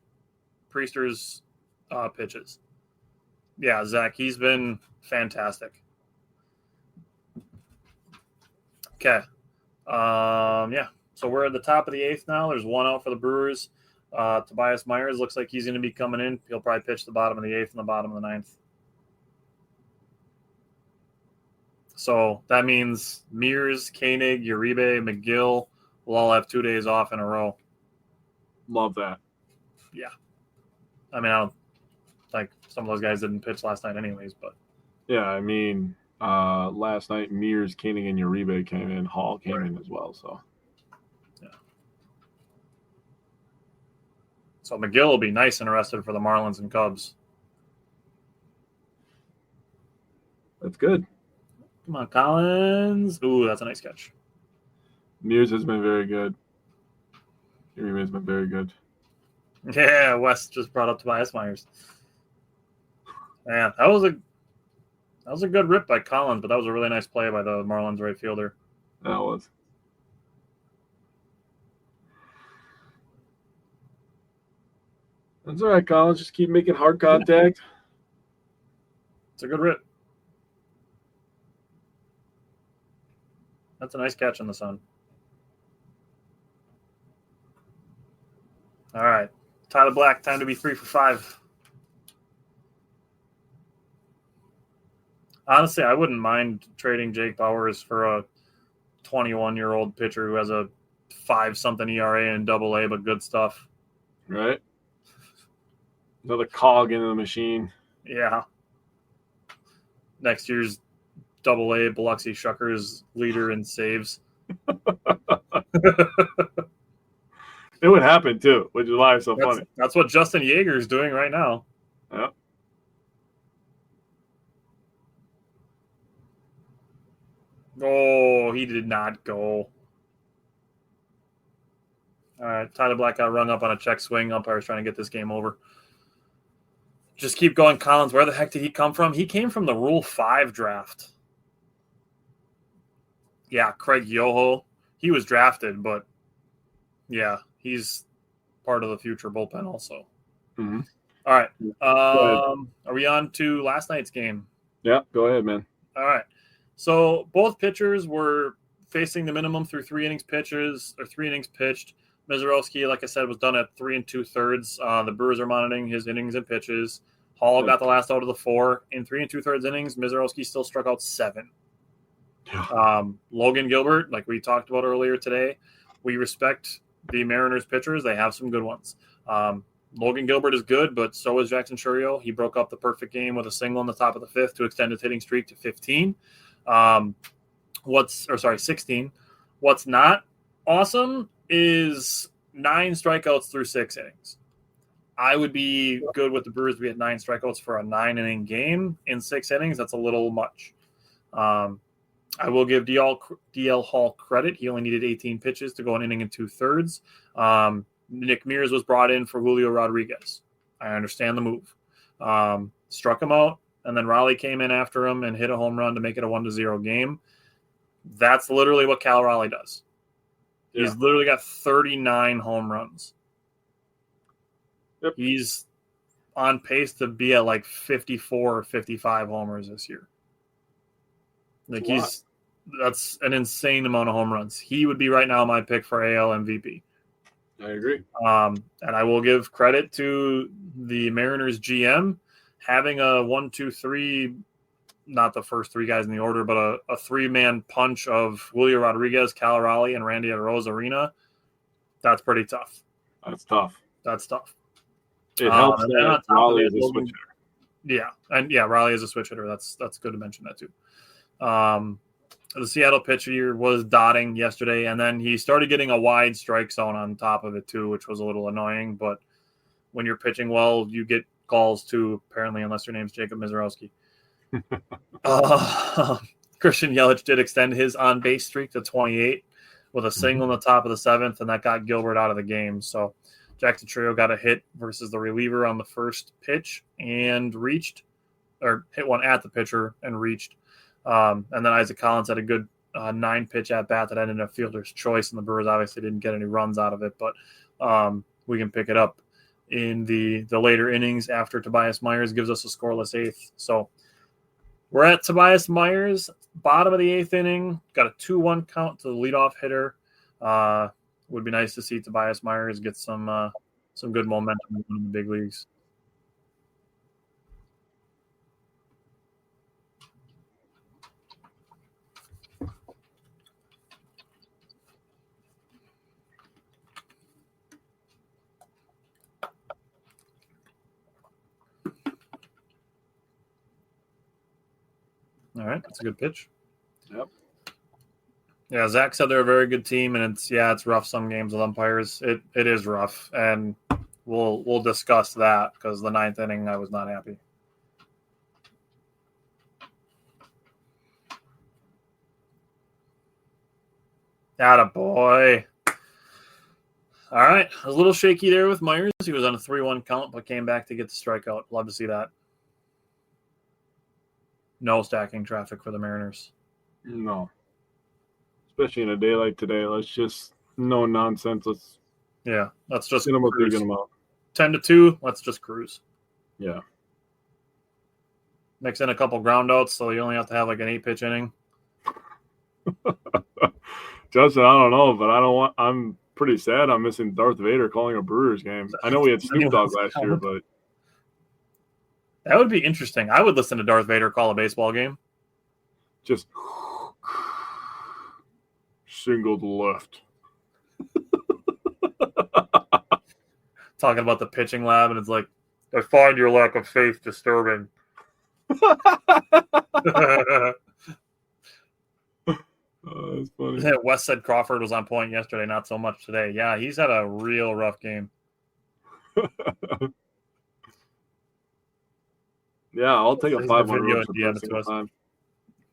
Priester's pitches. Yeah, Zach, he's been fantastic. Okay. So we're at the top of the 8th now. There's 1 out for the Brewers. Tobias Myers looks like he's going to be coming in. He'll probably pitch the bottom of the 8th and the bottom of the 9th. So that means Mears, Koenig, Uribe, McGill will all have 2 days off in a row. Love that. Yeah. I mean, I don't think some of those guys didn't pitch last night anyways, but. Yeah, I mean, last night Mears, Koenig, and Uribe came in. Hall came in as well, so. Yeah. So McGill will be nice and rested for the Marlins and Cubs. That's good. Come on, Collins. Ooh, that's a nice catch. Mears has been very good. Uribe has been very good. Yeah, Wes just brought up Tobias Myers. Man, that was a good rip by Collins, but that was a really nice play by the Marlins right fielder. That was. That's all right, Collins. Just keep making hard contact. It's a good rip. That's a nice catch in the sun. All right. Tyler Black, time to be 3 for 5. Honestly, I wouldn't mind trading Jake Bauers for a 21-year-old pitcher who has a 5-something ERA and AA, but good stuff. Right? Another cog into the machine. Yeah. Next year's AA Biloxi Shuckers leader in saves. It would happen too, which is why it's so funny. That's what Justin Yeager is doing right now. Yeah. Oh, he did not go. All right, Tyler Black got rung up on a check swing. Umpire's trying to get this game over. Just keep going, Collins. Where the heck did he come from? He came from the Rule 5 draft. Yeah, Craig Yoho. He was drafted, but yeah, he's part of the future bullpen also. Mm-hmm. All right. Are we on to last night's game? Yeah, go ahead, man. All right. So both pitchers were facing the minimum through 3 innings pitched. Mizorowski, like I said, was done at 3 2/3. The Brewers are monitoring his innings and pitches. Hall got the last out of the 4. In 3 2/3 innings, Mizorowski still struck out 7. Yeah. Logan Gilbert, like we talked about earlier today, we respect the Mariners pitchers. They have some good ones. Logan Gilbert is good, but so is Jackson Chourio. He broke up the perfect game with a single in the top of the 5th to extend his hitting streak to 15. 16. What's not awesome is 9 strikeouts through 6 innings. I would be good with the Brewers to be at 9 strikeouts for a 9-inning game in 6 innings. That's a little much. I will give DL Hall credit. He only needed 18 pitches to go an inning and 2/3. Nick Mears was brought in for Julio Rodriguez. I understand the move. Struck him out, and then Raleigh came in after him and hit a home run to make it a 1-0 game. That's literally what Cal Raleigh does. Yeah. He's literally got 39 home runs. Yep. He's on pace to be at like 54 or 55 homers this year. Like that's an insane amount of home runs. He would be right now my pick for AL MVP. I agree. And I will give credit to the Mariners GM having a 1-2-3, not the first 3 guys in the order, but a 3-man punch of Julio Rodriguez, Cal Raleigh, and Randy Arozarena. That's pretty tough. That's tough. It helps that Raleigh is a switch hitter. Yeah, and Raleigh is a switch hitter. That's good to mention that too. The Seattle pitcher was dotting yesterday, and then he started getting a wide strike zone on top of it too, which was a little annoying. But when you're pitching well, you get calls too, apparently, unless your name's Jacob Mizorowski. Christian Yelich did extend his on-base streak to 28 with a single in the top of the 7th, and that got Gilbert out of the game. So Jackson Chourio got a hit versus the reliever on the first pitch and hit one at the pitcher and reached. And then Isaac Collins had a good 9-pitch at-bat that ended up fielder's choice, and the Brewers obviously didn't get any runs out of it. But we can pick it up in the later innings after Tobias Myers gives us a scoreless 8th. So we're at Tobias Myers, bottom of the 8th inning, got a 2-1 count to the leadoff hitter. Would be nice to see Tobias Myers get some good momentum in the big leagues. All right, that's a good pitch. Yep. Yeah, Zach said they're a very good team, and it's rough some games with umpires. It is rough, and we'll discuss that because the 9th inning I was not happy. Attaboy. All right, I was a little shaky there with Myers. He was on a 3-1 count, but came back to get the strikeout. Love to see that. No stacking traffic for the Mariners. No. Especially in a day like today. Let's just no nonsense. Let's just get them up there, cruise. get them out. 10-2. Let's just cruise. Yeah. Mix in a couple ground outs, so you only have to have like an 8-pitch inning. Justin, I don't know, but I'm pretty sad I'm missing Darth Vader calling a Brewers game. I know we had Snoop Dogg last year, but that would be interesting. I would listen to Darth Vader call a baseball game. Just single to left. Talking about the pitching lab, and it's like, I find your lack of faith disturbing. That's funny. Wes said Crawford was on point yesterday, not so much today. Yeah, he's had a real rough game. Yeah, I'll take a 5-1 road trip.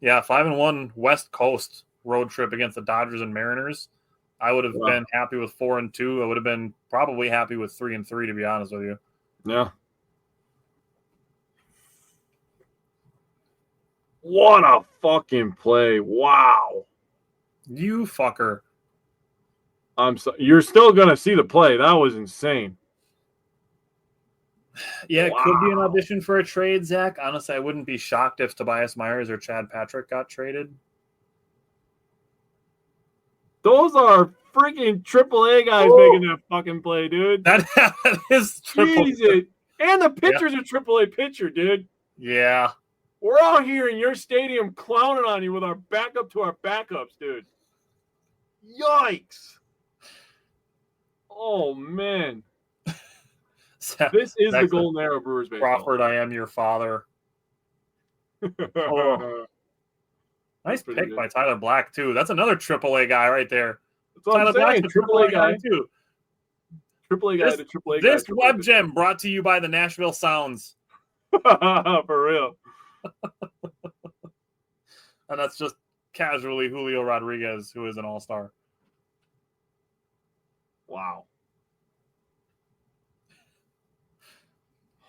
Yeah, 5-1 West Coast road trip against the Dodgers and Mariners. I would have been happy with 4-2. I would have been probably happy with 3-3, to be honest with you. Yeah. What a fucking play. Wow. You fucker. I'm so you're still gonna see the play. That was insane. Yeah, it could be an audition for a trade, Zach. Honestly, I wouldn't be shocked if Tobias Myers or Chad Patrick got traded. Those are freaking AAA guys making that fucking play, dude. That is triple. Jesus. And the pitcher's a AAA pitcher, dude. Yeah. We're out here in your stadium clowning on you with our backup to our backups, dude. Yikes. Oh, man. This is the golden era of Brewers baseball. Crawford, I am your father. Oh. Nice pick good by Tyler Black, too. That's another AAA guy right there. That's what Tyler I'm saying. AAA guy, too. AAA guy to AAA guy. This web gem brought to you by the Nashville Sounds. For real. And that's just casually Julio Rodriguez, who is an all-star. Wow.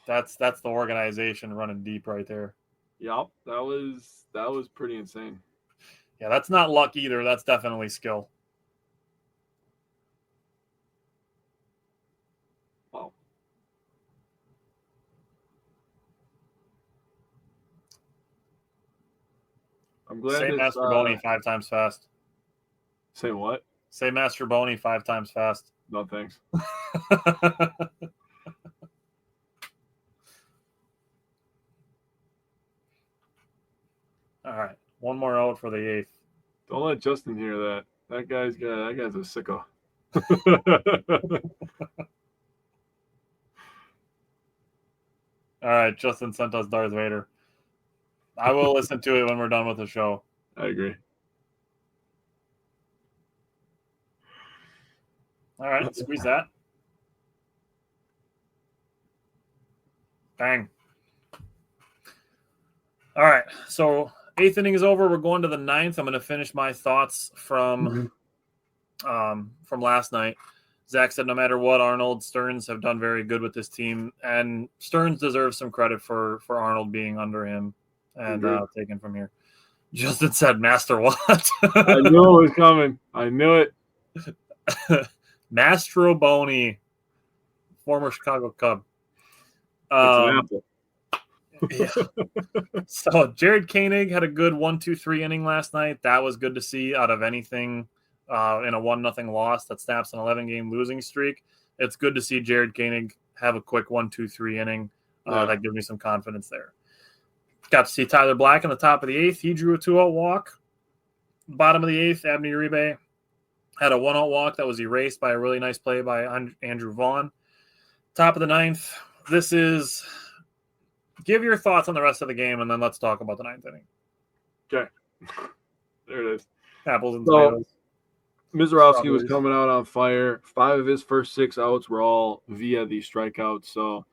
That's the organization running deep right there. Yep, that was pretty insane. Yeah, that's not luck either. That's definitely skill. Wow. I'm glad. Say Mastroboni 5 times fast. Say what? Say Mastroboni 5 times fast. No thanks. All right, one more out for the 8th. Don't let Justin hear that. That guy's a sicko. All right, Justin sent us Darth Vader. I will listen to it when we're done with the show. I agree. All right, squeeze that. Bang. All right, so 8th inning is over. We're going to the 9th. I'm going to finish my thoughts from last night. Zach said no matter what, Arnold, Stearns have done very good with this team, and Stearns deserves some credit for Arnold being under him and taken from here. Justin said, "Master what?" I knew it was coming. I knew it. Mastroboni, former Chicago Cub. It's an apple. Yeah. So Jared Koenig had a good 1-2-3 inning last night. That was good to see out of anything in a 1-0 loss that snaps an 11-game losing streak. It's good to see Jared Koenig have a quick 1-2-3 inning. That gives me some confidence there. Got to see Tyler Black in the top of the 8th. He drew a 2-out walk. Bottom of the 8th, Abney Uribe had a 1-out walk that was erased by a really nice play by Andrew Vaughn. Top of the 9th. This is – give your thoughts on the rest of the game, and then let's talk about the 9th inning. Okay. There it is. Apples and tomatoes. Mizorowski was coming out on fire. 5 of his first 6 outs were all via the strikeouts, so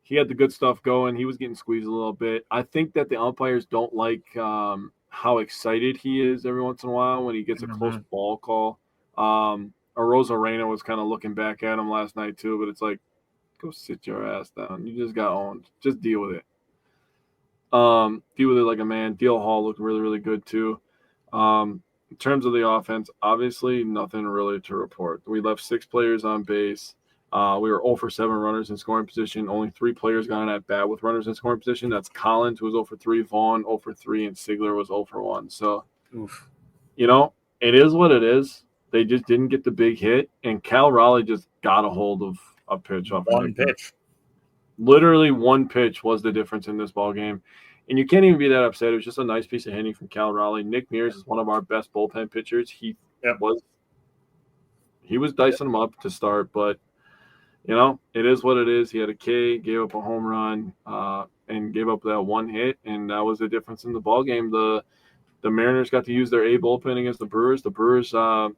he had the good stuff going. He was getting squeezed a little bit. I think that the umpires don't like how excited he is every once in a while when he gets a close ball call. Arozarena was kind of looking back at him last night too, but it's like, go sit your ass down. You just got owned. Just deal with it. He was like a man. Deal Hall looked really, really good too. In terms of the offense, obviously nothing really to report. We left 6 players on base. We were 0 for 7 runners in scoring position. Only 3 players got at bat with runners in scoring position. That's Collins, who was 0 for 3, Vaughn 0 for 3, and Sigler was 0 for 1. So, Oof. It is what it is. They just didn't get the big hit, and Cal Raleigh just got a hold of a pitch off One pitch. Literally one pitch was the difference in this ball game. And you can't even be that upset. It was just a nice piece of hitting from Cal Raleigh. Nick Mears is one of our best bullpen pitchers. He was dicing them up to start, but it is what it is. He had a K, gave up a home run, and gave up that one hit, and that was the difference in the ball game. The Mariners got to use their A bullpen against the Brewers. The Brewers, I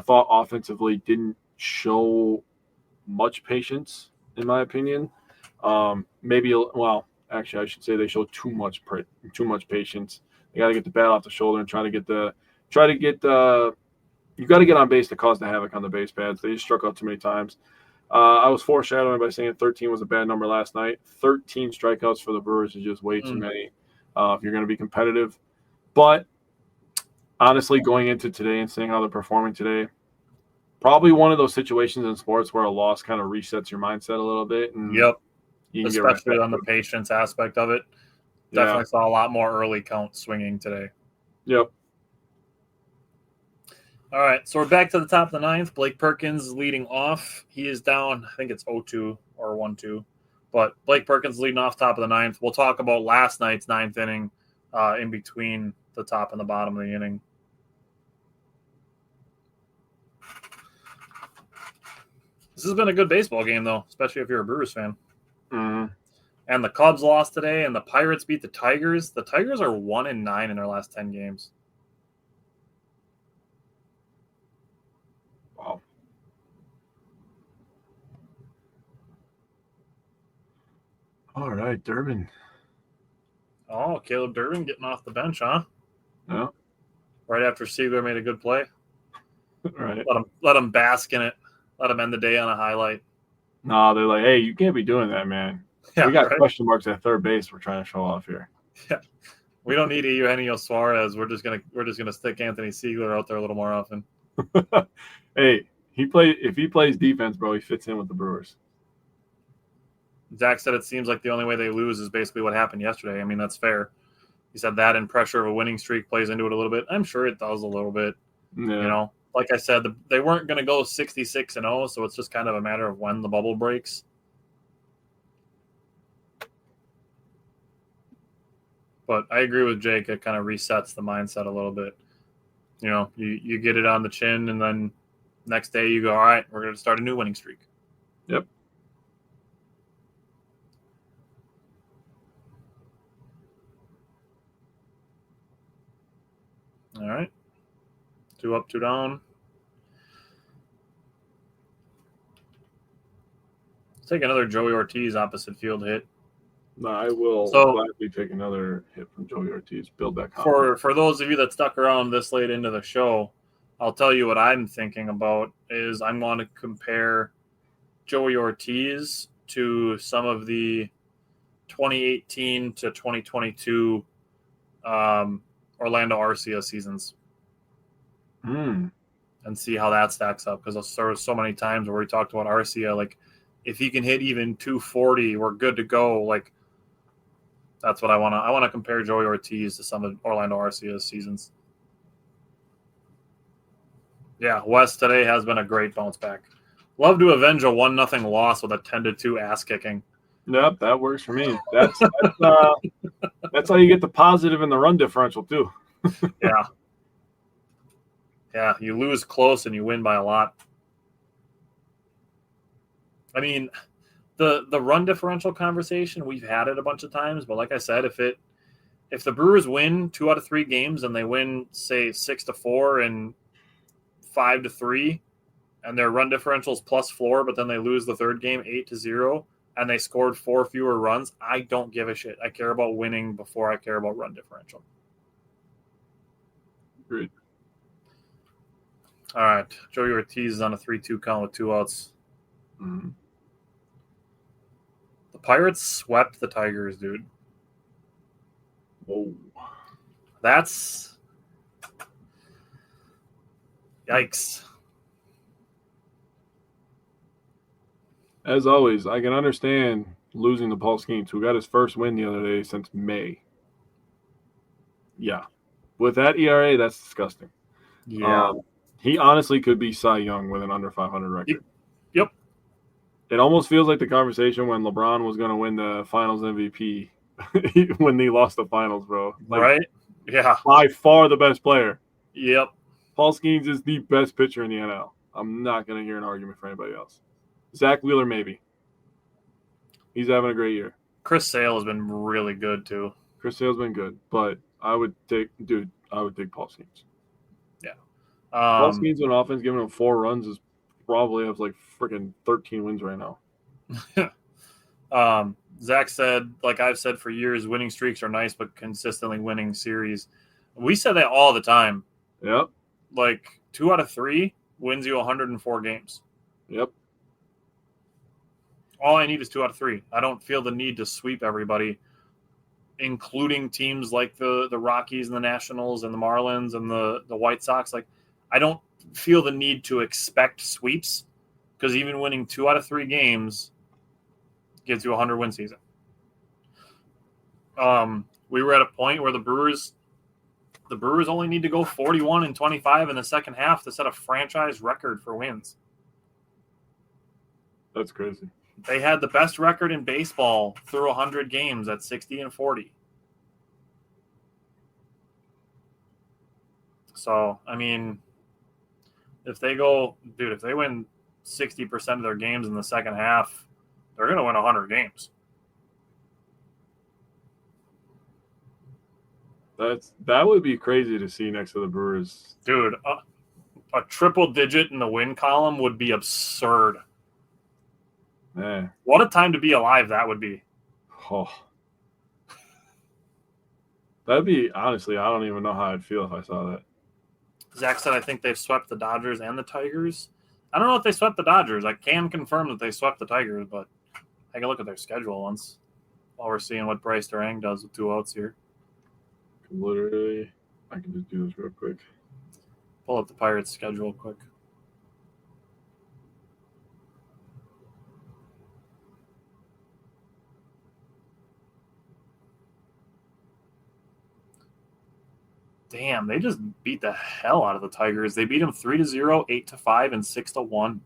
thought offensively didn't show much patience, in my opinion. Actually, I should say they showed too much patience. They got to get the bat off the shoulder and you got to get on base to cause the havoc on the base pads. They just struck out too many times. I was foreshadowing by saying 13 was a bad number last night. 13 strikeouts for the Brewers is just way too many if you're going to be competitive. But honestly, going into today and seeing how they're performing today, probably one of those situations in sports where a loss kind of resets your mindset a little bit. And you can especially on the patience aspect of it. Definitely saw a lot more early count swinging today. Yep. All right, so we're back to the top of the ninth. Blake Perkins leading off. He is down, I think it's 0-2 or 1-2. But Blake Perkins leading off top of the ninth. We'll talk about last night's ninth inning in between the top and the bottom of the inning. This has been a good baseball game, though, especially if you're a Brewers fan. Mm-hmm. And the Cubs lost today, and the Pirates beat the Tigers. The Tigers are 1-9 in their last 10 games. Wow. All right, Durbin. Oh, Caleb Durbin getting off the bench, huh? Yeah. Right after Seager made a good play. Right. Let him bask in it. Let him end the day on a highlight. No, they're like, hey, you can't be doing that, man. Yeah, we got question marks at third base. We're trying to show off here. Yeah, we don't need Eugenio Suarez. We're just gonna stick Anthony Seigler out there a little more often. Hey, if he plays defense, bro, he fits in with the Brewers. Zach said it seems like the only way they lose is basically what happened yesterday. I mean, that's fair. He said that and pressure of a winning streak plays into it a little bit. I'm sure it does a little bit. Yeah. Like I said, they weren't going to go 66-0, so it's just kind of a matter of when the bubble breaks. But I agree with Jake. It kind of resets the mindset a little bit. You get it on the chin, and then next day you go, all right, we're going to start a new winning streak. Yep. All right. 2 up, 2 down. Let's take another Joey Ortiz opposite field hit. No, I will gladly take another hit from Joey Ortiz. Build that confidence. For those of you that stuck around this late into the show, I'll tell you what I'm thinking about is I want to compare Joey Ortiz to some of the 2018 to 2022 Orlando Arcia seasons. And see how that stacks up, because there were so many times where we talked about Arcia, like if he can hit even 240, we're good to go. Like that's what I want to compare Joey Ortiz to some of Orlando Arcia's seasons. Yeah, West today has been a great bounce back. Love to avenge a 1-0 loss with a 10-2 ass kicking. Yep, that works for me. That's how you get the positive in the run differential too. Yeah. Yeah, you lose close and you win by a lot. I mean, the run differential conversation, we've had it a bunch of times, but like I said, if the Brewers win 2 out of 3 games and they win, say, 6-4 and 5-3, and their run differential is +4, but then they lose the third game 8-0, and they scored 4 fewer runs, I don't give a shit. I care about winning before I care about run differential. Agreed. All right, Joey Ortiz is on a 3-2 count with 2 outs. Mm-hmm. The Pirates swept the Tigers, dude. Whoa. That's yikes. As always, I can understand losing to Paul Skeens, who got his first win the other day since May. Yeah. With that ERA, that's disgusting. Yeah. He honestly could be Cy Young with an under 500 record. Yep. It almost feels like the conversation when LeBron was going to win the Finals MVP when he lost the Finals, bro. Like, right? Yeah. by far the best player. Yep. Paul Skeens is the best pitcher in the NL. I'm not going to hear an argument for anybody else. Zach Wheeler, maybe. He's having a great year. Chris Sale has been really good, too. Chris Sale's been good, but I would take Paul Skeens. Yeah. Paul Skeens on offense, giving him 4 runs, is probably has like freaking 13 wins right now. Zach said, like I've said for years, winning streaks are nice, but consistently winning series. We said that all the time. Yep. Like 2 out of 3 wins you 104 games. Yep. All I need is 2 out of 3. I don't feel the need to sweep everybody, including teams like the Rockies and the Nationals and the Marlins and the White Sox. Like, I don't feel the need to expect sweeps because even winning 2 out of 3 games gives you a 100-win season. We were at a point where the Brewers only need to go 41-25 in the second half to set a franchise record for wins. That's crazy. They had the best record in baseball through 100 games at 60-40. So, I mean, if they win 60% of their games in the second half, they're going to win 100 games. That would be crazy to see next to the Brewers. Dude, a triple digit in the win column would be absurd. Man. What a time to be alive that would be. Oh. That'd be, honestly, I don't even know how I'd feel if I saw that. Zach said, I think they've swept the Dodgers and the Tigers. I don't know if they swept the Dodgers. I can confirm that they swept the Tigers, but I can look at their schedule once while we're seeing what Bryce Durang does with 2 outs here. Literally, I can just do this real quick. Pull up the Pirates' schedule quick. Damn, they just beat the hell out of the Tigers. They beat them 3-0, 8-5, and 6-1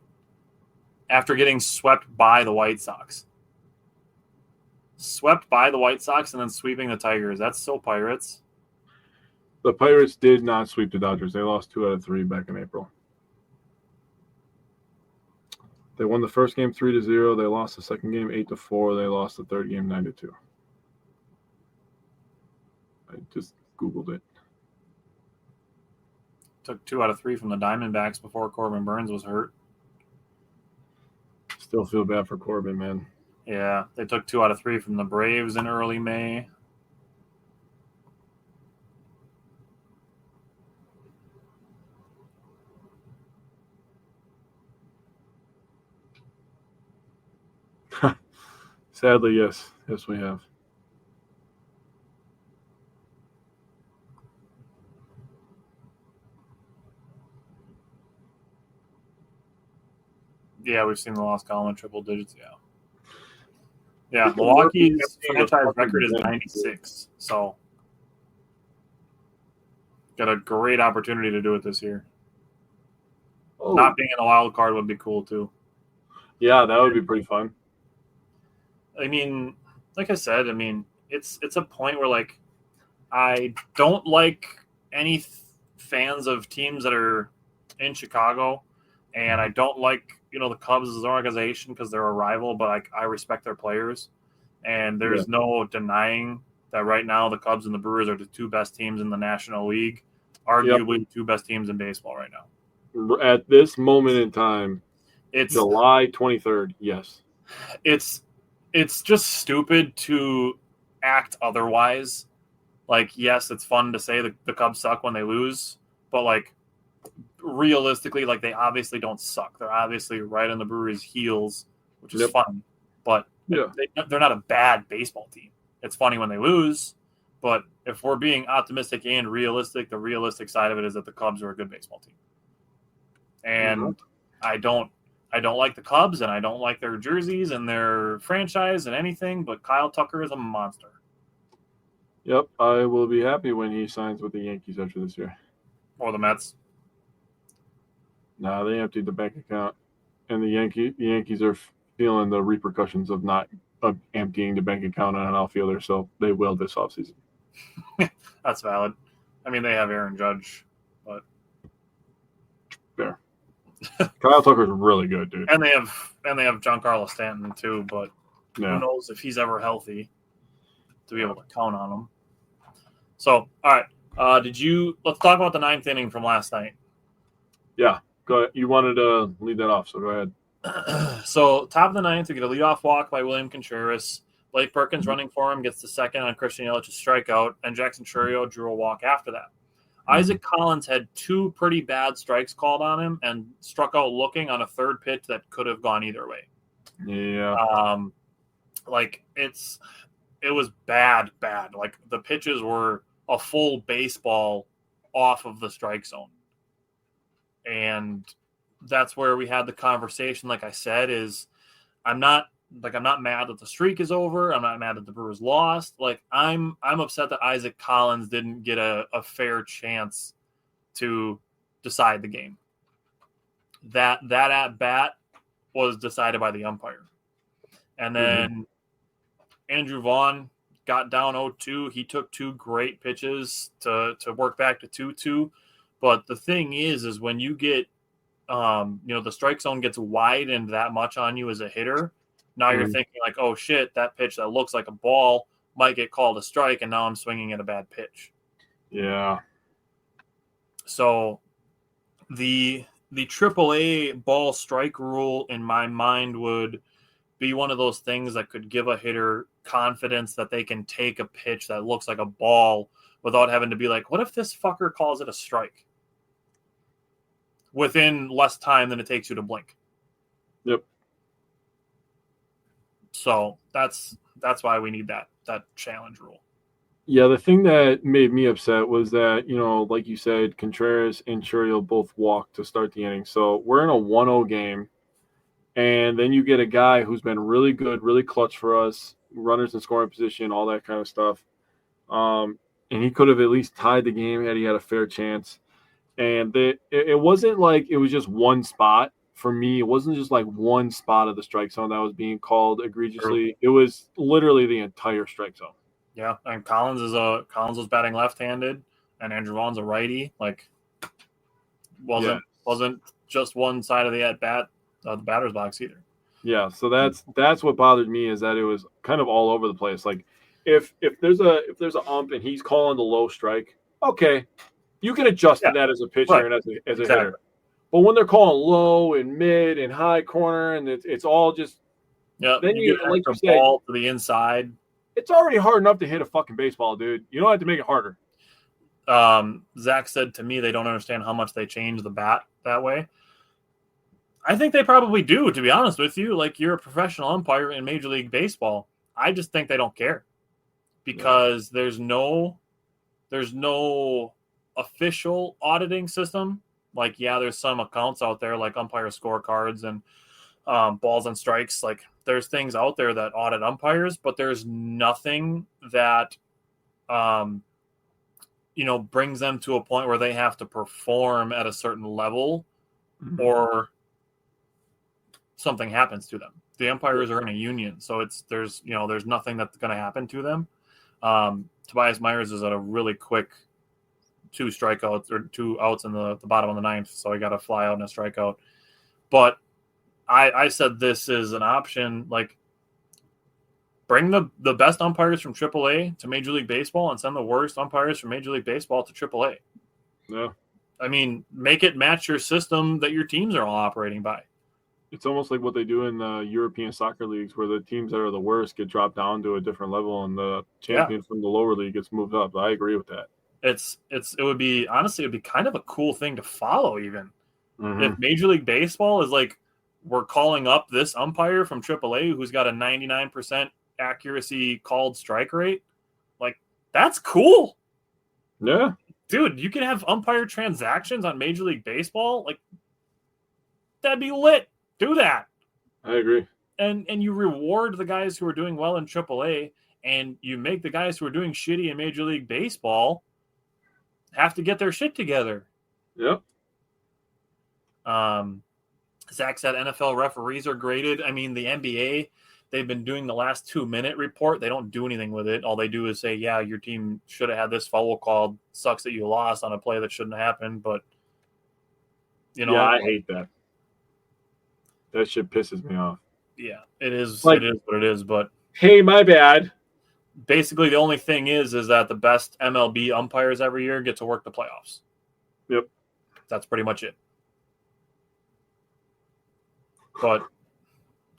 after getting swept by the White Sox. Swept by the White Sox and then sweeping the Tigers. That's so Pirates. The Pirates did not sweep the Dodgers. They lost 2 out of 3 back in April. They won the first game 3-0. They lost the second game 8-4. They lost the third game 9-2. I just Googled it. Took 2 out of 3 from the Diamondbacks before Corbin Burns was hurt. Still feel bad for Corbin, man. Yeah, they took 2 out of 3 from the Braves in early May. Sadly, yes. Yes, we have. Yeah, we've seen the loss column in triple digits, yeah. Yeah, Milwaukee's franchise record is 96, so got a great opportunity to do it this year. Oh. Not being in a wild card would be cool, too. Yeah, that would be pretty fun. I mean, like I said, it's a point where, like, I don't like any fans of teams that are in Chicago, and I don't like, the Cubs as an organization because they're a rival, but I respect their players. And there's no denying that right now the Cubs and the Brewers are the 2 best teams in the National League, arguably the 2 best teams in baseball right now. At this moment in time, it's July 23rd, yes. It's just stupid to act otherwise. Like, yes, it's fun to say the Cubs suck when they lose, but, like, realistically, like, they obviously don't suck. They're obviously right on the Brewers' heels, which is fun. But they're not a bad baseball team. It's funny when they lose, but if we're being optimistic and realistic, the realistic side of it is that the Cubs are a good baseball team. And I don't like the Cubs, and I don't like their jerseys and their franchise and anything, but Kyle Tucker is a monster. Yep, I will be happy when he signs with the Yankees after this year. Or the Mets. Nah, they emptied the bank account, and the Yankees are feeling the repercussions of not emptying the bank account on an outfielder, so they will this offseason. That's valid. I mean, they have Aaron Judge, but fair. Kyle Tucker's really good, dude. And they have Giancarlo Stanton too, but Yeah. who knows if he's ever healthy to be able to count on him. So, all right. Let's talk about the ninth inning from last night. Yeah, go ahead. You wanted to lead that off, so go ahead. So, top of the ninth, we get a leadoff walk by William Contreras. Blake Perkins running for him gets the second on Christian Yelich's strikeout, and Jackson Chourio drew a walk after that. Isaac Collins had two pretty bad strikes called on him and struck out looking on a third pitch that could have gone either way. Yeah. It was bad. Like, the pitches were a full baseball off of the strike zone. And that's where we had the conversation, like I said, is I'm not mad that the streak is over. I'm not mad that the Brewers lost. Like, I'm upset that Isaac Collins didn't get a fair chance to decide the game. That at bat was decided by the umpire. And then Andrew Vaughn got down 0-2. He took two great pitches to work back to 2-2. But the thing is when you get, the strike zone gets widened that much on you as a hitter, now you're thinking like, oh shit, that pitch that looks like a ball might get called a strike, and now I'm swinging at a bad pitch. Yeah. So the AAA ball strike rule in my mind would be one of those things that could give a hitter confidence that they can take a pitch that looks like a ball without having to be like, what if this fucker calls it a strike? Within less time than it takes you to blink. Yep. So that's why we need that challenge rule. Yeah, the thing that made me upset was that, like you said, Contreras and Chourio both walked to start the inning. So we're in a 1-0 game, and then you get a guy who's been really good, really clutch for us, runners in scoring position, all that kind of stuff. And he could have at least tied the game had he had a fair chance. And it wasn't like it was just one spot. For me, it wasn't just like one spot of the strike zone that was being called egregiously. True. It was literally the entire strike zone. Yeah, and Collins was batting left-handed, and Andrew Vaughn's a righty. Like, wasn't just one side of the at-bat, the batter's box either. Yeah, so that's what bothered me, is that it was kind of all over the place. Like, if there's a ump and he's calling the low strike, okay, you can adjust to that as a pitcher and as a hitter. But when they're calling low and mid and high corner, and it's all just then you like you said, ball to the inside. It's already hard enough to hit a fucking baseball, dude. You don't have to make it harder. Zach said to me they don't understand how much they change the bat that way. I think they probably do, to be honest with you. Like, you're a professional umpire in Major League Baseball. I just think they don't care because there's no official auditing system. Like, yeah, there's some accounts out there like umpire scorecards and balls and strikes. Like, there's things out there that audit umpires, but there's nothing that, brings them to a point where they have to perform at a certain level or something happens to them. The umpires are in a union, so there's nothing that's going to happen to them. Tobias Myers is at a really quick 2 strikeouts or 2 outs in the bottom of the ninth, so he got a fly out and a strikeout. But I said this is an option. Like, bring the best umpires from AAA to Major League Baseball and send the worst umpires from Major League Baseball to AAA. Yeah. I mean, make it match your system that your teams are all operating by. It's almost like what they do in the European soccer leagues, where the teams that are the worst get dropped down to a different level and the champion from the lower league gets moved up. I agree with that. It would be kind of a cool thing to follow, even if Major League Baseball is like, we're calling up this umpire from AAA who's got a 99% accuracy called strike rate. Like, That's cool. Yeah. Dude, you can have umpire transactions on Major League Baseball. Like, that'd be lit. Do that. I agree. And you reward the guys who are doing well in AAA, and you make the guys who are doing shitty in Major League Baseball have to get their shit together. Yep. Zach said NFL referees are graded. I mean, the NBA, they've been doing the last 2-minute report. They don't do anything with it. All they do is say, yeah, your team should have had this foul called. Sucks that you lost on a play that shouldn't happen. But, you know. Yeah, I hate that. That shit pisses me off. Yeah, it is. Like, it is what it is. But hey, my bad. Basically, the only thing is that the best MLB umpires every year get to work the playoffs. Yep. That's pretty much it. But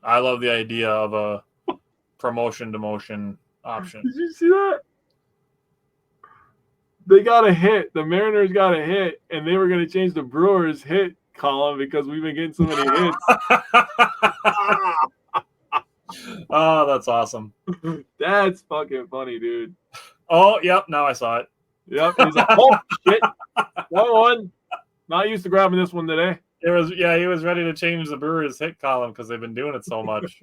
I love the idea of a promotion-to-motion option. Did you see that? They got a hit. The Mariners got a hit, and they were going to change the Brewers hit column because we've been getting so many hits. Oh, that's awesome. That's fucking funny, dude. Oh, yep. Now I saw it. Yep. He's like, oh, shit. 1-1. Not used to grabbing this one today. He was ready to change the Brewers hit column because they've been doing it so much.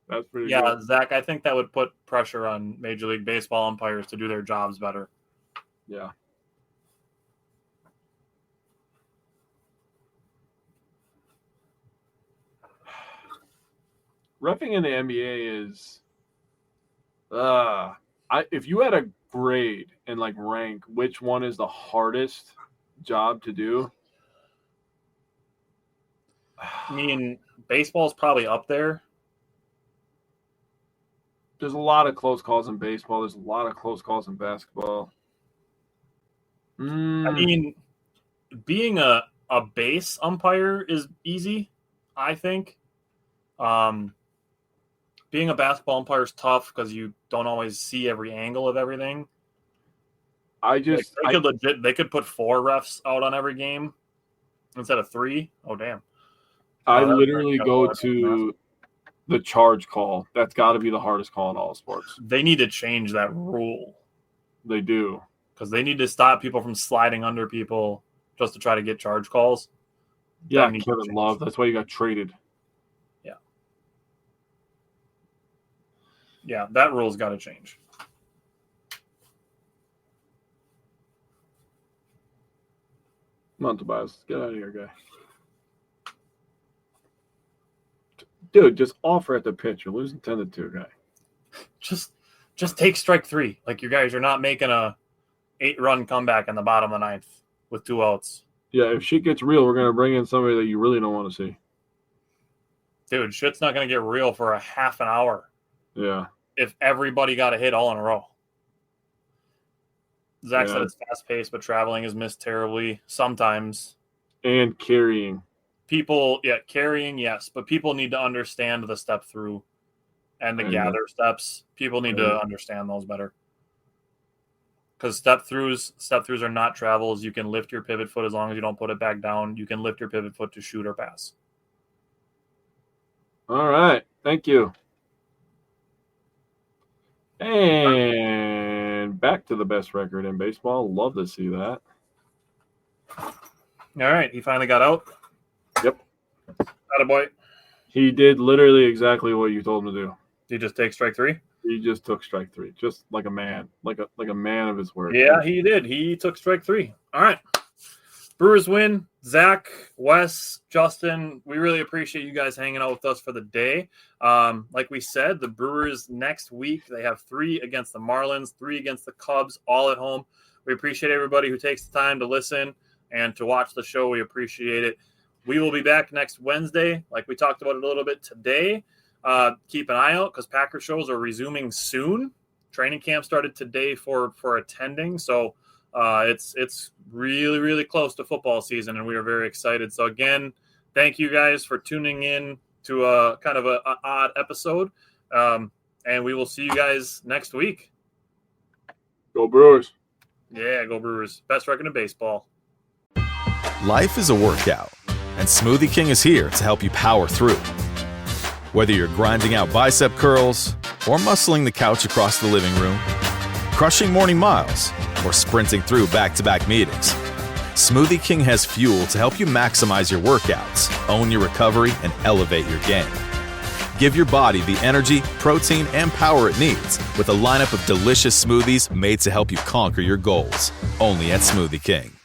That's pretty Yeah, good. Zach, I think that would put pressure on Major League Baseball umpires to do their jobs better. Yeah. Reffing in the NBA is if you had a grade and like rank which one is the hardest job to do. I mean, baseball's probably up there. There's a lot of close calls in baseball. There's a lot of close calls in basketball. I mean, being a base umpire is easy, I think. Being a basketball umpire is tough because you don't always see every angle of everything. They could put 4 refs out on every game instead of 3. Oh, damn. I literally go to the charge call. That's got to be the hardest call in all sports. They need to change that rule. They do. Because they need to stop people from sliding under people just to try to get charge calls. Yeah, Kevin Love. That's why you got traded. Yeah. Yeah, that rule's got to change. Come on, Tobias. Get out of here, guy. Dude, just offer at the pitch. You're losing 10-2, guy. Just take strike 3. Like, you guys are not making a 8-run comeback in the bottom of the 9th with 2 outs. Yeah, if shit gets real, we're going to bring in somebody that you really don't want to see. Dude, shit's not going to get real for a half an hour. Yeah. If everybody got a hit all in a row. Zach said it's fast-paced, but traveling is missed terribly sometimes. And carrying. People, carrying, yes, but people need to understand the step through and the gather steps. People need to understand those better. Because step throughs are not travels. You can lift your pivot foot as long as you don't put it back down. You can lift your pivot foot to shoot or pass. All right. Thank you. And back to the best record in baseball. Love to see that. All right. He finally got out. Yep. Attaboy. He did literally exactly what you told him to do. Did he just take strike 3? He just took strike 3, just like a man, like a man of his word. Yeah, he did. He took strike 3. All right. Brewers win. Zach, Wes, Justin, we really appreciate you guys hanging out with us for the day. Like we said, the Brewers next week, they have 3 against the Marlins, 3 against the Cubs, all at home. We appreciate everybody who takes the time to listen and to watch the show. We appreciate it. We will be back next Wednesday, like we talked about it a little bit today. Keep an eye out because Packer shows are resuming soon. Training camp started today for attending, so it's really, really close to football season, and we are very excited. So again, thank you guys for tuning in to a kind of an odd episode, and we will see you guys next week. Go Brewers. Yeah, go Brewers. Best record in baseball. Life is a workout, and Smoothie King is here to help you power through. Whether you're grinding out bicep curls or muscling the couch across the living room, crushing morning miles, or sprinting through back-to-back meetings, Smoothie King has fuel to help you maximize your workouts, own your recovery, and elevate your game. Give your body the energy, protein, and power it needs with a lineup of delicious smoothies made to help you conquer your goals. Only at Smoothie King.